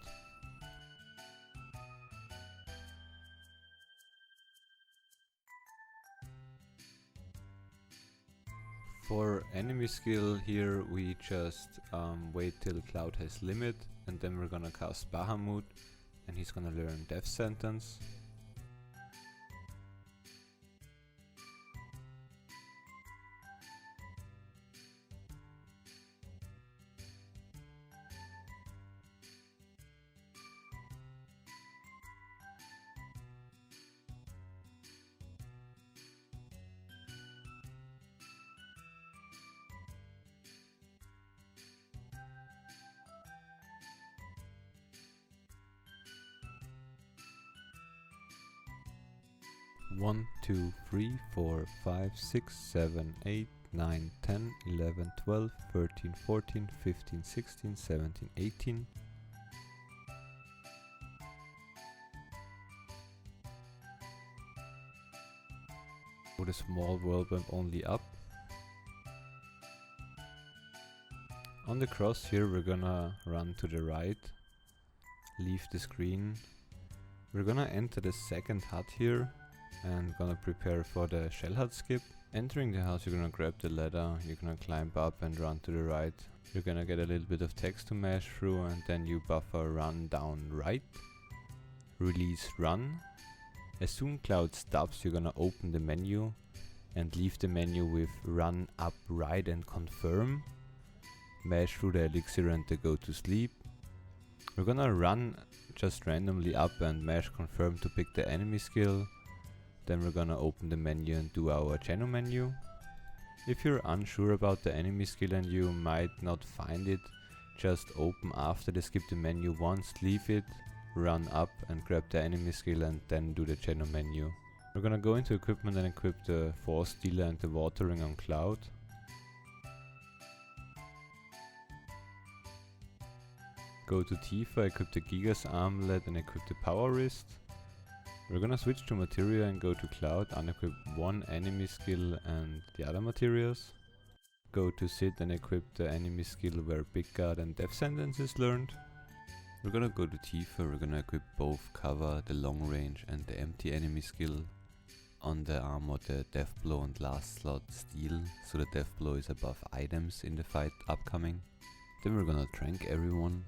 For enemy skill here we just wait till Cloud has limit, and then we're gonna cast Bahamut and he's gonna learn Death Sentence. One, 2, 3, 4, 5, 6, 7, 8, 9, 10, 11, 12, 13, 14, 15, 16, 17, 18. With a small whirlwind only up. On the cross here we're gonna run to the right, leave the screen. We're gonna enter the second hut here and gonna prepare for the shell hut skip. Entering the house you're gonna grab the ladder, you're gonna climb up and run to the right. You're gonna get a little bit of text to mash through, and then you buffer run down right. Release run. As soon Cloud stops you're gonna open the menu and leave the menu with run up right and confirm. Mash through the elixir and go to sleep. We're gonna run just randomly up and mash confirm to pick the enemy skill. Then we're gonna open the menu and do our Jeno menu. If you're unsure about the enemy skill and you might not find it, just open after the skip the menu once, leave it, run up and grab the enemy skill and then do the Jeno menu. We're gonna go into equipment and equip the Force Dealer and the Watering on Cloud. Go to Tifa, equip the Giga's Armlet and equip the Power Wrist. We're gonna switch to materia and go to Cloud, unequip one enemy skill and the other materials. Go to sit and equip the enemy skill where Big Guard and Death Sentence is learned. We're gonna go to Tifa, we're gonna equip both cover, the long range and the empty enemy skill. On the armor, the Death Blow and last slot Steel, so the Death Blow is above items in the fight upcoming. Then we're gonna trank everyone.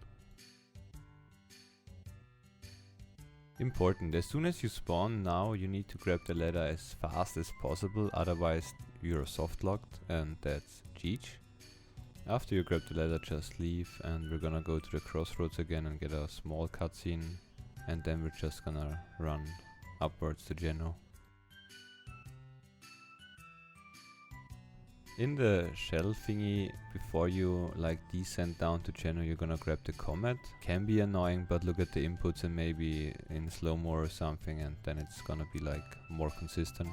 Important, as soon as you spawn now you need to grab the ladder as fast as possible, otherwise you're soft locked and that's GG. After you grab the ladder just leave and we're gonna go to the crossroads again and get a small cutscene, and then we're just gonna run upwards to Jeno. In the shell thingy, before you like descend down to Jeno, you're gonna grab the comet. Can be annoying, but look at the inputs and maybe in slow-mo or something, and then it's gonna be like more consistent.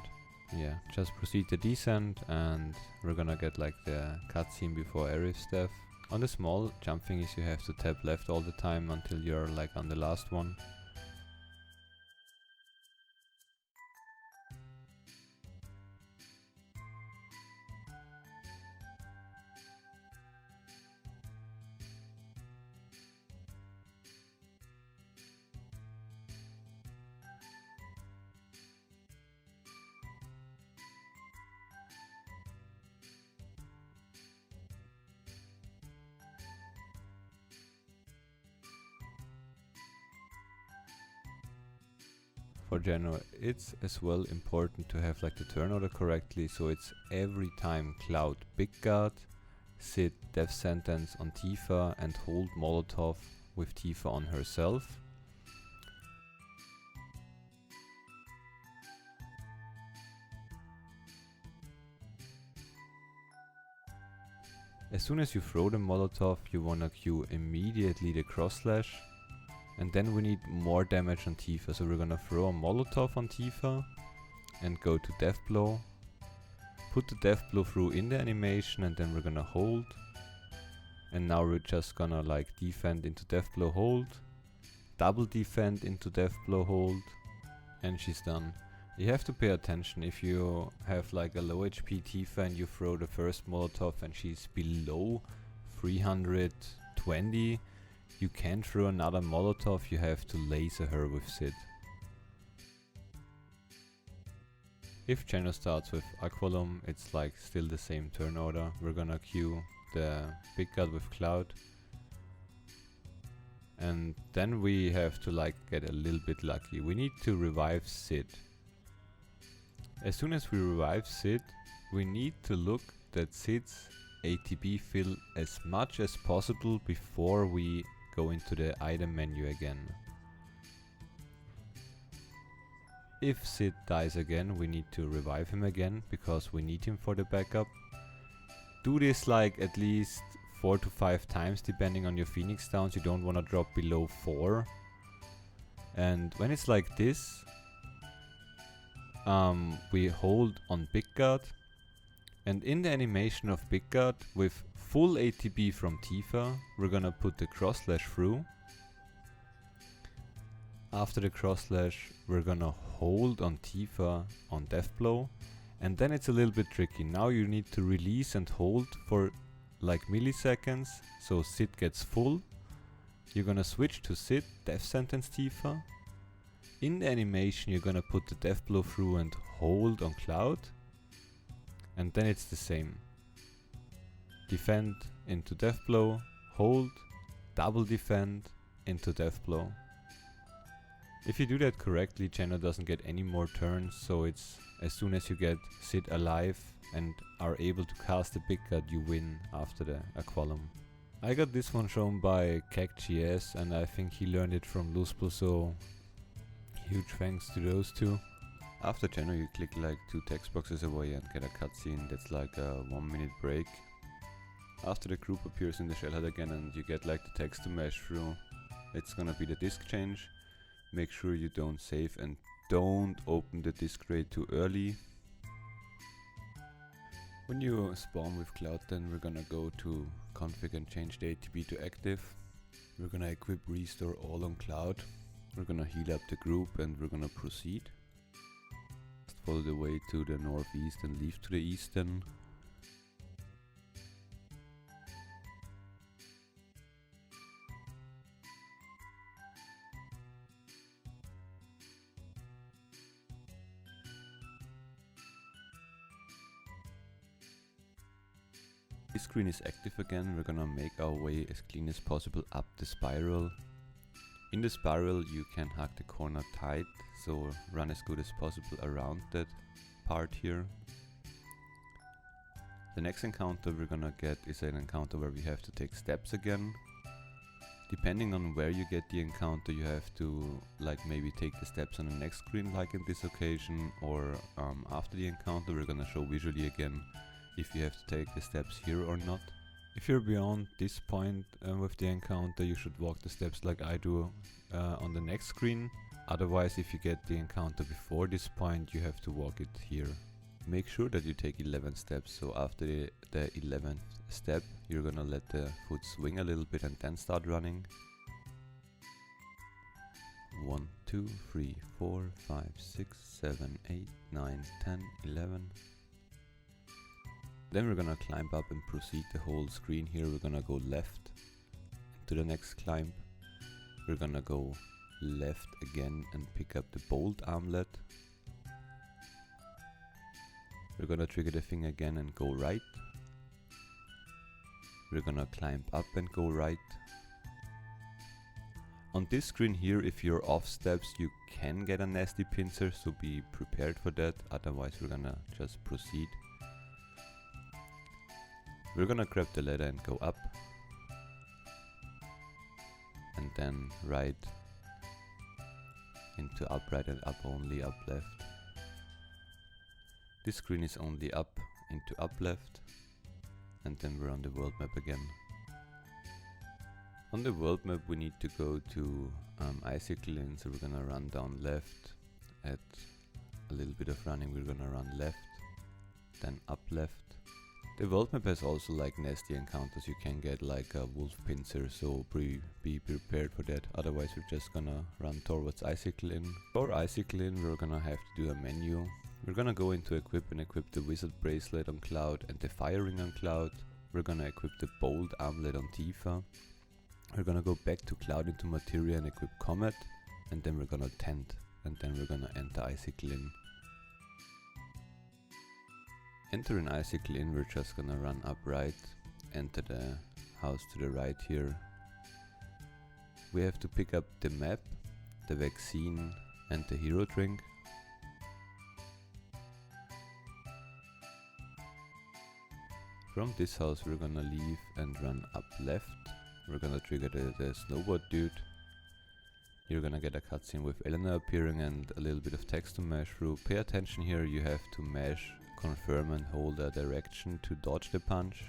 Yeah, just proceed the descent and we're gonna get like the cutscene before Arif's death. On the small jump thingies you have to tap left all the time until you're like on the last one. For Jeno, it's as well important to have like the turn order correctly, so it's every time Cloud Big Guard, sit Death Sentence on Tifa and hold Molotov with Tifa on herself. As soon as you throw the Molotov you wanna queue immediately the cross slash. And then we need more damage on Tifa, so we're gonna throw a Molotov on Tifa and go to Death Blow. Put the Death Blow through in the animation and then we're gonna hold. And now we're just gonna like defend into Death Blow hold, double defend into Death Blow hold, and she's done. You have to pay attention if you have like a low HP Tifa and you throw the first Molotov and she's below 320. You can't throw another Molotov, you have to laser her with Sid. If Jeno starts with Aqualum, it's like still the same turn order. We're gonna queue the Big Guard with Cloud. And then we have to like get a little bit lucky. We need to revive Sid. As soon as we revive Sid, we need to look that Sid's ATB fill as much as possible before we go into the item menu again. If Sid dies again, we need to revive him again because we need him for the backup. Do this like at least 4 to 5 times depending on your Phoenix downs. You don't want to drop below 4. And when it's like this, we hold on Big Guard. And in the animation of Big Guard, with full ATB from Tifa, we're gonna put the cross slash through. After the cross slash, we're gonna hold on Tifa on Death Blow. And then it's a little bit tricky. Now you need to release and hold for like milliseconds, so Sid gets full. You're gonna switch to Sid, Death Sentence Tifa. In the animation, you're gonna put the Death Blow through and hold on Cloud. And then it's the same. Defend into Death Blow, hold, double defend into Death Blow. If you do that correctly, Jeno doesn't get any more turns, so it's as soon as you get Sid alive and are able to cast the Big Guard, you win after the Aqualum. I got this one shown by KEKW and I think he learned it from Luspel, so huge thanks to those two. After Jeno you click like 2 text boxes away and get a cutscene that's like a 1-minute break. After the group appears in the shellhead again and you get like the text to mesh through, it's gonna be the disk change. Make sure you don't save and don't open the disk tray too early. When you spawn with Cloud, then we're gonna go to config and change the ATB to active. We're gonna equip restore all on Cloud. We're gonna heal up the group and we're gonna proceed. Follow the way to the northeast and leave to the east then. this screen is active again, we're gonna make our way as clean as possible up the spiral. In the spiral you can hug the corner tight, so run as good as possible around that part here. The next encounter we're gonna get is an encounter where we have to take steps again. Depending on where you get the encounter, you have to like maybe take the steps on the next screen like in this occasion, or after the encounter we're gonna show visually again if you have to take the steps here or not. If you're beyond this point with the encounter, you should walk the steps like I do on the next screen. Otherwise, if you get the encounter before this point, you have to walk it here. Make sure that you take 11 steps, so after the 11th step you're gonna let the foot swing a little bit and then start running. 1, 2, 3, 4, 5, 6, 7, 8, 9, 10, 11. Then we're gonna climb up and proceed the whole screen here. We're gonna go left to the next climb. We're gonna go left again and pick up the bolt armlet. We're gonna trigger the thing again and go right. We're gonna climb up and go right. On this screen here, if you're off steps, you can get a nasty pincer, so be prepared for that. Otherwise we're gonna just proceed. We're gonna grab the ladder and go up. And then right into up right and up only, up left. This screen is only up into up left, and then we're on the world map again. On the world map we need to go to Icicle Inn, so we're gonna run down left. At a little bit of running we're gonna run left, then up left. The world map has also like nasty encounters. You can get like a wolf pincer, so be prepared for that. Otherwise we're just gonna run towards Icicle Inn. For Icicle Inn we're gonna have to do a menu. We're gonna go into equip and equip the wizard bracelet on Cloud and the fire ring on Cloud. We're gonna equip the bolt armlet on Tifa. We're gonna go back to Cloud into Materia and equip Comet, and then we're gonna tent, and then we're gonna enter Icicle Inn. Entering Icicle Inn, we're just gonna run up right, enter the house to the right here. We have to pick up the map, the vaccine and the hero drink. From this house we're gonna leave and run up left. We're gonna trigger the snowboard dude. You're gonna get a cutscene with Elena appearing and a little bit of text to mash through. Pay attention here, you have to mash, confirm and hold a direction to dodge the punch.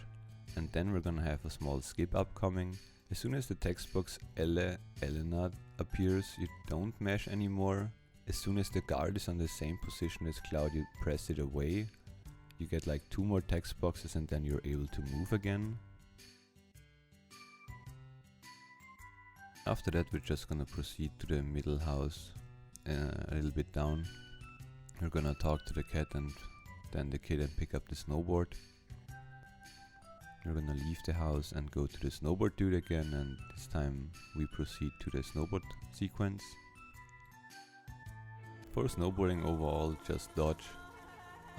And then we're gonna have a small skip upcoming. As soon as the text box Elena appears, you don't mash anymore. As soon as the guard is on the same position as Cloud, you press it away. You get like 2 more text boxes and then you're able to move again. After that we're just gonna proceed to the middle house, a little bit down. We're gonna talk to the cat and then the kid and pick up the snowboard. We're gonna leave the house and go to the snowboard dude again, and this time we proceed to the snowboard sequence. For snowboarding overall, just dodge.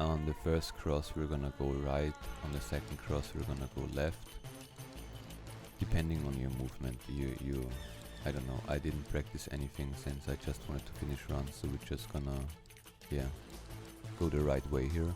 On the first cross we're gonna go right, on the second cross we're gonna go left. Depending on your movement, I don't know, I didn't practice anything since I just wanted to finish runs, so we're just gonna, go the right way here.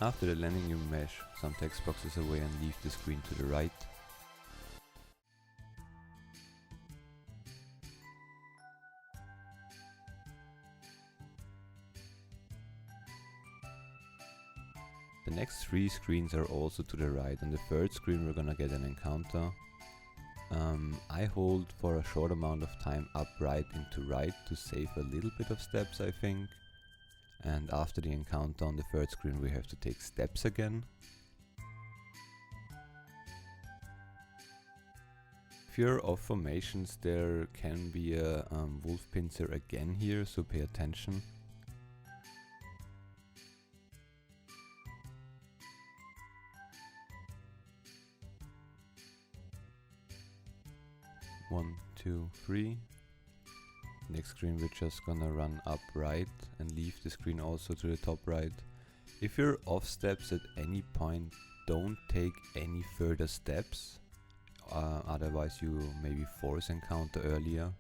After the landing, you mesh some text boxes away and leave the screen to the right. The next 3 screens are also to the right. On the third screen we're gonna get an encounter. I hold for a short amount of time up right into right to save a little bit of steps, I think. And after the encounter on the third screen we have to take steps again. If you're off formations, there can be a wolf pincer again here, so pay attention. One, 2, 3. Next screen we're just gonna run up right and leave the screen also to the top right. If you're off steps at any point, don't take any further steps, otherwise you maybe force encounter earlier.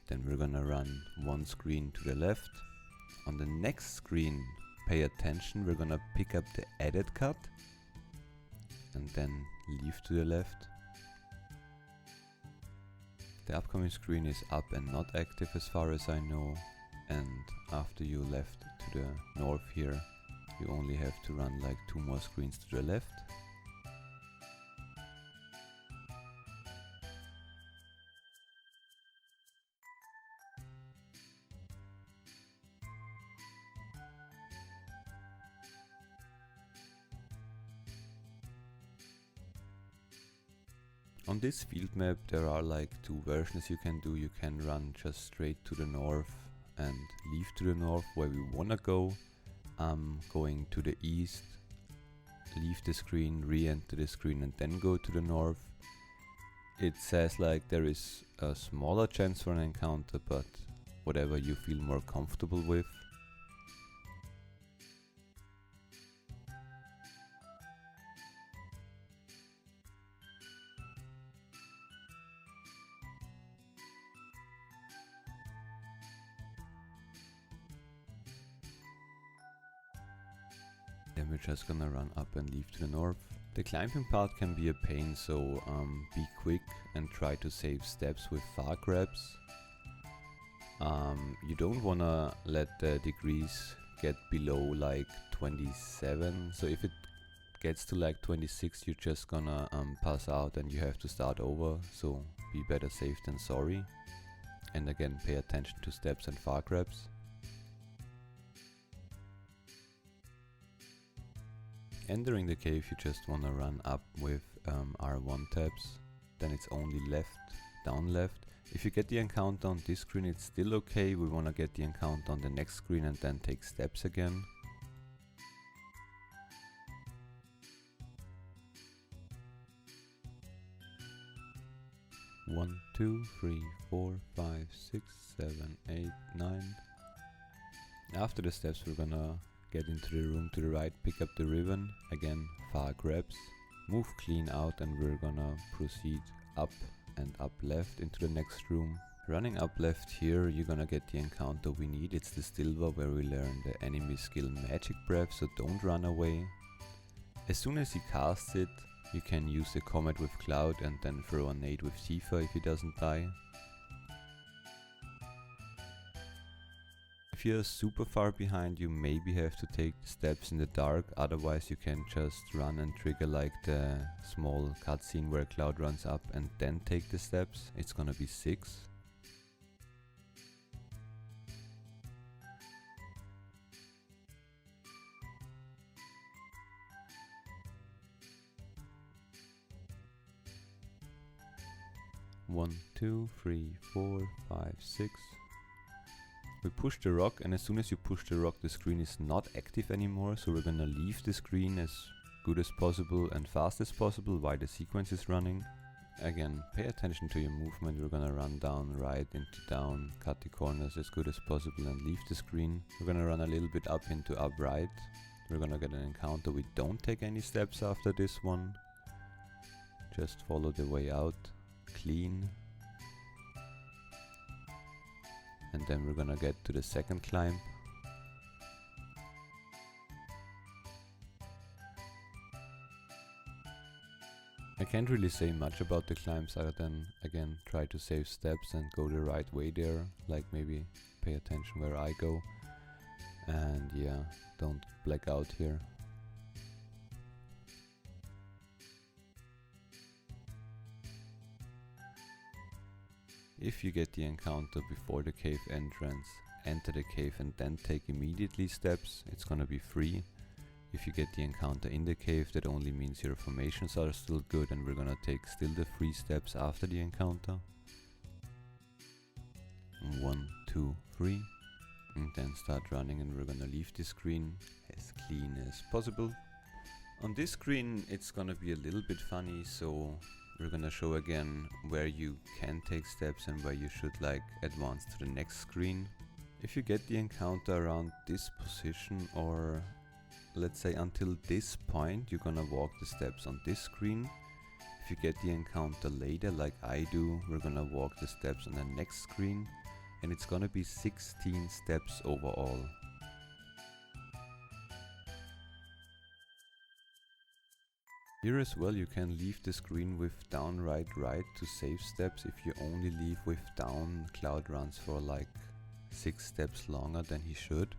Then we're gonna run 1 screen to the left. On the next screen, pay attention, we're gonna pick up the edit cut and then leave to the left. The upcoming screen is up and not active as far as I know, and after you left to the north here, you only have to run like 2 more screens to the left. On this field map there are like 2 versions you can do. You can run just straight to the north and leave to the north where we wanna go. Going to the east, leave the screen, re-enter the screen and then go to the north. It says like there is a smaller chance for an encounter, but whatever you feel more comfortable with. Then we're just gonna run up and leave to the north. The climbing part can be a pain, so be quick and try to save steps with far grabs. You don't wanna let the degrees get below like 27, so if it gets to like 26 you're just gonna pass out and you have to start over, so be better safe than sorry. And again, pay attention to steps and far grabs. Entering the cave you just wanna run up with R1 tabs, then it's only left, down left. If you get the encounter on this screen it's still okay, we wanna get the encounter on the next screen and then take steps again. One, 2, 3, 4, 5, 6, 7, 8, 9. After the steps we're gonna get into the room to the right, pick up the ribbon, again far grabs, move clean out and we're gonna proceed up and up left into the next room. Running up left here you're gonna get the encounter we need. It's the Silver where we learn the enemy skill Magic Breath, so don't run away. As soon as he casts it you can use the Comet with Cloud and then throw a nade with Tifa if he doesn't die. If you're super far behind you maybe have to take the steps in the dark, otherwise you can just run and trigger like the small cutscene where Cloud runs up and then take the steps. It's gonna be 6. One, 2, 3, 4, 5, 6. We push the rock and as soon as you push the rock the screen is not active anymore, so we're gonna leave the screen as good as possible and fast as possible while the sequence is running. Again, pay attention to your movement. We're gonna run down right into down, cut the corners as good as possible and leave the screen. We're gonna run a little bit up into up right. We're gonna get an encounter. We don't take any steps after this one. Just follow the way out, clean. And then we're gonna get to the second climb. can't really say much about the climbs other than, again, try to save steps and go the right way there, like maybe pay attention where I go, and yeah, don't black out here. If you get the encounter before the cave entrance, enter the cave and then take immediately steps, it's gonna be free. If you get the encounter in the cave, that only means your formations are still good and we're gonna take still the free steps after the encounter. 1, 2, 3. And then start running, and we're gonna leave this screen as clean as possible. On this screen it's gonna be a little bit funny, so we're gonna show again where you can take steps and where you should like advance to the next screen. If you get the encounter around this position, or let's say until this point, you're gonna walk the steps on this screen. If you get the encounter later like I do, we're gonna walk the steps on the next screen, and it's gonna be 16 steps overall. Here as well you can leave the screen with down right to save steps. If you only leave with down, Cloud runs for like 6 steps longer than he should.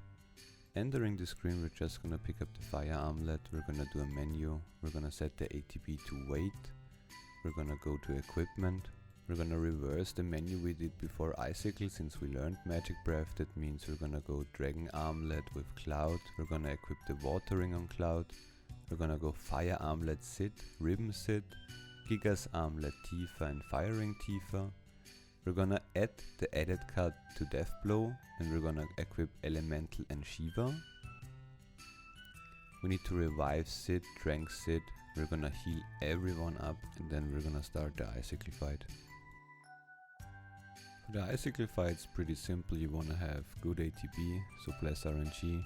Entering the screen, we're just gonna pick up the fire armlet, we're gonna do a menu, we're gonna set the ATB to wait, we're gonna go to equipment, we're gonna reverse the menu we did before Icicle. Since we learned Magic Breath, that means we're gonna go Dragon Armlet with Cloud, we're gonna equip the Watering on Cloud, we're gonna go Fire Armlet Sid, Ribbon Sid, Gigas Armlet Tifa and Firing Tifa. We're gonna add the edit card to Deathblow, and we're gonna equip Elemental and Shiva. We need to revive Sid, Trank Sid, we're gonna heal everyone up, and then we're gonna start the Icicle fight. For the Icicle fight it's pretty simple. You wanna have good ATB, so bless RNG.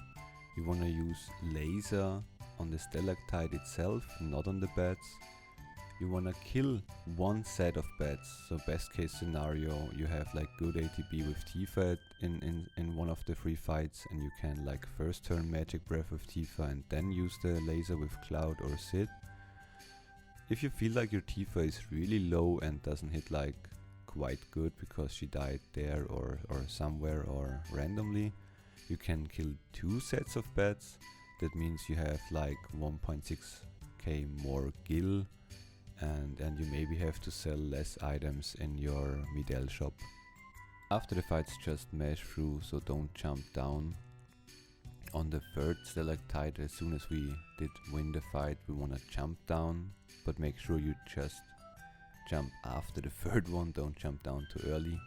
You wanna use laser on the stalactite itself, not on the bats. You wanna kill one set of bats, so best case scenario you have like good ATB with Tifa in one of the 3 fights, and you can like first turn Magic Breath with Tifa and then use the laser with Cloud or Sid. If you feel like your Tifa is really low and doesn't hit like quite good because she died there or somewhere or randomly, you can kill 2 sets of bats. That means you have like 1.6k more gil, and you maybe have to sell less items in your Mideel shop. After the fights just mash through, so don't jump down. On the 3rd stalactite, as soon as we did win the fight, we wanna jump down, but make sure you just jump after the 3rd one, don't jump down too early.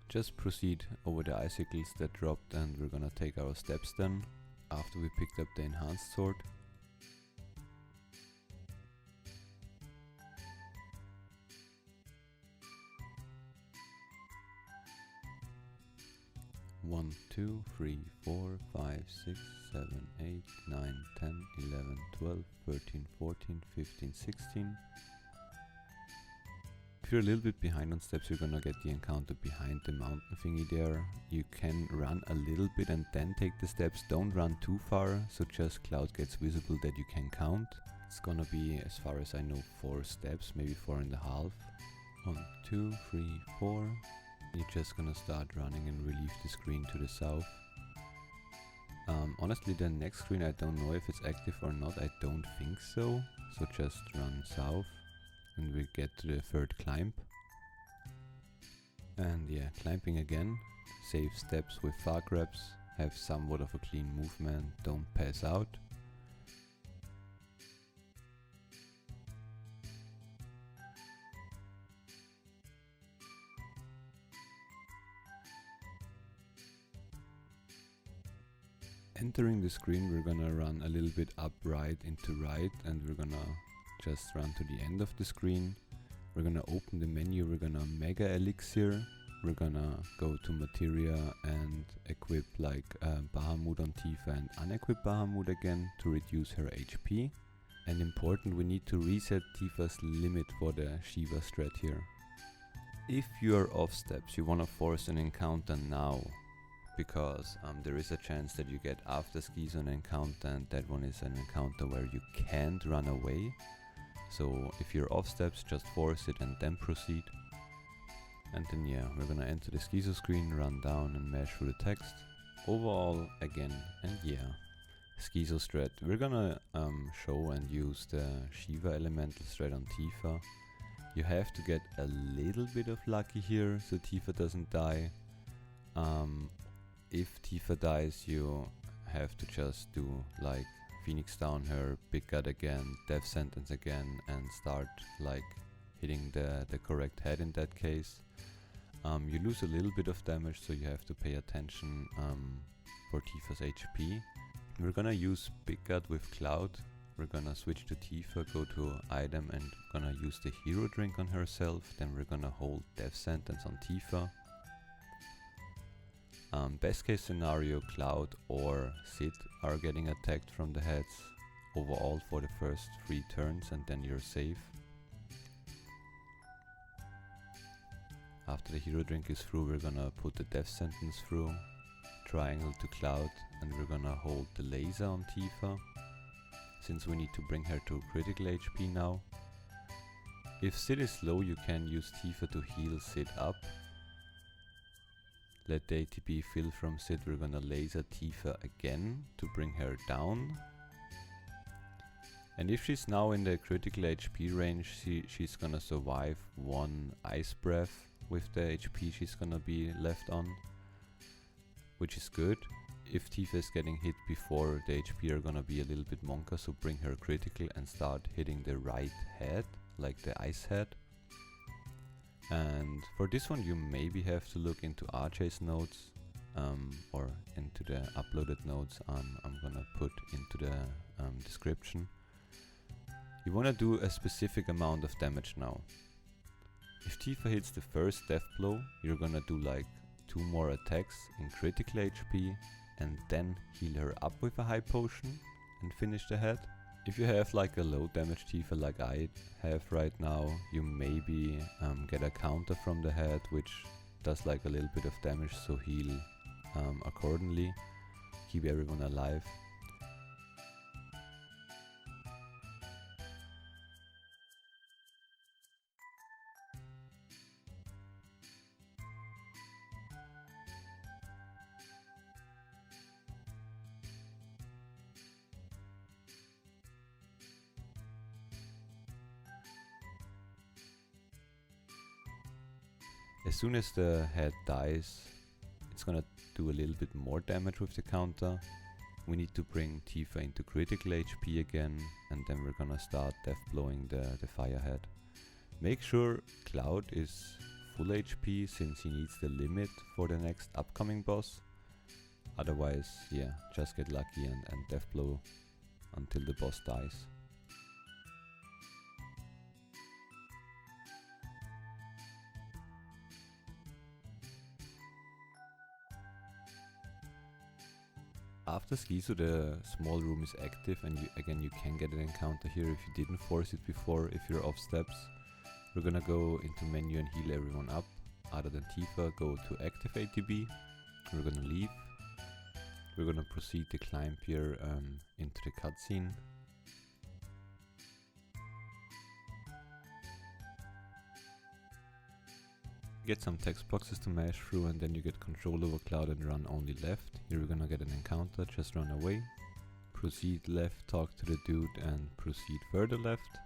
Just proceed over the icicles that dropped, and we're gonna take our steps then, after we picked up the enhanced sword. One, 2, 3, 4, 5, 6, 7, 8, 9, 10, 11, 12, 13, 14, 15, 16. If you're a little bit behind on steps, you're gonna get the encounter behind the mountain thingy there. You can run a little bit and then take the steps. Don't run too far, so just Cloud gets visible that you can count. It's gonna be, as far as I know, 4 steps, maybe 4.5. 1, 2, 3, 4. You're just gonna start running and relieve the screen to the south. Honestly, the next screen I don't know if it's active or not. I don't think so. So just run south and we get to the 3rd climb. And yeah, climbing again. Save steps with far grabs. Have somewhat of a clean movement. Don't pass out. Entering the screen, we're gonna run a little bit upright into right, and we're gonna just run to the end of the screen. We're gonna open the menu, we're gonna mega elixir. We're gonna go to materia and equip like Bahamut on Tifa and unequip Bahamut again to reduce her HP. And important, we need to reset Tifa's limit for the Shiva strat here. If you are off steps, you wanna force an encounter now, because there is a chance that you get after Skis an encounter, and that one is an encounter where you can't run away. So if you're off steps, just force it and then proceed. And then yeah, we're gonna enter the Schizo screen, run down and mash through the text. Overall again, and yeah, Schizo strat. We're gonna show and use the Shiva elemental strat on Tifa. You have to get a little bit of lucky here so Tifa doesn't die. If Tifa dies, you have to just do like Phoenix down her, Big God again, Death Sentence again, and start like hitting the correct head in that case. You lose a little bit of damage, so you have to pay attention for Tifa's HP. We're gonna use Big God with Cloud. We're gonna switch to Tifa, go to item, and gonna use the hero drink on herself. Then we're gonna hold Death Sentence on Tifa. Best case scenario, Cloud or Sid are getting attacked from the heads overall for the first 3 turns, and then you're safe. After the hero drink is through, we're gonna put the Death Sentence through, triangle to Cloud, and we're gonna hold the laser on Tifa, since we need to bring her to critical HP now. If Sid is low, you can use Tifa to heal Sid up. Let the ATB fill from Sid, we're gonna laser Tifa again to bring her down. And if she's now in the critical HP range, she's gonna survive 1 ice breath with the HP she's gonna be left on, which is good. If Tifa is getting hit before, the HP are gonna be a little bit monka, so bring her critical and start hitting the right head, like the ice head. And for this one you maybe have to look into RJ's notes, or into the uploaded notes I'm gonna put into the description. You wanna do a specific amount of damage now. If Tifa hits the first death blow, you're gonna do like 2 more attacks in critical HP and then heal her up with a high potion and finish the head. If you have like a low damage Tifa like I have right now, you maybe get a counter from the head which does like a little bit of damage, so heal accordingly, keep everyone alive. As soon as the head dies, it's gonna do a little bit more damage with the counter. We need to bring Tifa into critical HP again, and then we're gonna start death blowing the fire head. Make sure Cloud is full HP, since he needs the limit for the next upcoming boss. Otherwise, yeah, just get lucky and death blow until the boss dies. After Schizo, the small room is active, and you can get an encounter here if you didn't force it before, if you're off steps. We're gonna go into menu and heal everyone up. Other than Tifa, go to active ATB. We're gonna leave. We're gonna proceed to climb here into the cutscene. Get some text boxes to mash through, and then you get control over Cloud and run only left. Here we're gonna get an encounter, just run away. Proceed left, talk to the dude, and proceed further left.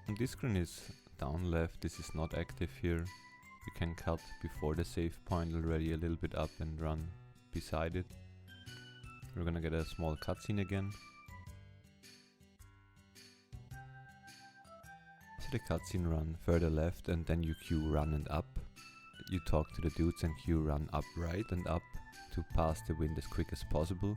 And this screen is down left, this is not active here. You can cut before the save point already a little bit up and run beside it. We're gonna get a small cutscene again. The cutscene, run further left, and then you queue run and up. You talk to the dudes and queue run up right and up to pass the wind as quick as possible.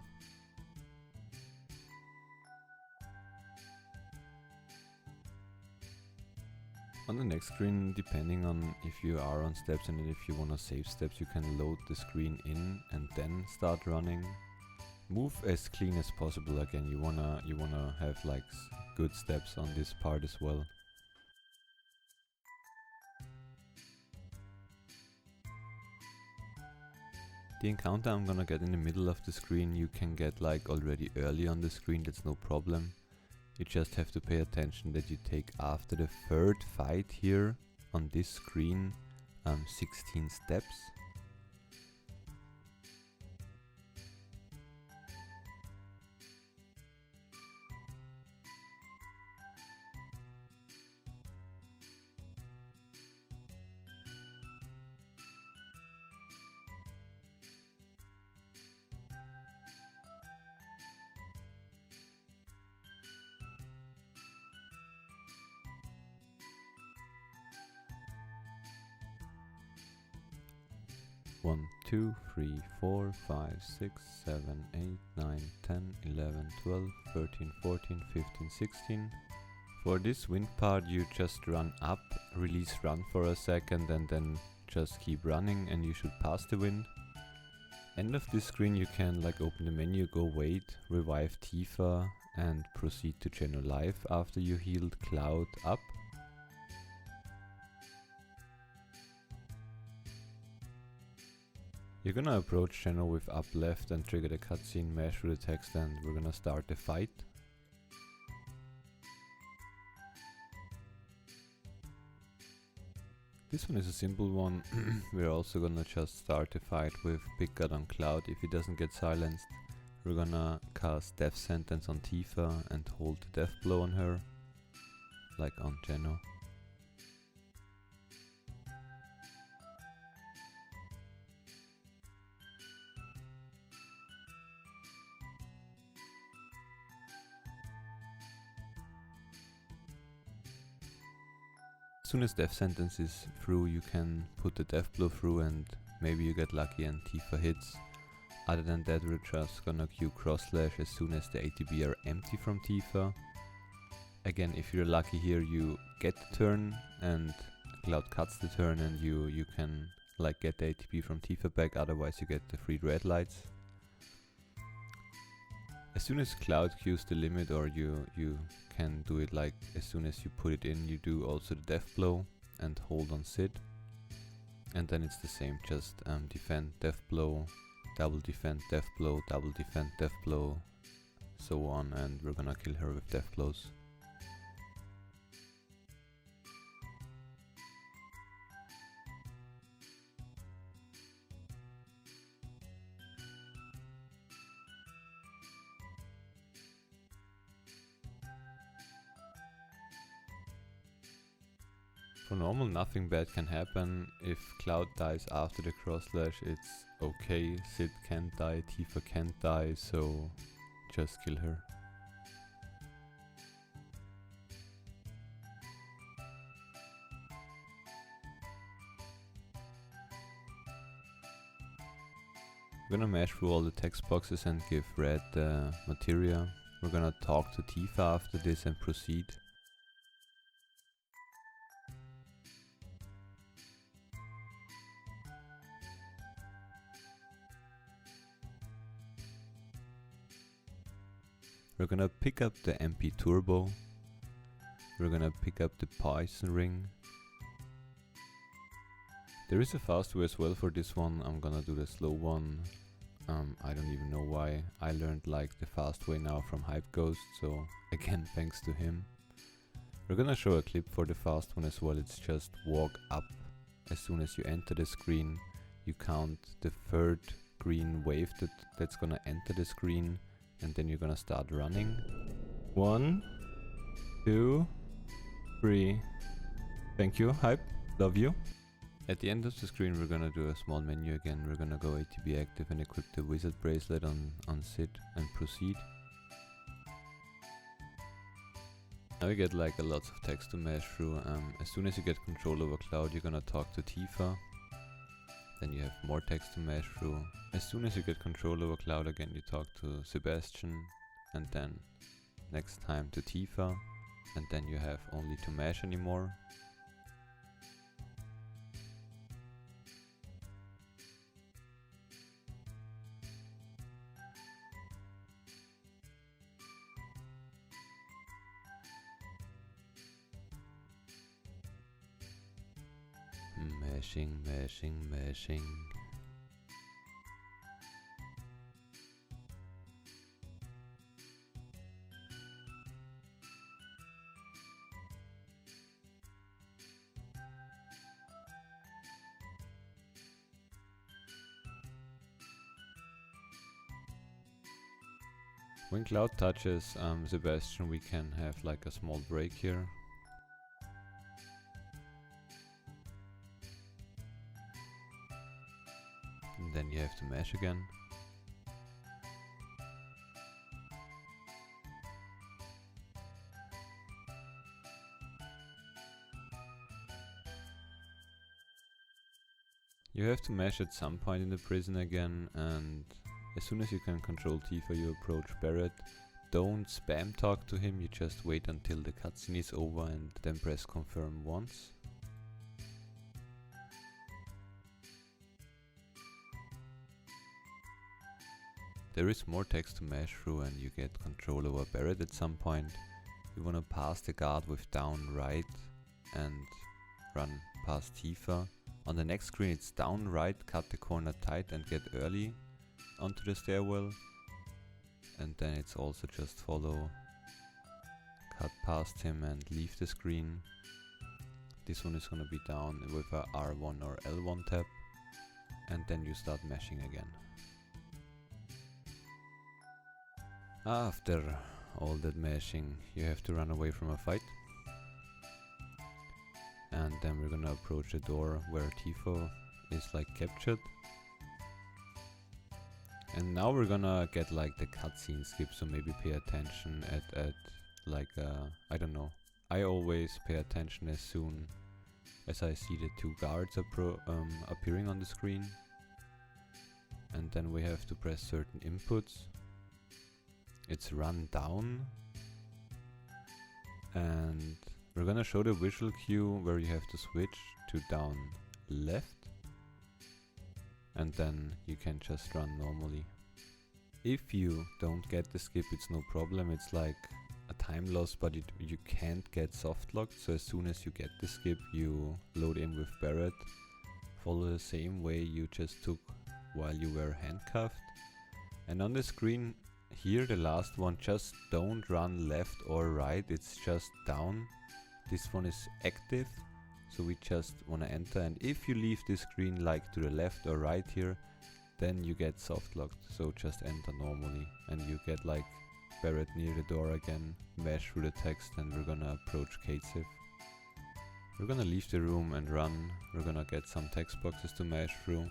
On the next screen, depending on if you are on steps and if you wanna save steps, you can load the screen in and then start running. Move as clean as possible again. You wanna have like good steps on this part as well. The encounter I'm gonna get in the middle of the screen you can get like already early on the screen, that's no problem. You just have to pay attention that you take after the third fight here on this screen 16 steps. One, 2, 3, 4, 5, 6, 7, 8, 9, 10, 11, 12, 13, 14, 15, 16. For this wind part you just run up, release run for a second and then just keep running and you should pass the wind. End of this screen you can like open the menu, go wait, revive Tifa and proceed to Jeno Life after you healed Cloud up. You're gonna approach Jeno with up left and trigger the cutscene, mash through the text and we're gonna start the fight. This one is a simple one. We're also gonna just start the fight with Big God on Cloud. If he doesn't get silenced, we're gonna cast Death Sentence on Tifa and hold the Death Blow on her, like on Jeno. As soon as Death Sentence is through, you can put the Death Blow through and maybe you get lucky and Tifa hits. Other than that, we're just gonna queue Cross Slash as soon as the ATB are empty from Tifa. Again, if you're lucky here, you get the turn and Cloud cuts the turn and you can like get the ATB from Tifa back, otherwise you get the 3 red lights. As soon as Cloud queues the limit, or you can do it like as soon as you put it in, you do also the Death Blow and hold on Sid. And then it's the same, just defend, Death Blow, double defend, Death Blow, double defend, Death Blow, so on, and we're gonna kill her with Death Blows. For normal, nothing bad can happen. If Cloud dies after the cross slash, it's okay. Sid can't die, Tifa can't die, so just kill her. We're gonna mash through all the text boxes and give Red the materia. We're gonna talk to Tifa after this and proceed. We're gonna pick up the MP Turbo. We're gonna pick up the Poison Ring. There is a fast way as well for this one. I'm gonna do the slow one. I don't even know why. I learned like the fast way now from Hype Ghost, so again thanks to him. We're gonna show a clip for the fast one as well. It's just walk up. As soon as you enter the screen, you count the third green wave that's gonna enter the screen, and then you're gonna start running. 1, 2, 3. Thank you, Hype. Love you. At the end of the screen we're gonna do a small menu again. We're gonna go ATB active and equip the wizard bracelet on Sid and proceed. Now you get like a lots of text to mash through. As soon as you get control over Cloud, you're gonna talk to Tifa. Then you have more text to mash through. As soon as you get control over Cloud again, you talk to Sebastian, and then next time to Tifa, and then you have only to mash anymore. Mashing, mashing, mashing. When Cloud touches Sebastian, we can have like a small break here. And then you have to mash again. You have to mash at some point in the prison again, and as soon as you can control Tifa, you approach Barret. Don't spam talk to him, you just wait until the cutscene is over and then press confirm once. There is more text to mash through and you get control over Barret at some point. You wanna pass the guard with down right and run past Tifa. On the next screen it's down right, cut the corner tight and get early onto the stairwell. And then it's also just follow, cut past him and leave the screen. This one is gonna be down with a R1 or L1 tap. And then you start mashing again. After all that mashing, you have to run away from a fight. And then we're gonna approach the door where Tifa is like captured. And now we're gonna get like the cutscene skip, so maybe pay attention at like I don't know. I always pay attention as soon as I see the two guards appearing on the screen. And then we have to press certain inputs. It's run down. And we're gonna show the visual cue where you have to switch to down left. And then you can just run normally. If you don't get the skip, it's no problem. It's like a time loss, but you can't get soft locked. So as soon as you get the skip, you load in with Barret. Follow the same way you just took while you were handcuffed. And on the screen here, the last one, just don't run left or right. It's just down. This one is active. So we just want to enter, and if you leave the screen like to the left or right here, then you get soft locked. So just enter normally and you get like Barret near the door again, mash through the text, and we're gonna approach KEKW. We're gonna leave the room and run. We're gonna get some text boxes to mash through.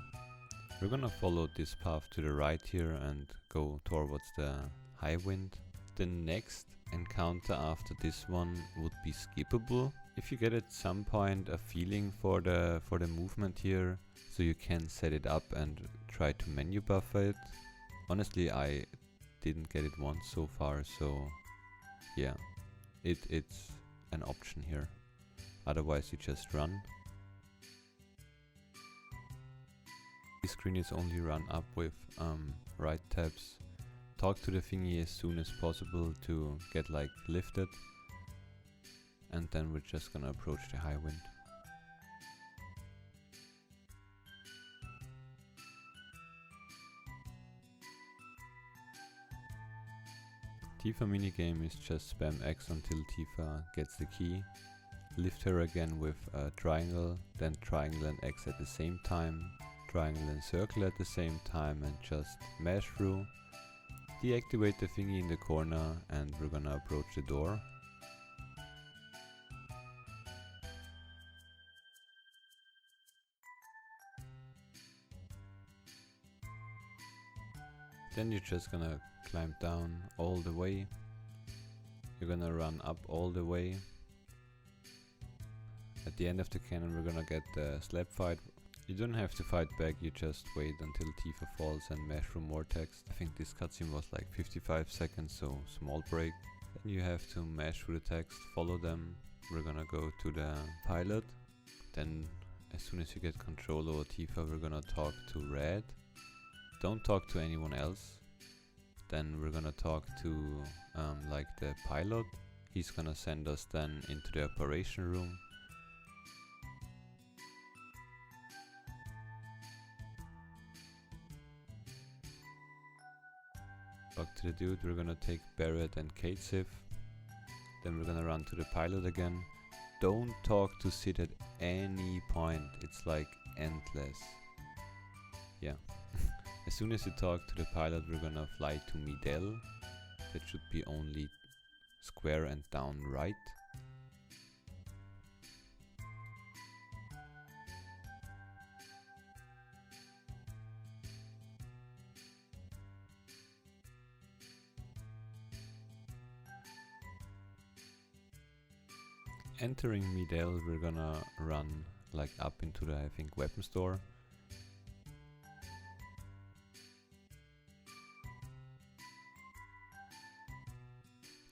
We're gonna follow this path to the right here and go towards the Highwind. The next encounter after this one would be skippable. If you get at some point a feeling for the movement here, so you can set it up and try to menu buffer it. Honestly, I didn't get it once so far, so yeah, it's an option here. Otherwise you just run. This screen is only run up with right tabs. Talk to the thingy as soon as possible to get like lifted. And then we're just gonna approach the Highwind. Tifa minigame is just spam X until Tifa gets the key. Lift her again with a triangle, then triangle and X at the same time, triangle and circle at the same time, and just mash through. Deactivate the thingy in the corner and we're gonna approach the door. Then you're just gonna climb down all the way. You're gonna run up all the way. At the end of the cannon we're gonna get the slap fight. You don't have to fight back, you just wait until Tifa falls and mash through more text. I think this cutscene was like 55 seconds, so small break. Then you have to mash through the text, follow them. We're gonna go to the pilot. Then as soon as you get control over Tifa, we're gonna talk to Red. Don't talk to anyone else. Then we're gonna talk to like the pilot. He's gonna send us then into the operation room. Talk to the dude, we're gonna take Barret and Kate. Then we're gonna run to the pilot again. Don't talk to Sid at any point, it's like endless. Yeah. As soon as you talk to the pilot, we're gonna fly to Mideel. That should be only square and down right. Entering Mideel, we're gonna run like up into the, I think, weapon store.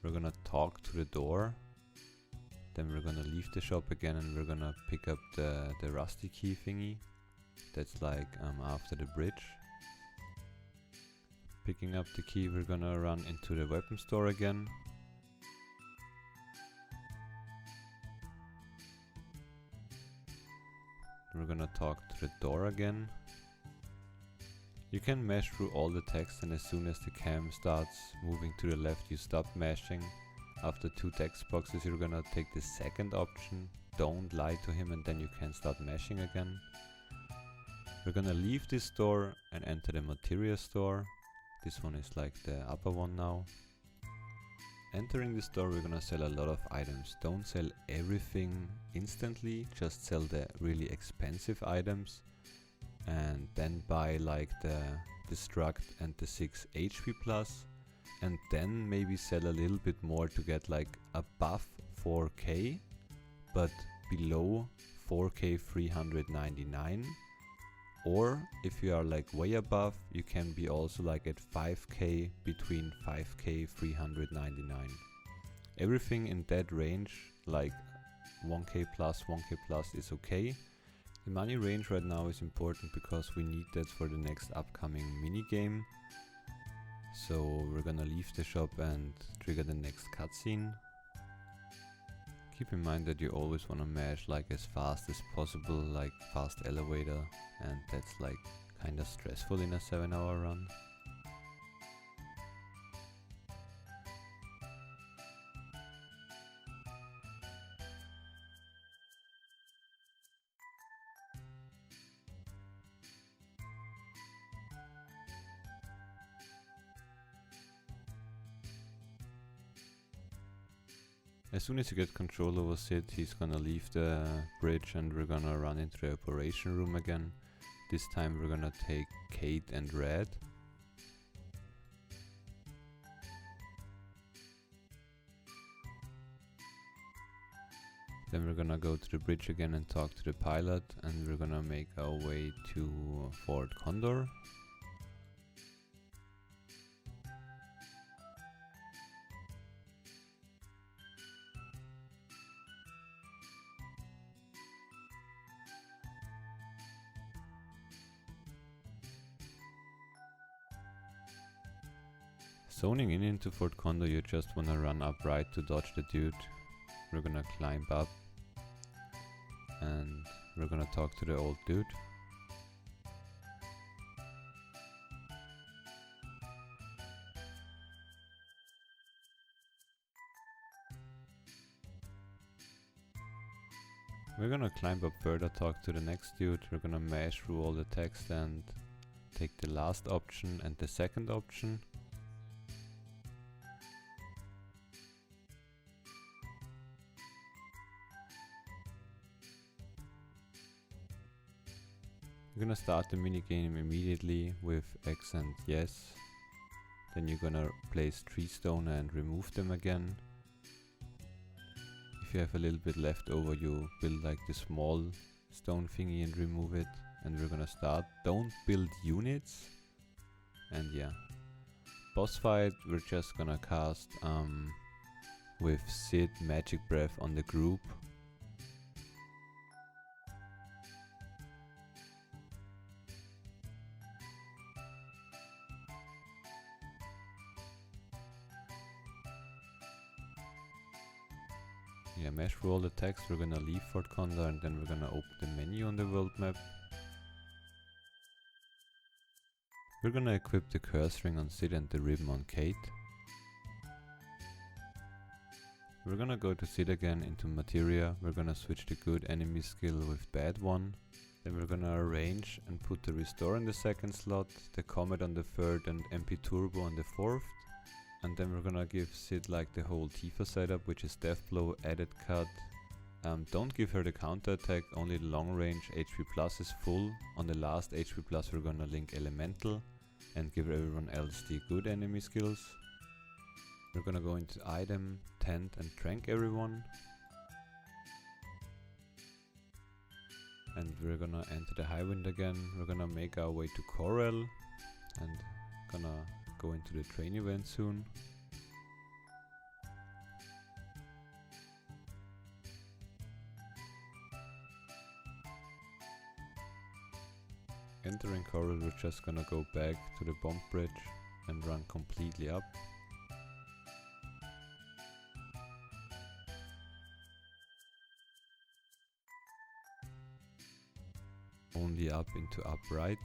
We're gonna talk to the door. Then we're gonna leave the shop again and we're gonna pick up the rusty key thingy. That's like after the bridge. Picking up the key, we're gonna run into the weapon store again. We're gonna talk to the door again. You can mesh through all the text, and as soon as the cam starts moving to the left you stop meshing. After 2 text boxes you're gonna take the second option, don't lie to him, and then you can start meshing again. We're gonna leave this store and enter the Mythrill store. This one is like the upper one now. Entering the store we're gonna sell a lot of items. Don't sell everything instantly, just sell the really expensive items and then buy like the destruct and the 6 HP plus, and then maybe sell a little bit more to get like above 4k but below 4k 399. Or if you are like way above, you can be also like at 5k between 5k 399. Everything in that range, like 1k plus is okay. The money range right now is important because we need that for the next upcoming mini game. So we're gonna leave the shop and trigger the next cutscene. Keep in mind that you always wanna mesh like as fast as possible, like fast elevator, and that's like kinda stressful in a 7-hour run. As soon as you get control over Sid, he's gonna leave the bridge and we're gonna run into the operation room again. This time we're gonna take Kate and Red. Then we're gonna go to the bridge again and talk to the pilot, and we're gonna make our way to Fort Condor. Zoning in into Fort Condor, you just wanna run up right to dodge the dude. We're gonna climb up and we're gonna talk to the old dude. We're gonna climb up further, talk to the next dude. We're gonna mash through all the text and take the last option and the second option. You're gonna start the minigame immediately with X and yes. Then you're gonna place 3 stone and remove them again. If you have a little bit left over, you build like the small stone thingy and remove it. And we're gonna start. Don't build units. And yeah. Boss fight, we're just gonna cast with Sid Magic Breath on the group. Yeah, mesh through all the text, we're gonna leave Fort Condor and then we're gonna open the menu on the world map. We're gonna equip the curse ring on Sid and the ribbon on Kate. We're gonna go to Sid again into materia. We're gonna switch the good enemy skill with bad one. Then we're gonna arrange and put the restore in the second slot, the comet on the third and MP turbo on the fourth. And then we're gonna give Sid like the whole Tifa setup, which is death blow, added cut. Don't give her the counter attack, only the long range HP plus is full. On the last HP plus we're gonna link elemental and give everyone else the good enemy skills. We're gonna go into item, tent and trank everyone. And we're gonna enter the Highwind again. We're gonna make our way to Corel and gonna go into the train event soon. Entering Corel, we're just gonna go back to the bomb bridge and run completely up. Only up into upright.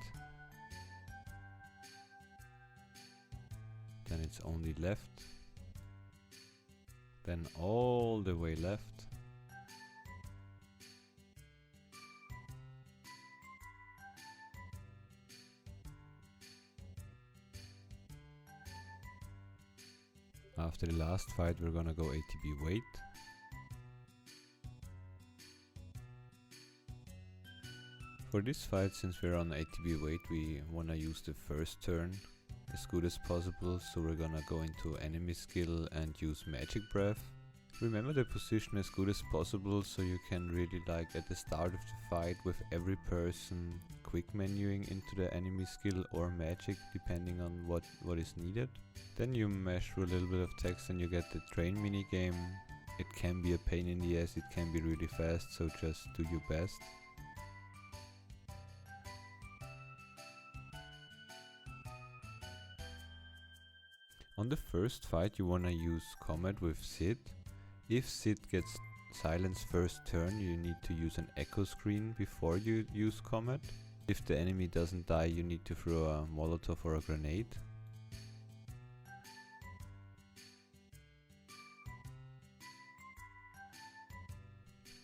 Then it's only left. Then all the way left. After the last fight we're gonna go ATB wait. For this fight, since we're on ATB wait, we wanna use the first turn as good as possible, so we're gonna go into enemy skill and use magic breath. Remember the position as good as possible, so you can really like at the start of the fight with every person quick menuing into the enemy skill or magic depending on what is needed. Then you mesh through a little bit of text and you get the train minigame. It can be a pain in the ass, it can be really fast, so just do your best. On the first fight you wanna use Comet with Sid. If Sid gets silenced first turn, you need to use an echo screen before you use Comet. If the enemy doesn't die, you need to throw a Molotov or a grenade.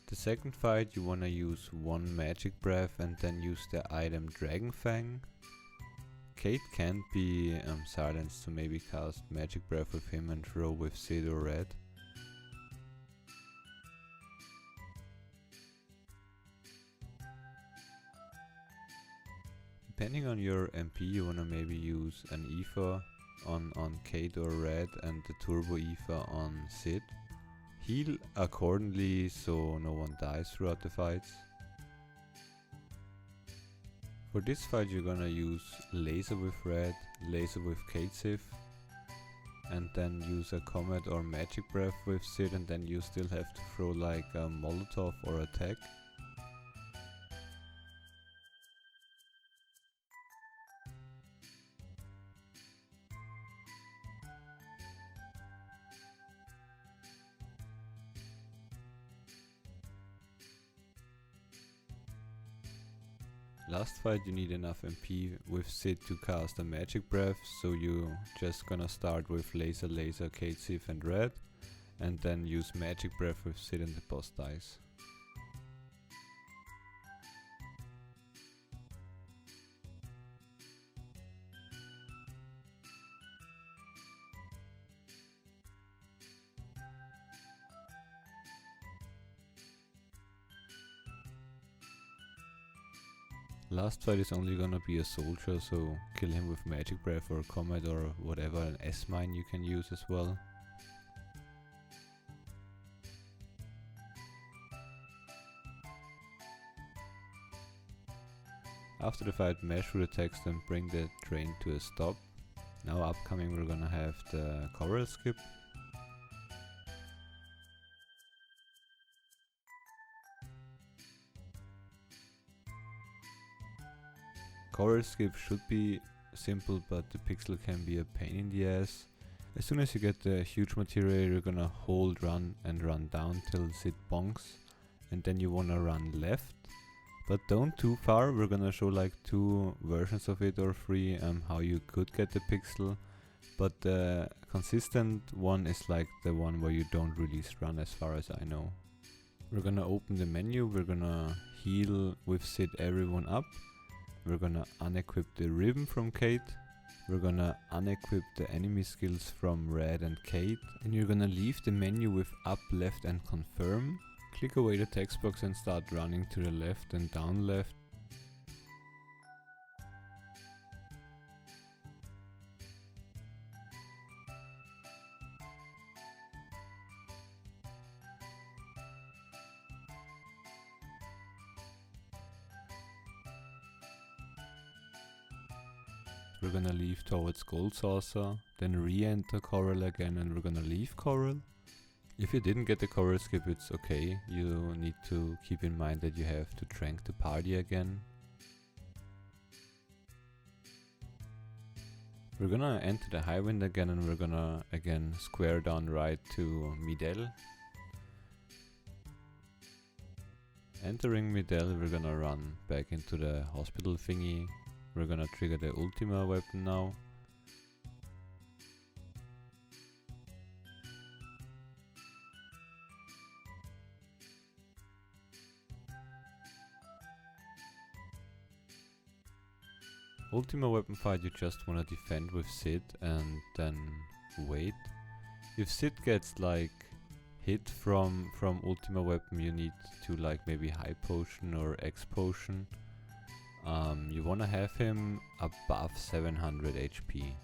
The second fight you wanna use one magic breath and then use the item Dragon Fang. Kate can't be silenced, so maybe cast magic breath with him and throw with Sid or Red. Depending on your MP, you wanna maybe use an Aether on Kate or Red and the Turbo Aether on Sid. Heal accordingly so no one dies throughout the fights. For this fight you're gonna use Laser with Red, Laser with Kate Sif, and then use a Comet or Magic Breath with Sid, and then you still have to throw like a Molotov or attack. Last fight you need enough MP with Sid to cast a Magic Breath, so you just gonna start with Laser, Laser, Kate Sif and Red, and then use Magic Breath with Sid and the boss dies. Last fight is only gonna be a soldier, so kill him with Magic Breath or Comet or whatever, an S-Mine you can use as well. After the fight, mesh through the text and bring the train to a stop. Now upcoming we're gonna have the Corel skip. Corel skip should be simple, but the pixel can be a pain in the ass. As soon as you get the huge material, you're gonna hold run and run down till Sid bonks, and then you wanna run left, But don't too far, we're gonna show like 2 versions of it or 3 how you could get the pixel. But the consistent one is like the one where you don't release run as far as I know. We're gonna open the menu, we're gonna heal with Sid everyone up. We're gonna unequip the ribbon from Kate. We're gonna unequip the enemy skills from Red and Kate. And you're gonna leave the menu with up, left and confirm. Click away the text box and start running to the left and down left. We're gonna leave towards Gold Saucer, then re-enter Corel again and we're gonna leave Corel. If you didn't get the Corel skip, it's okay. You need to keep in mind that you have to trank the party again. We're gonna enter the Highwind again and we're gonna again square down right to Mideel. Entering Mideel, we're gonna run back into the hospital thingy. We're gonna trigger the Ultima weapon now. Ultima weapon fight, you just wanna defend with Sid and then wait. If Sid gets like hit from Ultima weapon, you need to like maybe high potion or X potion. You wanna have him above 700 HP.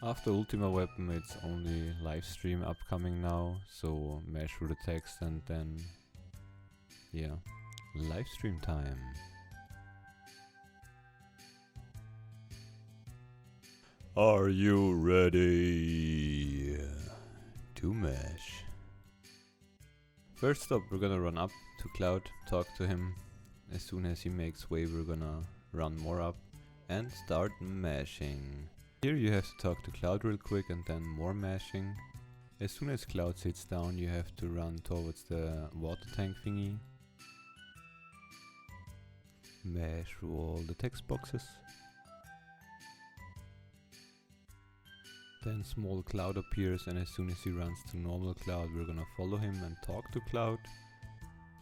After Ultima weapon, it's only livestream upcoming now, so mash through the text and then, yeah, livestream time. Are you ready to mash? First up, we're gonna run up to Cloud, talk to him. As soon as he makes way, we're gonna run more up and start mashing. Here you have to talk to Cloud real quick and then more mashing. As soon as Cloud sits down, you have to run towards the water tank thingy. Mash through all the text boxes. Then small Cloud appears and as soon as he runs to normal Cloud, we're gonna follow him and talk to Cloud.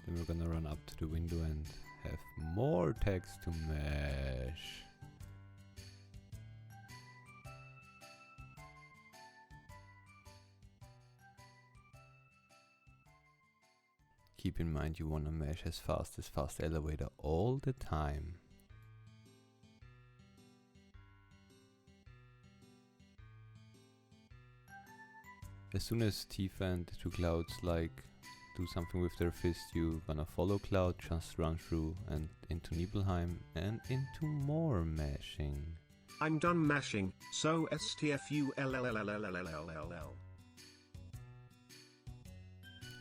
Then we're gonna run up to the window and have more text to mash. Keep in mind you wanna mash as fast as fast elevator all the time. As soon as Tifa and the 2 Clouds like do something with their fist, you gonna follow Cloud, just run through and into Nibelheim and into more mashing. I'm done mashing, so STFULLLLLLLLL.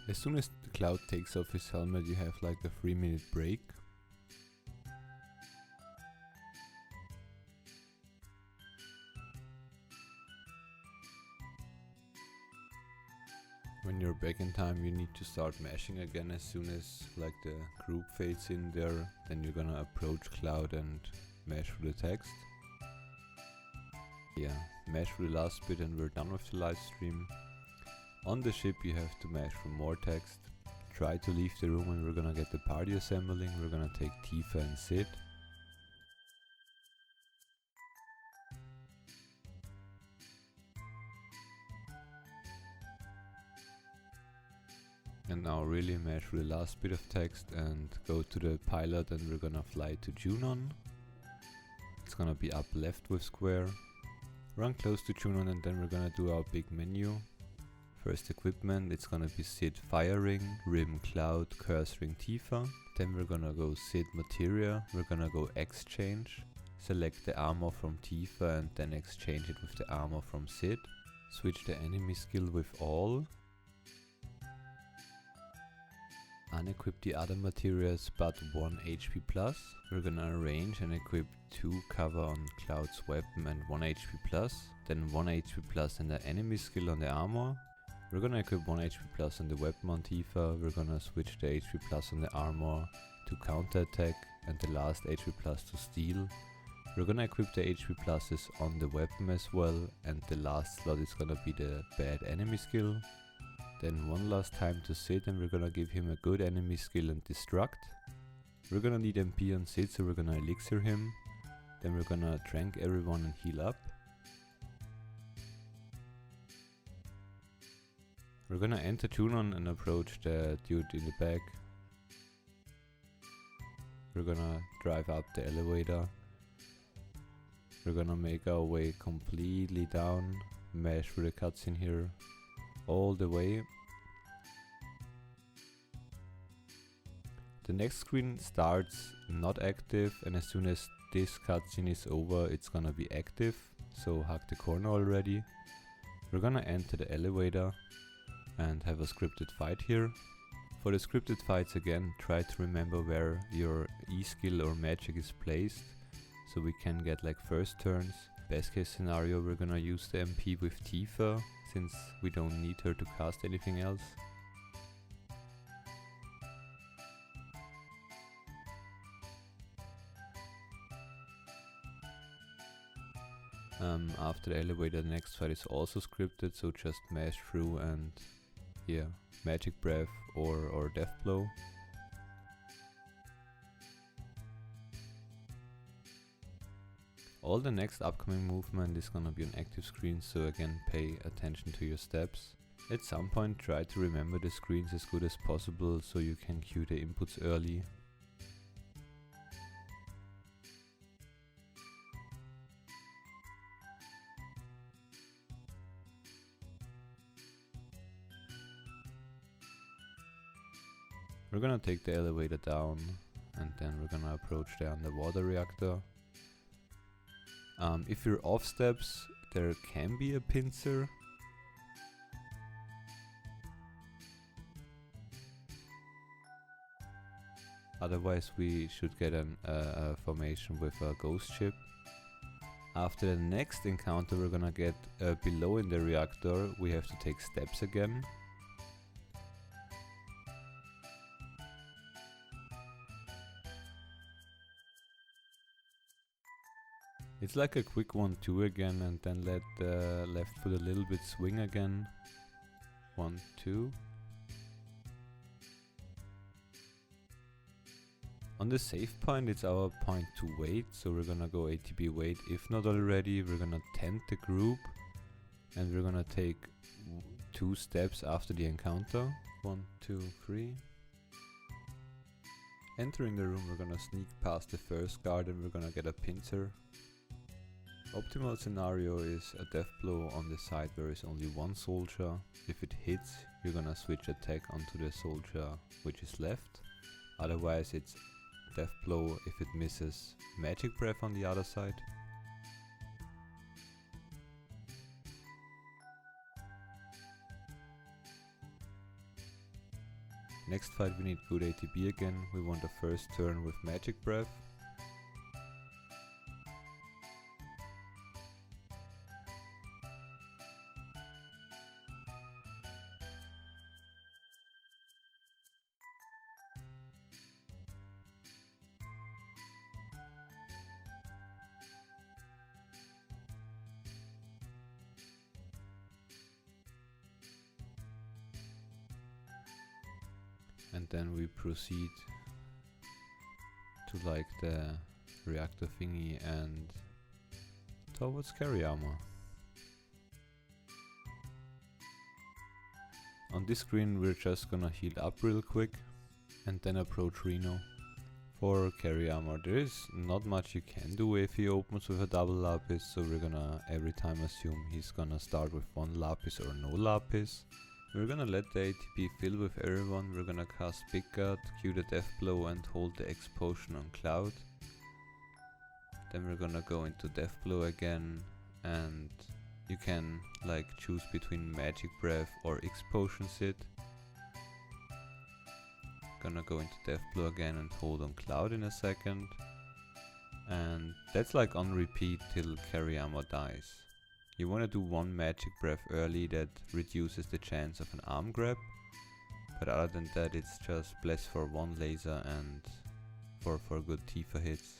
As soon as the Cloud takes off his helmet, you have like a 3-minute break. When you're back in time, you need to start mashing again as soon as like the group fades in there. Then you're gonna approach Cloud and mash through the text. Yeah, mash through the last bit and we're done with the live stream. On the ship you have to mash through more text. Try to leave the room and we're gonna get the party assembling. We're gonna take Tifa and Sid. And now really mash through the last bit of text and go to the pilot and we're gonna fly to Junon. It's gonna be up left with square. Run close to Junon and then we're gonna do our big menu. First equipment, it's gonna be Sid firing, Ribbon Cloud, Curse-ring Tifa. Then we're gonna go Sid Materia, we're gonna go exchange. Select the armor from Tifa and then exchange it with the armor from Sid. Switch the enemy skill with all. Unequip the other materials but 1 HP plus. We're gonna arrange and equip 2 cover on Cloud's weapon and 1 HP plus. Then 1 HP plus in the enemy skill on the armor. We're gonna equip 1 HP plus on the weapon on Tifa, we're gonna switch the HP plus on the armor to counter attack and the last HP plus to steal. We're gonna equip the HP pluses on the weapon as well, and the last slot is gonna be the bad enemy skill. Then one last time to Sid, and we're gonna give him a good enemy skill and destruct. We're gonna need MP on Sid, so we're gonna elixir him. Then we're gonna trank everyone and heal up. We're gonna enter Junon and approach the dude in the back. We're gonna drive up the elevator. We're gonna make our way completely down, mash through the cutscene here, all the way. The next screen starts not active, and as soon as this cutscene is over, it's gonna be active, so hug the corner already. We're gonna enter the elevator and have a scripted fight here. For the scripted fights again, try to remember where your E-skill or magic is placed, so we can get like first turns. Best case scenario, we're gonna use the MP with Tifa, since we don't need her to cast anything else. After the elevator, the next fight is also scripted, so just mash through and yeah, magic breath or death blow. All the next upcoming movement is gonna be on active screens, so again pay attention to your steps. At some point try to remember the screens as good as possible so you can cue the inputs early. We're gonna take the elevator down and then we're gonna approach the underwater reactor. If you're off steps, there can be a pincer. Otherwise we should get a formation with a ghost ship. After the next encounter we're gonna get below in the reactor, we have to take steps again. It's like a quick 1-2 again, and then let the left foot a little bit swing again. 1-2. On the save point it's our point to wait, so we're gonna go ATB wait. If not already, we're gonna tent the group and we're gonna take 2 steps after the encounter. 1, 2, 3. Entering the room, we're gonna sneak past the first guard and we're gonna get a pincer. Optimal scenario is a death blow on the side where is only one soldier. If it hits, you're gonna switch attack onto the soldier which is left. Otherwise it's death blow if it misses magic breath on the other side. Next fight we need good ATB again. We want a first turn with magic breath. And then we proceed to like the reactor thingy and towards carry armor. On this screen we're just gonna heal up real quick and then approach Reno. For carry armor there is not much you can do if he opens with a double lapis, so we're gonna every time assume he's gonna start with 1 lapis or no lapis. We're gonna let the ATP fill with everyone. We're gonna cast Big God, cue the death blow and hold the X potion on Cloud. Then we're gonna go into death blow again, and you can like choose between magic breath or X potion sit. Gonna go into death blow again and hold on Cloud in a second. And that's like on repeat till carry armor dies. You want to do one magic breath early that reduces the chance of an arm grab, but other than that it's just bless for one laser and for good Tifa hits.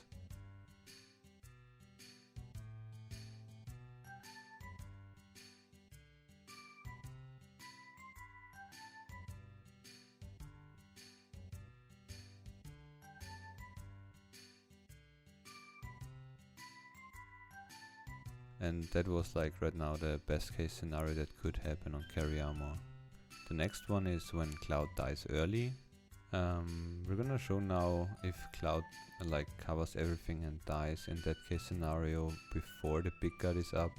And that was like right now the best case scenario that could happen on carry armor. The next one is when Cloud dies early. We're gonna show now if Cloud like covers everything and dies in that case scenario before the big guard is up.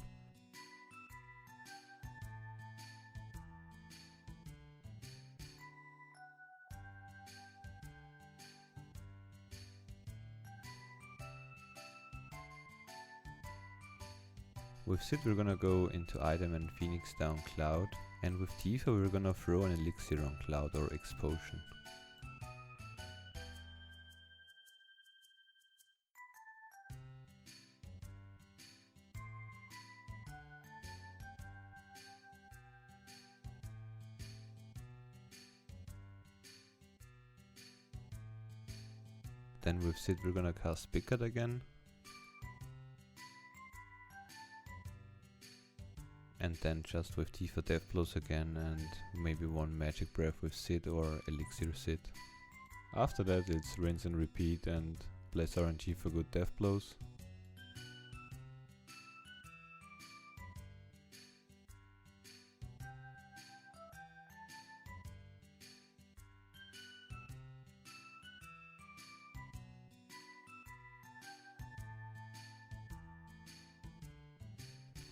With Sid we're gonna go into item and Phoenix down Cloud, and with Tifa we're gonna throw an elixir on Cloud or explosion. Then with Sid we're gonna cast Pickard again. And then just with Tifa Death Blows again and maybe one magic breath with Sid or elixir Sid. After that it's rinse and repeat and bless RNG for good Death Blows.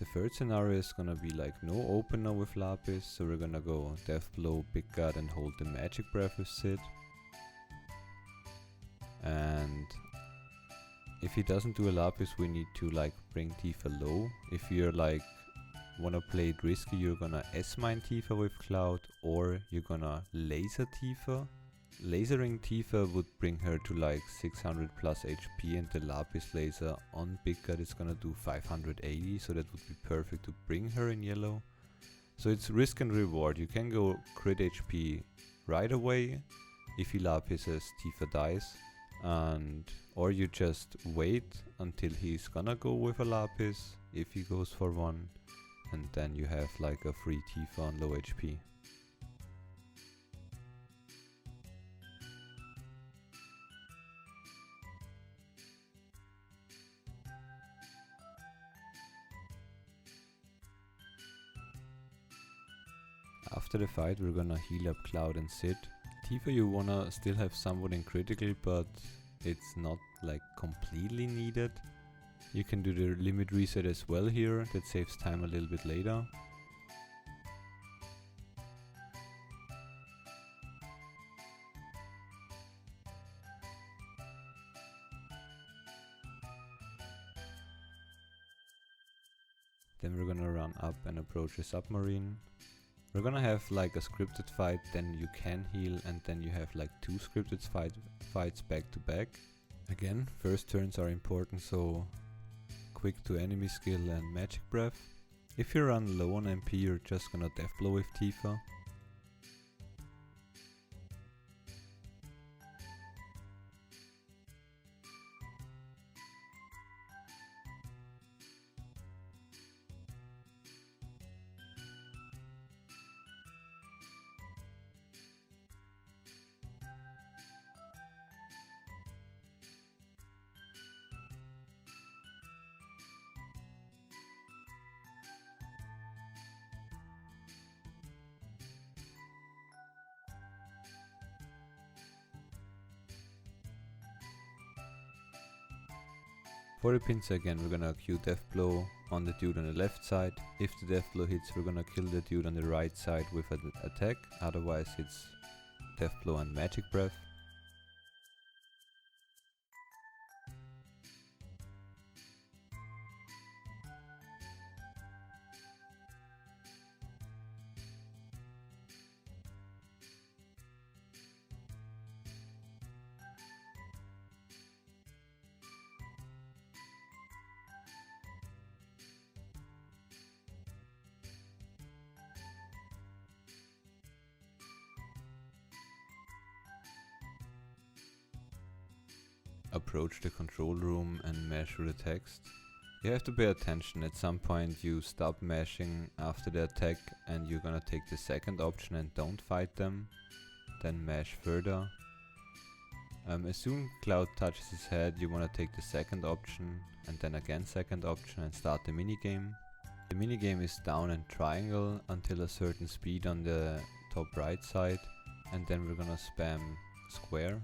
The third scenario is gonna be like no opener with Lapis, so we're gonna go Death Blow, Big Guard and hold the magic breath with Sid. And if he doesn't do a Lapis we need to like bring Tifa low. If you're like wanna play it risky you're gonna S-mine Tifa with Cloud, or you're gonna laser Tifa. Lasering Tifa would bring her to like 600 plus HP, and the Lapis laser on Big Guard is gonna do 580, so that would be perfect to bring her in yellow. So it's risk and reward. You can go crit HP right away if he Lapises, Tifa dies, and or you just wait until he's gonna go with a Lapis if he goes for one, and then you have like a free Tifa on low HP. After the fight we're gonna heal up Cloud and Sid. Tifa you wanna still have somewhat in critical, but it's not like completely needed. You can do the limit reset as well here, that saves time a little bit later. Then we're gonna run up and approach a submarine. We're gonna have like a scripted fight, then you can heal, and then you have like two scripted fights back to back. Again, first turns are important, so quick to enemy skill and magic breath. If you run low on MP you're just gonna Death Blow with Tifa. For the pincer again we're gonna Q Death Blow on the dude on the left side. If the Death Blow hits we're gonna kill the dude on the right side with an attack, otherwise it's Death Blow and Magic Breath. approach the control room and mesh through the text. You have to pay attention. At some point you stop meshing after the attack and you're gonna take the second option and don't fight them. Then mesh further. As soon Cloud touches his head, you wanna take the second option and then again second option and start the minigame. The minigame is down and triangle until a certain speed on the top right side, and then we're gonna spam square.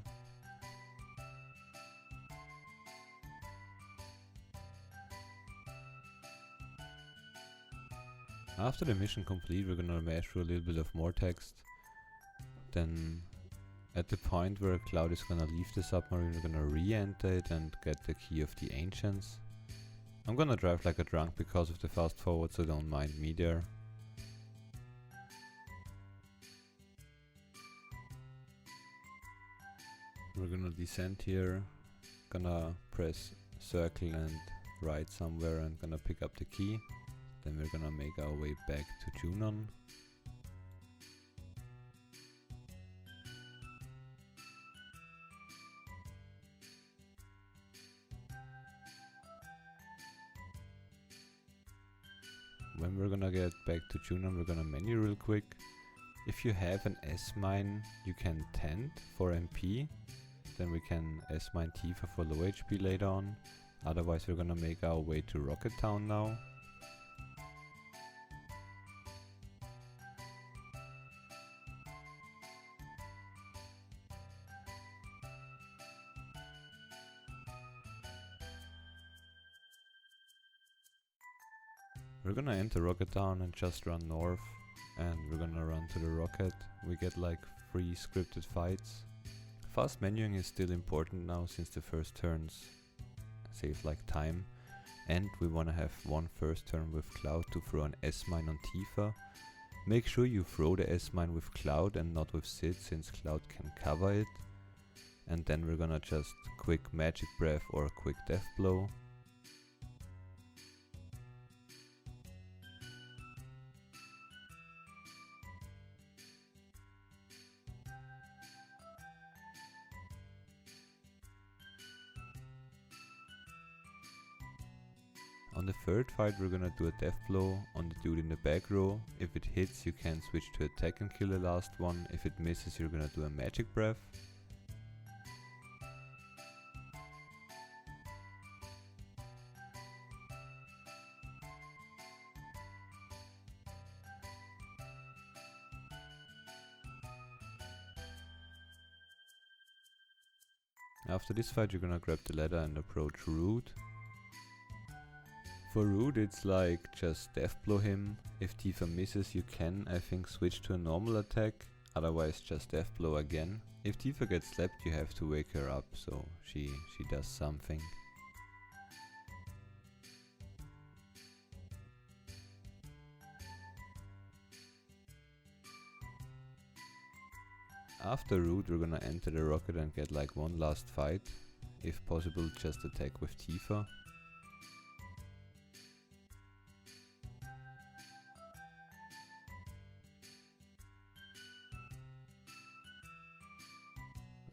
After the mission complete, we're gonna mesh through a little bit of more text. Then at the point where Cloud is gonna leave the submarine, we're gonna re-enter it and get the key of the ancients. I'm gonna drive like a drunk because of the fast forward, so don't mind me there. We're gonna descend here, gonna press circle and right somewhere and gonna pick up the key. Then we're gonna make our way back to Junon. When we're gonna get back to Junon, we're gonna menu real quick. If you have an S-mine, you can tend for MP. Then we can S-mine Tifa for low HP later on. Otherwise we're gonna make our way to Rocket Town now. We're gonna enter Rocket Town and just run north, and we're gonna run to the rocket. We get like 3 scripted fights. Fast menuing is still important now since the first turns save like time, and we wanna have one first turn with Cloud to throw an S-mine on Tifa. Make sure you throw the S-mine with Cloud and not with Sid, since Cloud can cover it. And then we're gonna just quick magic breath or a quick death blow. On the third fight we're gonna do a death blow on the dude in the back row. If it hits you can switch to attack and kill the last one. If it misses you're gonna do a magic breath. After this fight you're gonna grab the ladder and approach Root. For Root it's like just death blow him. If Tifa misses you can, I think, switch to a normal attack, otherwise just death blow again. If Tifa gets slapped you have to wake her up, so she does something. After Root we're gonna enter the rocket and get like one last fight. If possible just attack with Tifa.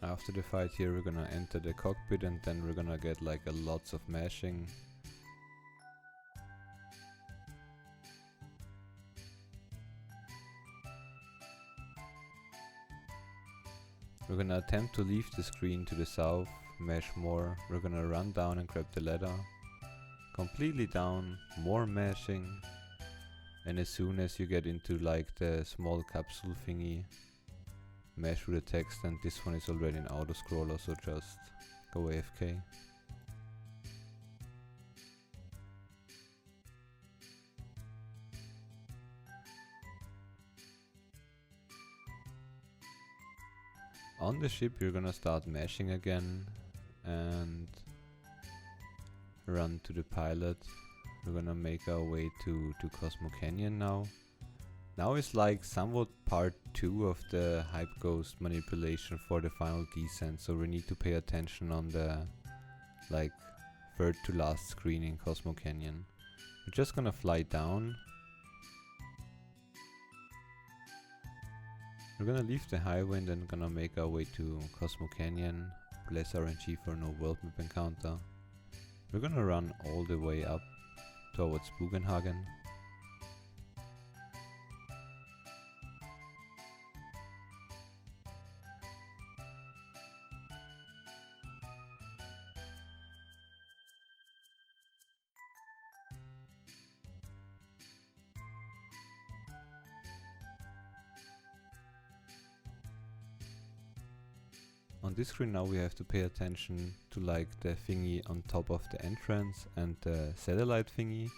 After the fight here we're gonna enter the cockpit and then we're gonna get like a lots of mashing. We're gonna attempt to leave the screen to the south, mesh more. We're gonna run down and grab the ladder. Completely down, more mashing. And as soon as you get into like the small capsule thingy, mesh through the text, and this one is already an auto scroller, so just go AFK. On the ship you're gonna start mashing again and run to the pilot. We're gonna make our way to Cosmo Canyon now. Now is like somewhat part 2 of the Hype Ghost manipulation for the final descent, so we need to pay attention on the like third to last screen in Cosmo Canyon. We're just gonna fly down. We're gonna leave the Highwind and gonna make our way to Cosmo Canyon. less RNG for no world map encounter. We're gonna run all the way up towards Bugenhagen. On this screen now we have to pay attention to like the thingy on top of the entrance and the satellite thingy.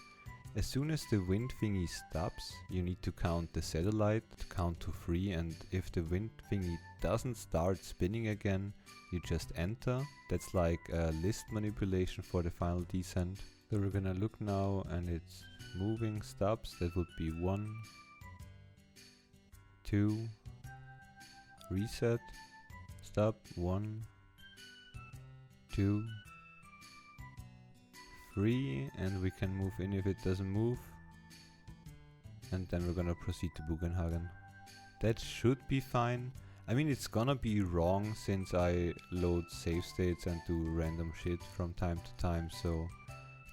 As soon as the wind thingy stops, you need to count the satellite, count to 3, and if the wind thingy doesn't start spinning again, you just enter. That's like a list manipulation for the final descent. So we're gonna look now and it's moving, stops, that would be 1, 2, reset. Stop, 1, 2, 3, and we can move in if it doesn't move. And then we're gonna proceed to Bugenhagen. That should be fine. I mean, it's gonna be wrong since I load save states and do random shit from time to time, so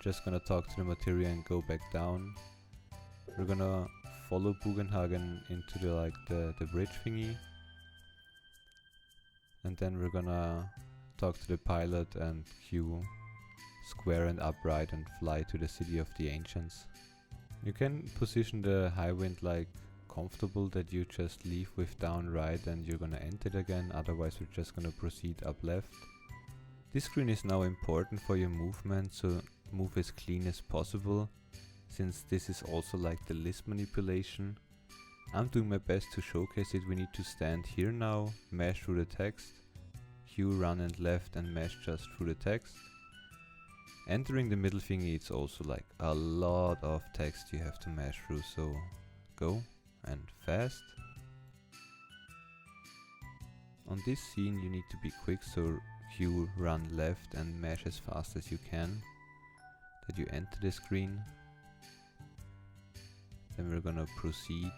just gonna talk to the materia and go back down. We're gonna follow Bugenhagen into the bridge thingy. And then we're gonna talk to the pilot and queue square and upright and fly to the city of the ancients. You can position the Highwind like comfortable that you just leave with down right and you're gonna end it again, otherwise we're just gonna proceed up left. This screen is now important for your movement, so move as clean as possible, since this is also like the list manipulation. I'm doing my best to showcase it. We need to stand here now, mash through the text, Q, run and left and mash just through the text. Entering the middle thingy, it's also like a lot of text you have to mash through, so go and fast. On this scene you need to be quick, so Q, run left and mash as fast as you can, that you enter the screen. Then we're gonna proceed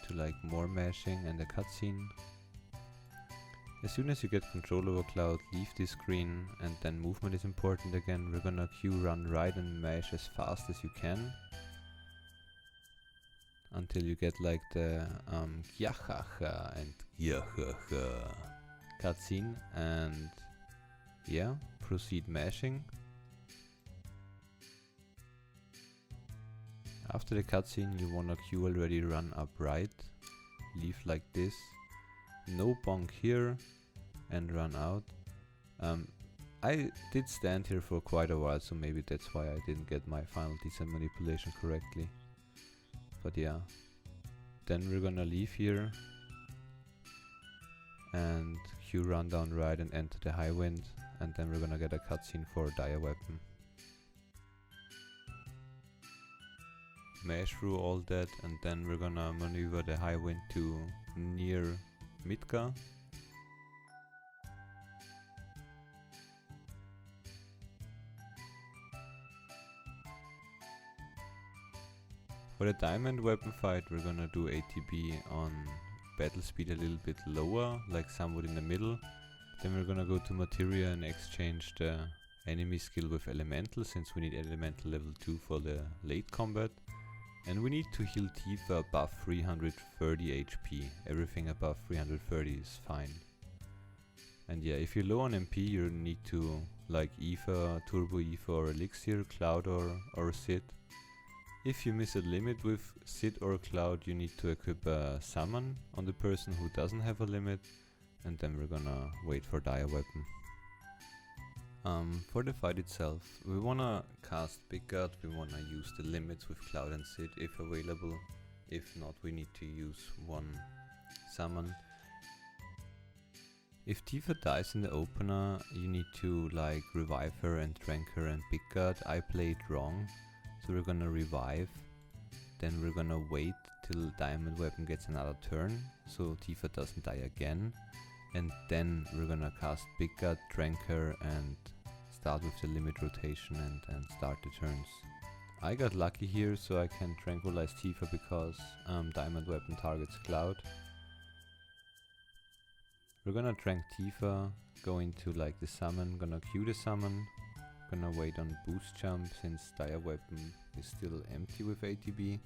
to like more mashing and a cutscene. As soon as you get control over Cloud, leave this screen, and then movement is important again. We're gonna Q, run right and mash as fast as you can until you get like the yahaha and yahaha cutscene, and yeah, proceed mashing. After the cutscene you wanna Q already run upright, leave like this, no bonk here, and run out. I did stand here for quite a while, so maybe that's why I didn't get my final descent manipulation correctly. But yeah, then we're gonna leave here and Q, run down right and enter the Highwind, and then we're gonna get a cutscene for Dire Weapon. Mash through all that, and then we're gonna maneuver the Highwind to near Midgar. For the diamond weapon fight we're gonna do ATB on battle speed a little bit lower, like somewhat in the middle. Then we're gonna go to materia and exchange the enemy skill with elemental, since we need elemental level 2 for the late combat. And we need to heal Tifa above 330 HP. Everything above 330 is fine. And yeah, if you're low on MP, you need to like Aether, Turbo Aether or Elixir, Cloud or Sid. If you miss a limit with Sid or Cloud, you need to equip a summon on the person who doesn't have a limit. And then we're gonna wait for Dire Weapon. For the fight itself, we wanna cast Big God, we wanna use the limits with Cloud and Sid if available. If not, we need to use one summon. If Tifa dies in the opener, you need to like revive her and trank her and Big God. I played wrong, so we're gonna revive. Then we're gonna wait till Diamond Weapon gets another turn, so Tifa doesn't die again. And then we're gonna cast Big God, trank her and start with the limit rotation and start the turns. I got lucky here, so I can tranquilize Tifa because Diamond Weapon targets Cloud. We're gonna trank Tifa, go into like the summon, gonna queue the summon, gonna wait on boost jump since dire weapon is still empty with ATB.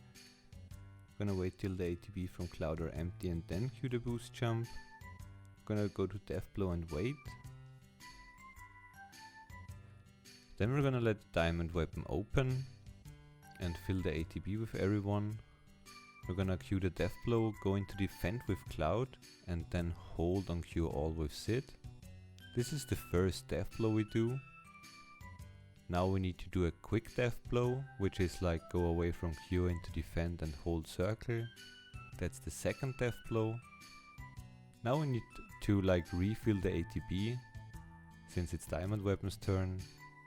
Gonna wait till the ATB from Cloud are empty and then queue the boost jump. Gonna go to death blow and wait. Then we're gonna let the diamond weapon open and fill the ATB with everyone. We're gonna queue the death blow, go into defend with Cloud and then hold on Q all with Sid. This is the first death blow we do. Now we need to do a quick death blow, which is like go away from Q into defend and hold circle. That's the second death blow. Now we need to like refill the ATB, since it's diamond weapon's turn.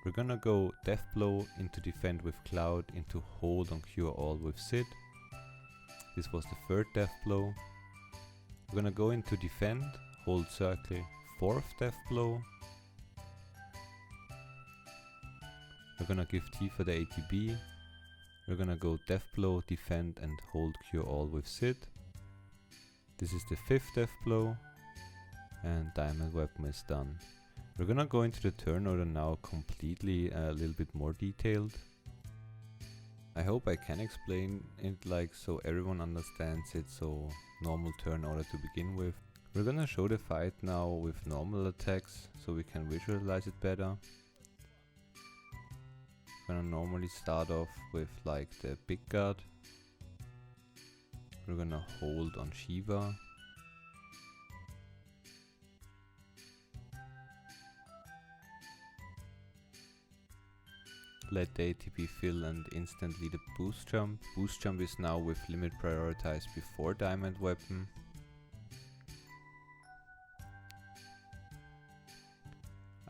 We're gonna go death blow into defend with Cloud into hold on Q all with Sid. This was the third death blow. We're gonna go into defend, hold circle, fourth death blow. We're gonna give Tifa the ATB. We're gonna go death blow, defend and hold Q all with Sid. This is the fifth death blow and diamond weapon is done. We're gonna go into the turn order now completely a little bit more detailed. I hope I can explain it like so everyone understands it, so normal turn order to begin with. We're gonna show the fight now with normal attacks so we can visualize it better. Gonna normally start off with like the big guard. We're gonna hold on Shiva. Let the ATB fill and instantly the boost jump. Boost jump is now with limit prioritized before diamond weapon.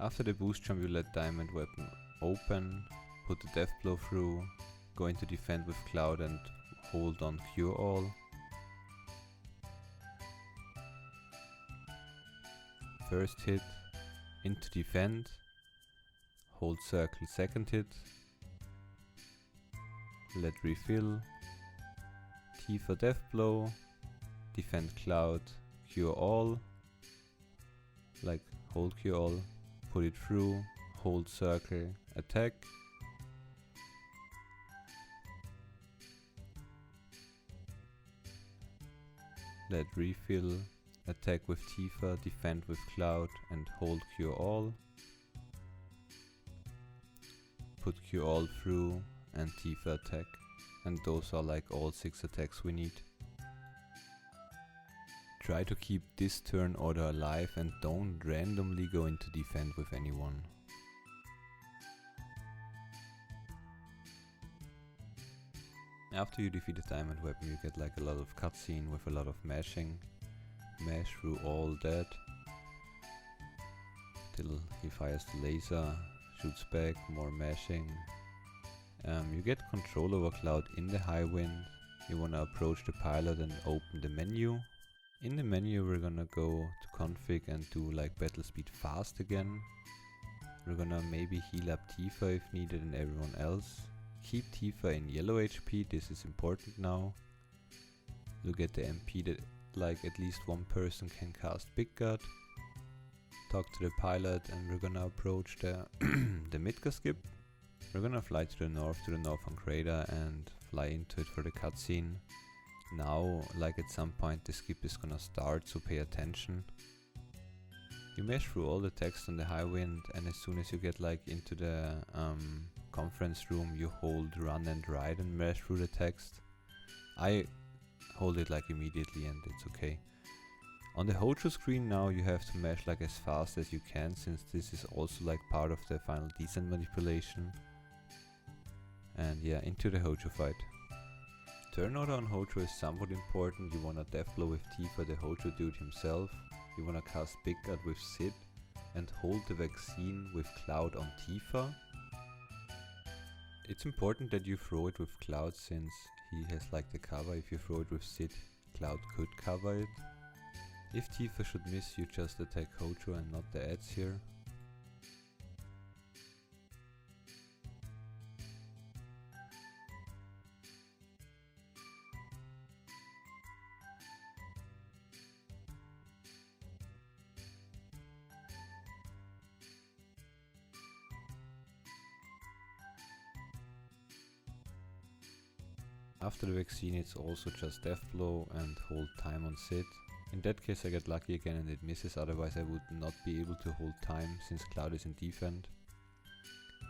After the boost jump you let diamond weapon open, put the death blow through, go into defend with Cloud and hold on Q all. First hit, into defend, hold circle second hit, let refill, Tifa death blow, defend Cloud, Q all, like hold Q all, put it through, hold circle, attack. Let refill, attack with Tifa, defend with Cloud and hold Q all. Put Q all through and Tifa attack. And those are like all 6 attacks we need. Try to keep this turn order alive and don't randomly go into defend with anyone. After you defeat the diamond weapon you get like a lot of cutscene with a lot of mashing. Mash through all that till he fires the laser, shoots back, more mashing. You get control over Cloud in the Highwind. You wanna approach the pilot and open the menu. In the menu we're gonna go to config and do like battle speed fast again. We're gonna maybe heal up Tifa if needed and everyone else. Keep Tifa in yellow HP, this is important now. Look at the MP that like at least one person can cast Big God. Talk to the pilot and we're gonna approach the the Midgar skip. We're gonna fly to the northern crater and fly into it for the cutscene. Now, like at some point the skip is gonna start, so pay attention. You mash through all the text on the Highwind and as soon as you get like into the conference room you hold run and ride and mash through the text. I hold it like immediately and it's okay. On the Hojo screen now you have to mash like as fast as you can, since this is also like part of the final descent manipulation. And yeah, into the Hojo fight. Turn order on Hojo is somewhat important. You wanna death blow with Tifa, the Hojo dude himself. You wanna cast Big God with Sid and hold the vaccine with Cloud on Tifa. It's important that you throw it with Cloud since he has like the cover. If you throw it with Sid, Cloud could cover it. If Tifa should miss, you just attack Hojo and not the ads here. After the vaccine it's also just death blow and hold time on sit. In that case I get lucky again and it misses, otherwise I would not be able to hold time since Cloud is in defend.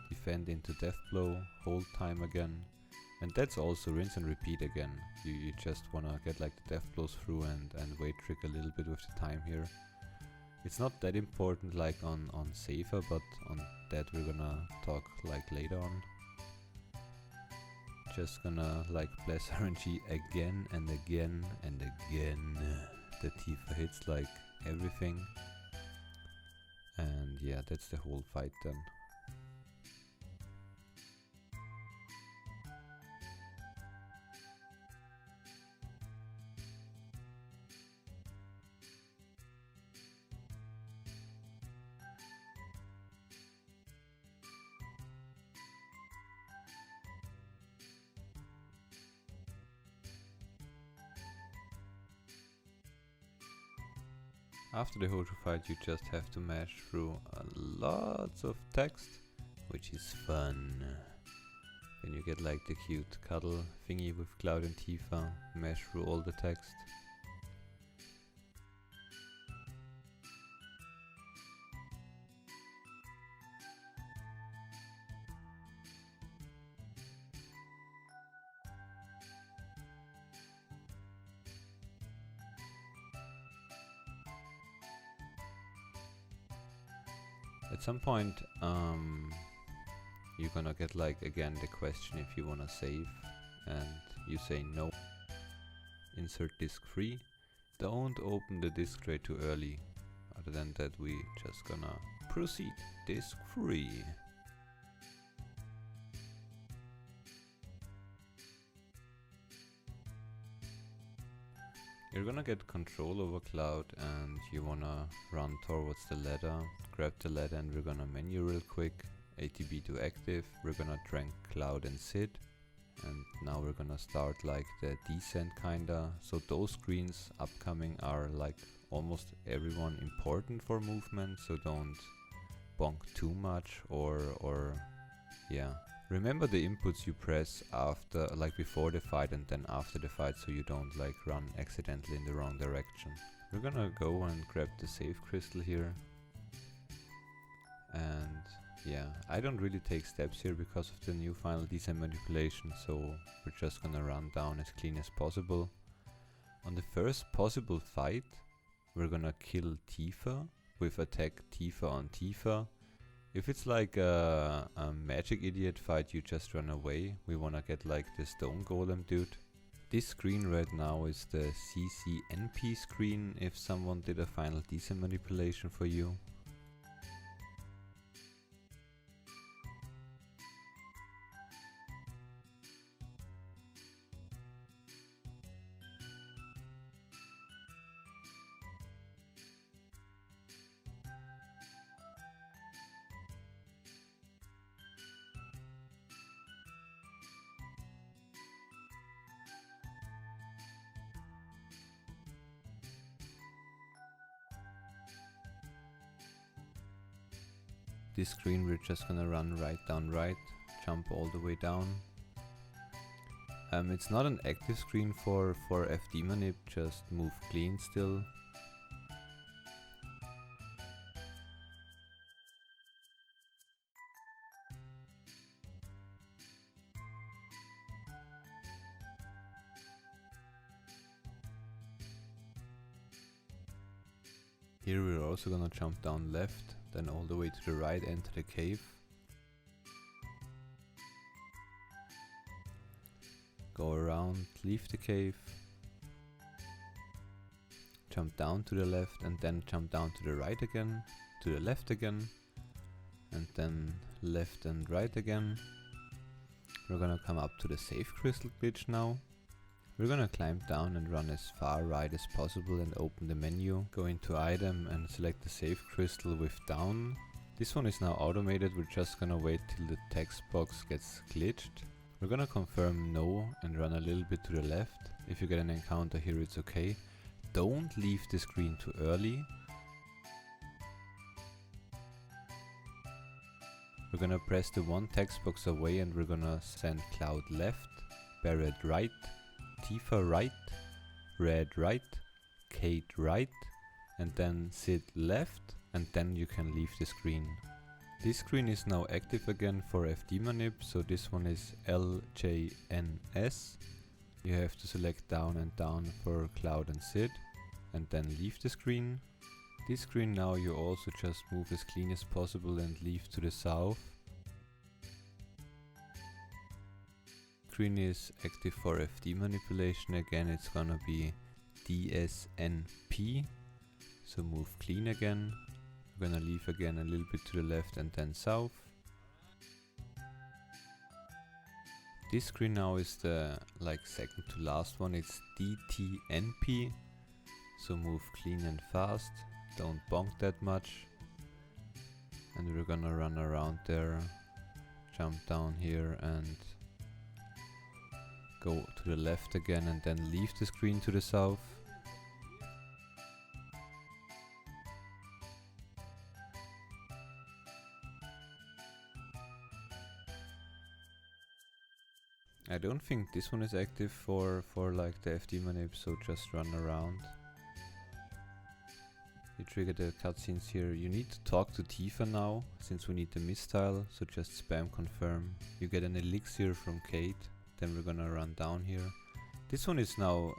Defend into death blow, hold time again. And that's also rinse and repeat again. You just wanna get like the death blows through and wait trick a little bit with the time here. It's not that important like on safer, but on that we're gonna talk like later on. Just gonna like bless RNG again and again and again. The Tifa hits like everything. And yeah, that's the whole fight then. After the Hojo fight you just have to mash through lots of text, which is fun. Then you get like the cute cuddle thingy with Cloud and Tifa, mash through all the text. At some point, you're gonna get like again the question if you wanna save, and you say no. Insert disk free. Don't open the disk tray too early. Other than that, we just gonna proceed. Disk free. You're gonna get control over Cloud and you wanna run towards the ladder, grab the ladder and we're gonna menu real quick, ATB to active, we're gonna drink Cloud and sit, and now we're gonna start like the descent kinda, so those screens upcoming are like almost everyone important for movement, so don't bonk too much or yeah. Remember the inputs you press after, like before the fight and then after the fight, so you don't like run accidentally in the wrong direction. We're gonna go and grab the save crystal here. And yeah, I don't really take steps here because of the new final descent manipulation, so we're just gonna run down as clean as possible. On the first possible fight, we're gonna kill Tifa with attack Tifa on Tifa. If it's like a magic idiot fight, you just run away. We wanna get like the stone golem dude. This screen right now is the CCNP screen if someone did a final descent manipulation for you. This screen we're just gonna run right down right, jump all the way down. It's not an active screen for FD manip, just move clean still. Here we're also gonna jump down left, then all the way to the right, enter the cave. Go around, leave the cave. Jump down to the left and then jump down to the right again, to the left again, and then left and right again. We're gonna come up to the save crystal glitch now. We're gonna climb down and run as far right as possible and open the menu. Go into item and select the save crystal with down. This one is now automated, we're just gonna wait till the text box gets glitched. We're gonna confirm no and run a little bit to the left. If you get an encounter here, it's okay. Don't leave the screen too early. We're gonna press the one text box away and we're gonna send Cloud left. Barret right, Tifa right, Red right, Kate right, and then Sid left, and then you can leave the screen. This screen is now active again for FD manip, so this one is LJNS. You have to select down and down for Cloud and Sid, and then leave the screen. This screen now you also just move as clean as possible and leave to the south. Screen is active for FD manipulation again, it's gonna be DSNP, so move clean again. We're gonna leave again a little bit to the left and then south. This screen now is the second to last one, it's DTNP, so move clean and fast, don't bonk that much. And we're gonna run around there, jump down here and go to the left again and then leave the screen to the south. I don't think this one is active for like the FD manip, so just run around. You trigger the cutscenes here. You need to talk to Tifa now, since we need the Mythtrill, so just spam confirm. You get an elixir from Kate, then we're gonna run down here. This one is now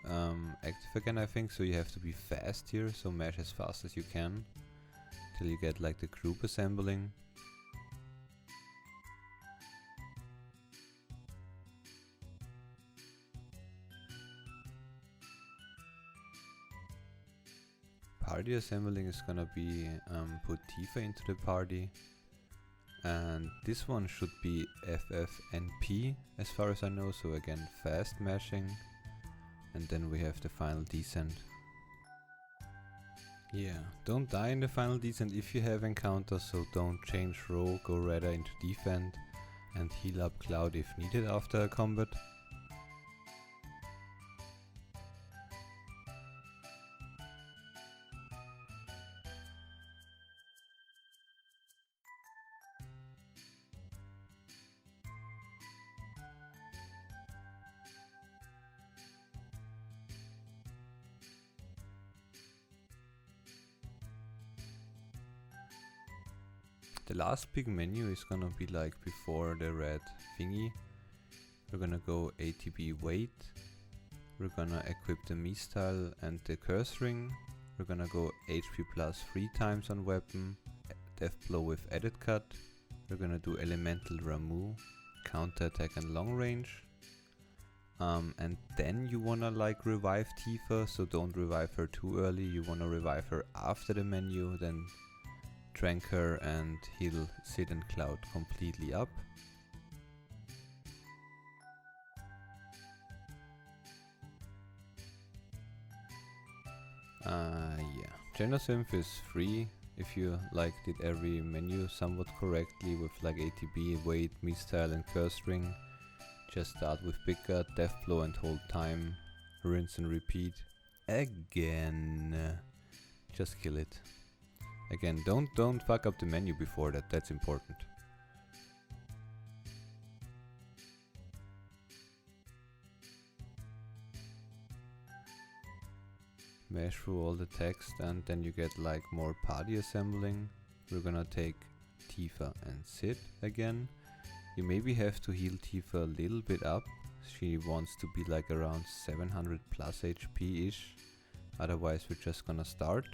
active again, I think, so you have to be fast here, so mash as fast as you can, till you get like the group assembling. Party assembling is gonna be put Tifa into the party, and this one should be FFNP as far as I know, so again fast mashing, and then we have the final descent. Yeah, don't die in the final descent if you have encounters, so don't change row, go rather into defend and heal up Cloud if needed after a combat. The last big menu is gonna be like before the red thingy. We're gonna go ATB weight. We're gonna equip the Mythtrill and the curse ring. We're gonna go HP plus 3 times on weapon. Death blow with edit cut. We're gonna do elemental Ramu, counter attack and long range. And then you wanna like revive Tifa, so don't revive her too early. You wanna revive her after the menu, then trank her and heal Sid and Cloud completely up. Yeah, Genosynth is free if you like did every menu somewhat correctly with like ATB, weight, Mythtrill and curse ring. Just start with big gut, death blow and hold time, rinse and repeat again. Just kill it. Again, don't fuck up the menu before that, that's important. Mash through all the text and then you get like more party assembling. We're gonna take Tifa and Sid again. You maybe have to heal Tifa a little bit up. She wants to be like around 700 plus HP ish. Otherwise we're just gonna start.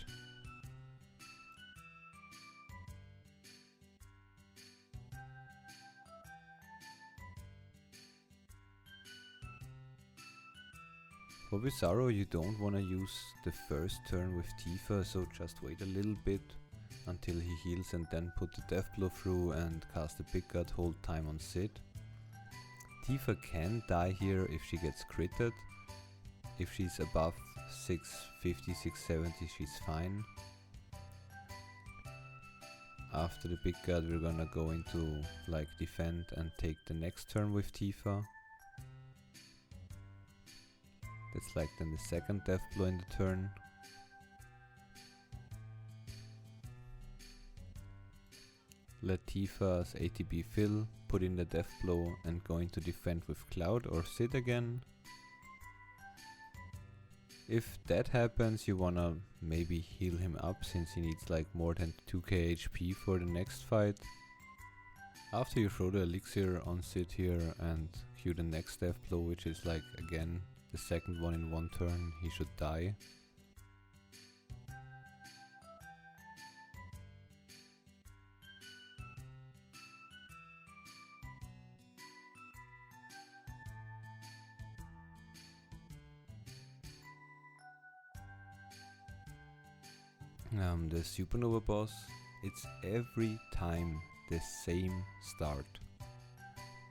For Bizarro you don't wanna use the first turn with Tifa, so just wait a little bit until he heals and then put the death blow through and cast a big gut, hold time on Sid. Tifa can die here if she gets critted. If she's above 650, 670 she's fine. After the big gut we're gonna go into like defend and take the next turn with Tifa. That's like then the second death blow in the turn. let Tifa's ATB fill, put in the death blow and go into defend with Cloud or sit again. If that happens, you wanna maybe heal him up since he needs like more than 2k HP for the next fight. After you throw the elixir on Sid here and cue the next death blow, which is like again the second one in one turn, he should die. The supernova boss, it's every time the same start.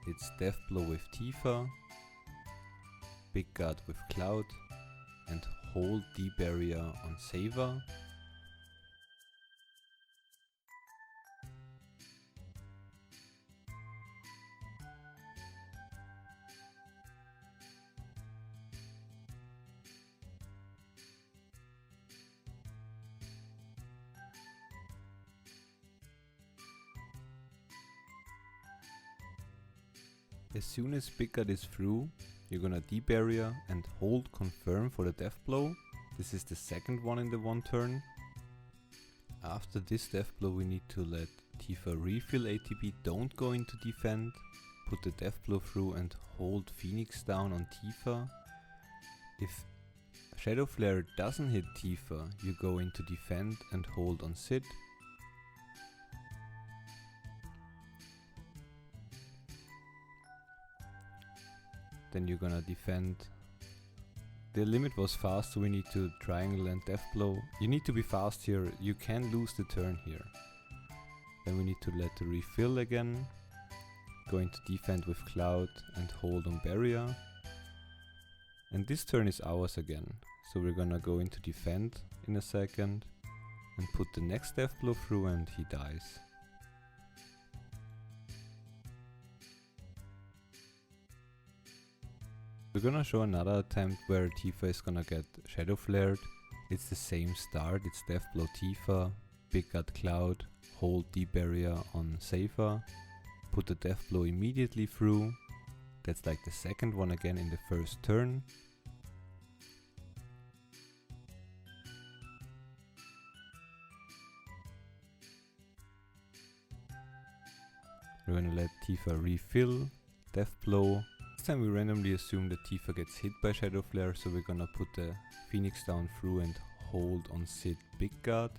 It's death blow with Tifa, big guard with Cloud, and hold D barrier on Saver. As soon as big guard is through, you're gonna D-barrier and hold confirm for the death blow. This is the second one in the one turn. After this death blow we need to let Tifa refill ATB, don't go into defend, put the death blow through and hold Phoenix down on Tifa. If Shadow Flare doesn't hit Tifa, you go into defend and hold on Sid. Then you're gonna defend. The limit was fast, so we need to triangle and death blow. You need to be fast here, you can lose the turn here. Then we need to let the refill again. Going to defend with Cloud and hold on barrier. And this turn is ours again. So we're gonna go into defend in a second and put the next death blow through and he dies. We're gonna show another attempt where Tifa is gonna get Shadow Flared. It's the same start, it's Death Blow Tifa, Big Gut Cloud, hold D barrier on Safer, put the Death Blow immediately through. That's like the second one again in the first turn. We're gonna let Tifa refill, Death Blow. This time we randomly assume that Tifa gets hit by Shadow Flare, so we're gonna put the Phoenix down through and hold on Sid Big Guard.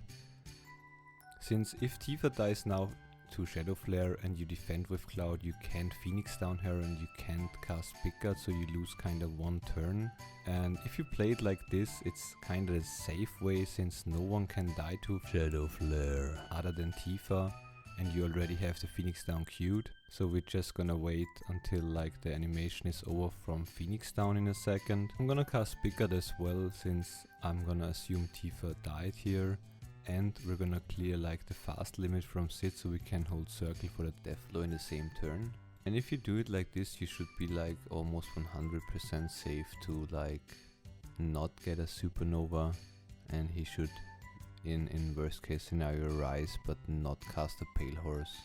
Since if Tifa dies now to Shadow Flare and you defend with Cloud, you can't Phoenix down her and you can't cast Big Guard, so you lose kinda one turn. And if you play it like this, it's kinda a safe way since no one can die to Shadow Flare other than Tifa. And you already have the Phoenix down queued, so we're just gonna wait until like the animation is over from Phoenix down in a second. I'm gonna cast Big Guard as well, since I'm gonna assume Tifa died here, and we're gonna clear like the fast limit from Sid so we can hold circle for the death blow in the same turn. And if you do it like this, you should be like almost 100% safe to like not get a supernova, and he should in worst case scenario rise but not cast a Pale Horse.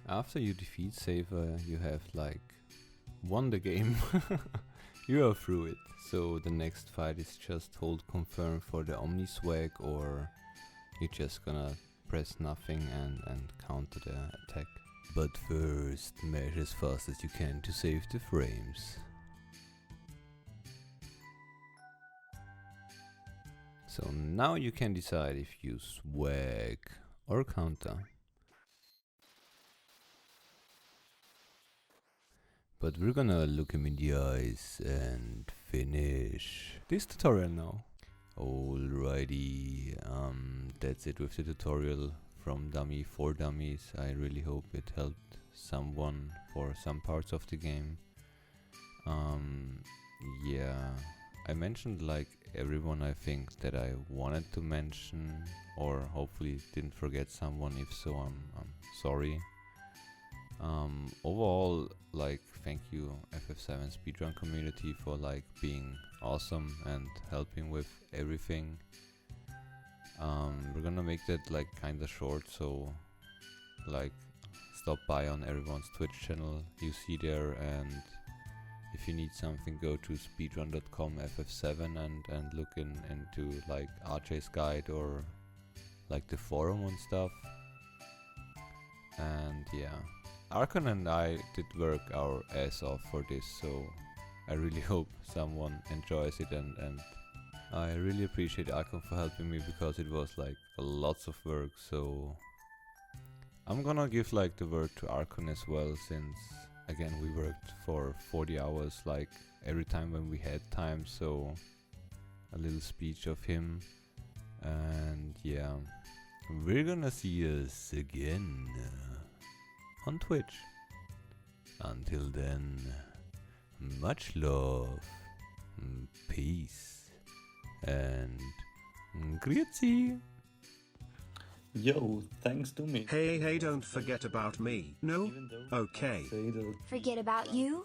After you defeat Saver, you have like won the game. You are through it. So the next fight is just hold confirm for the Omni Swag, or you're just gonna press nothing and counter the attack. But first, mash as fast as you can to save the frames. So now you can decide if you swag or counter. But we're gonna look him in the eyes and finish this tutorial now. Alrighty, that's it with the tutorial from Dummy for Dummies. I really hope it helped someone for some parts of the game. Yeah, I mentioned like everyone I think that I wanted to mention, or hopefully didn't forget someone. If so, I'm sorry. Overall, like, thank you FF7 speedrun community for like being awesome and helping with everything. We're gonna make that like kinda short, so like stop by on everyone's Twitch channel you see there, and if you need something, go to speedrun.com FF7 and look into like RJ's guide or like the forum and stuff. And yeah, Archon and I did work our ass off for this, so I really hope someone enjoys it, and I really appreciate Archon for helping me, because it was like lots of work. So I'm gonna give like the word to Archon as well, since again we worked for 40 hours like every time when we had time, so a little speech of him. And yeah, we're gonna see us again on Twitch. Until then, much love, peace, and grüezi. Yo, thanks to me. Hey, don't forget about me. No? Okay. Forget about you?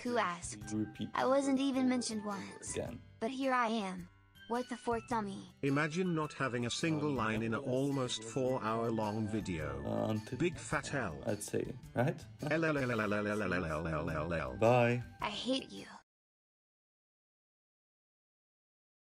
Who asked? I wasn't even mentioned once. Again. But here I am. What the fourth dummy? Imagine not having a single line in an almost 4-hour-long video. Big fat hell. I'd say, right? LLLLLLLLLLL. Bye. I hate you.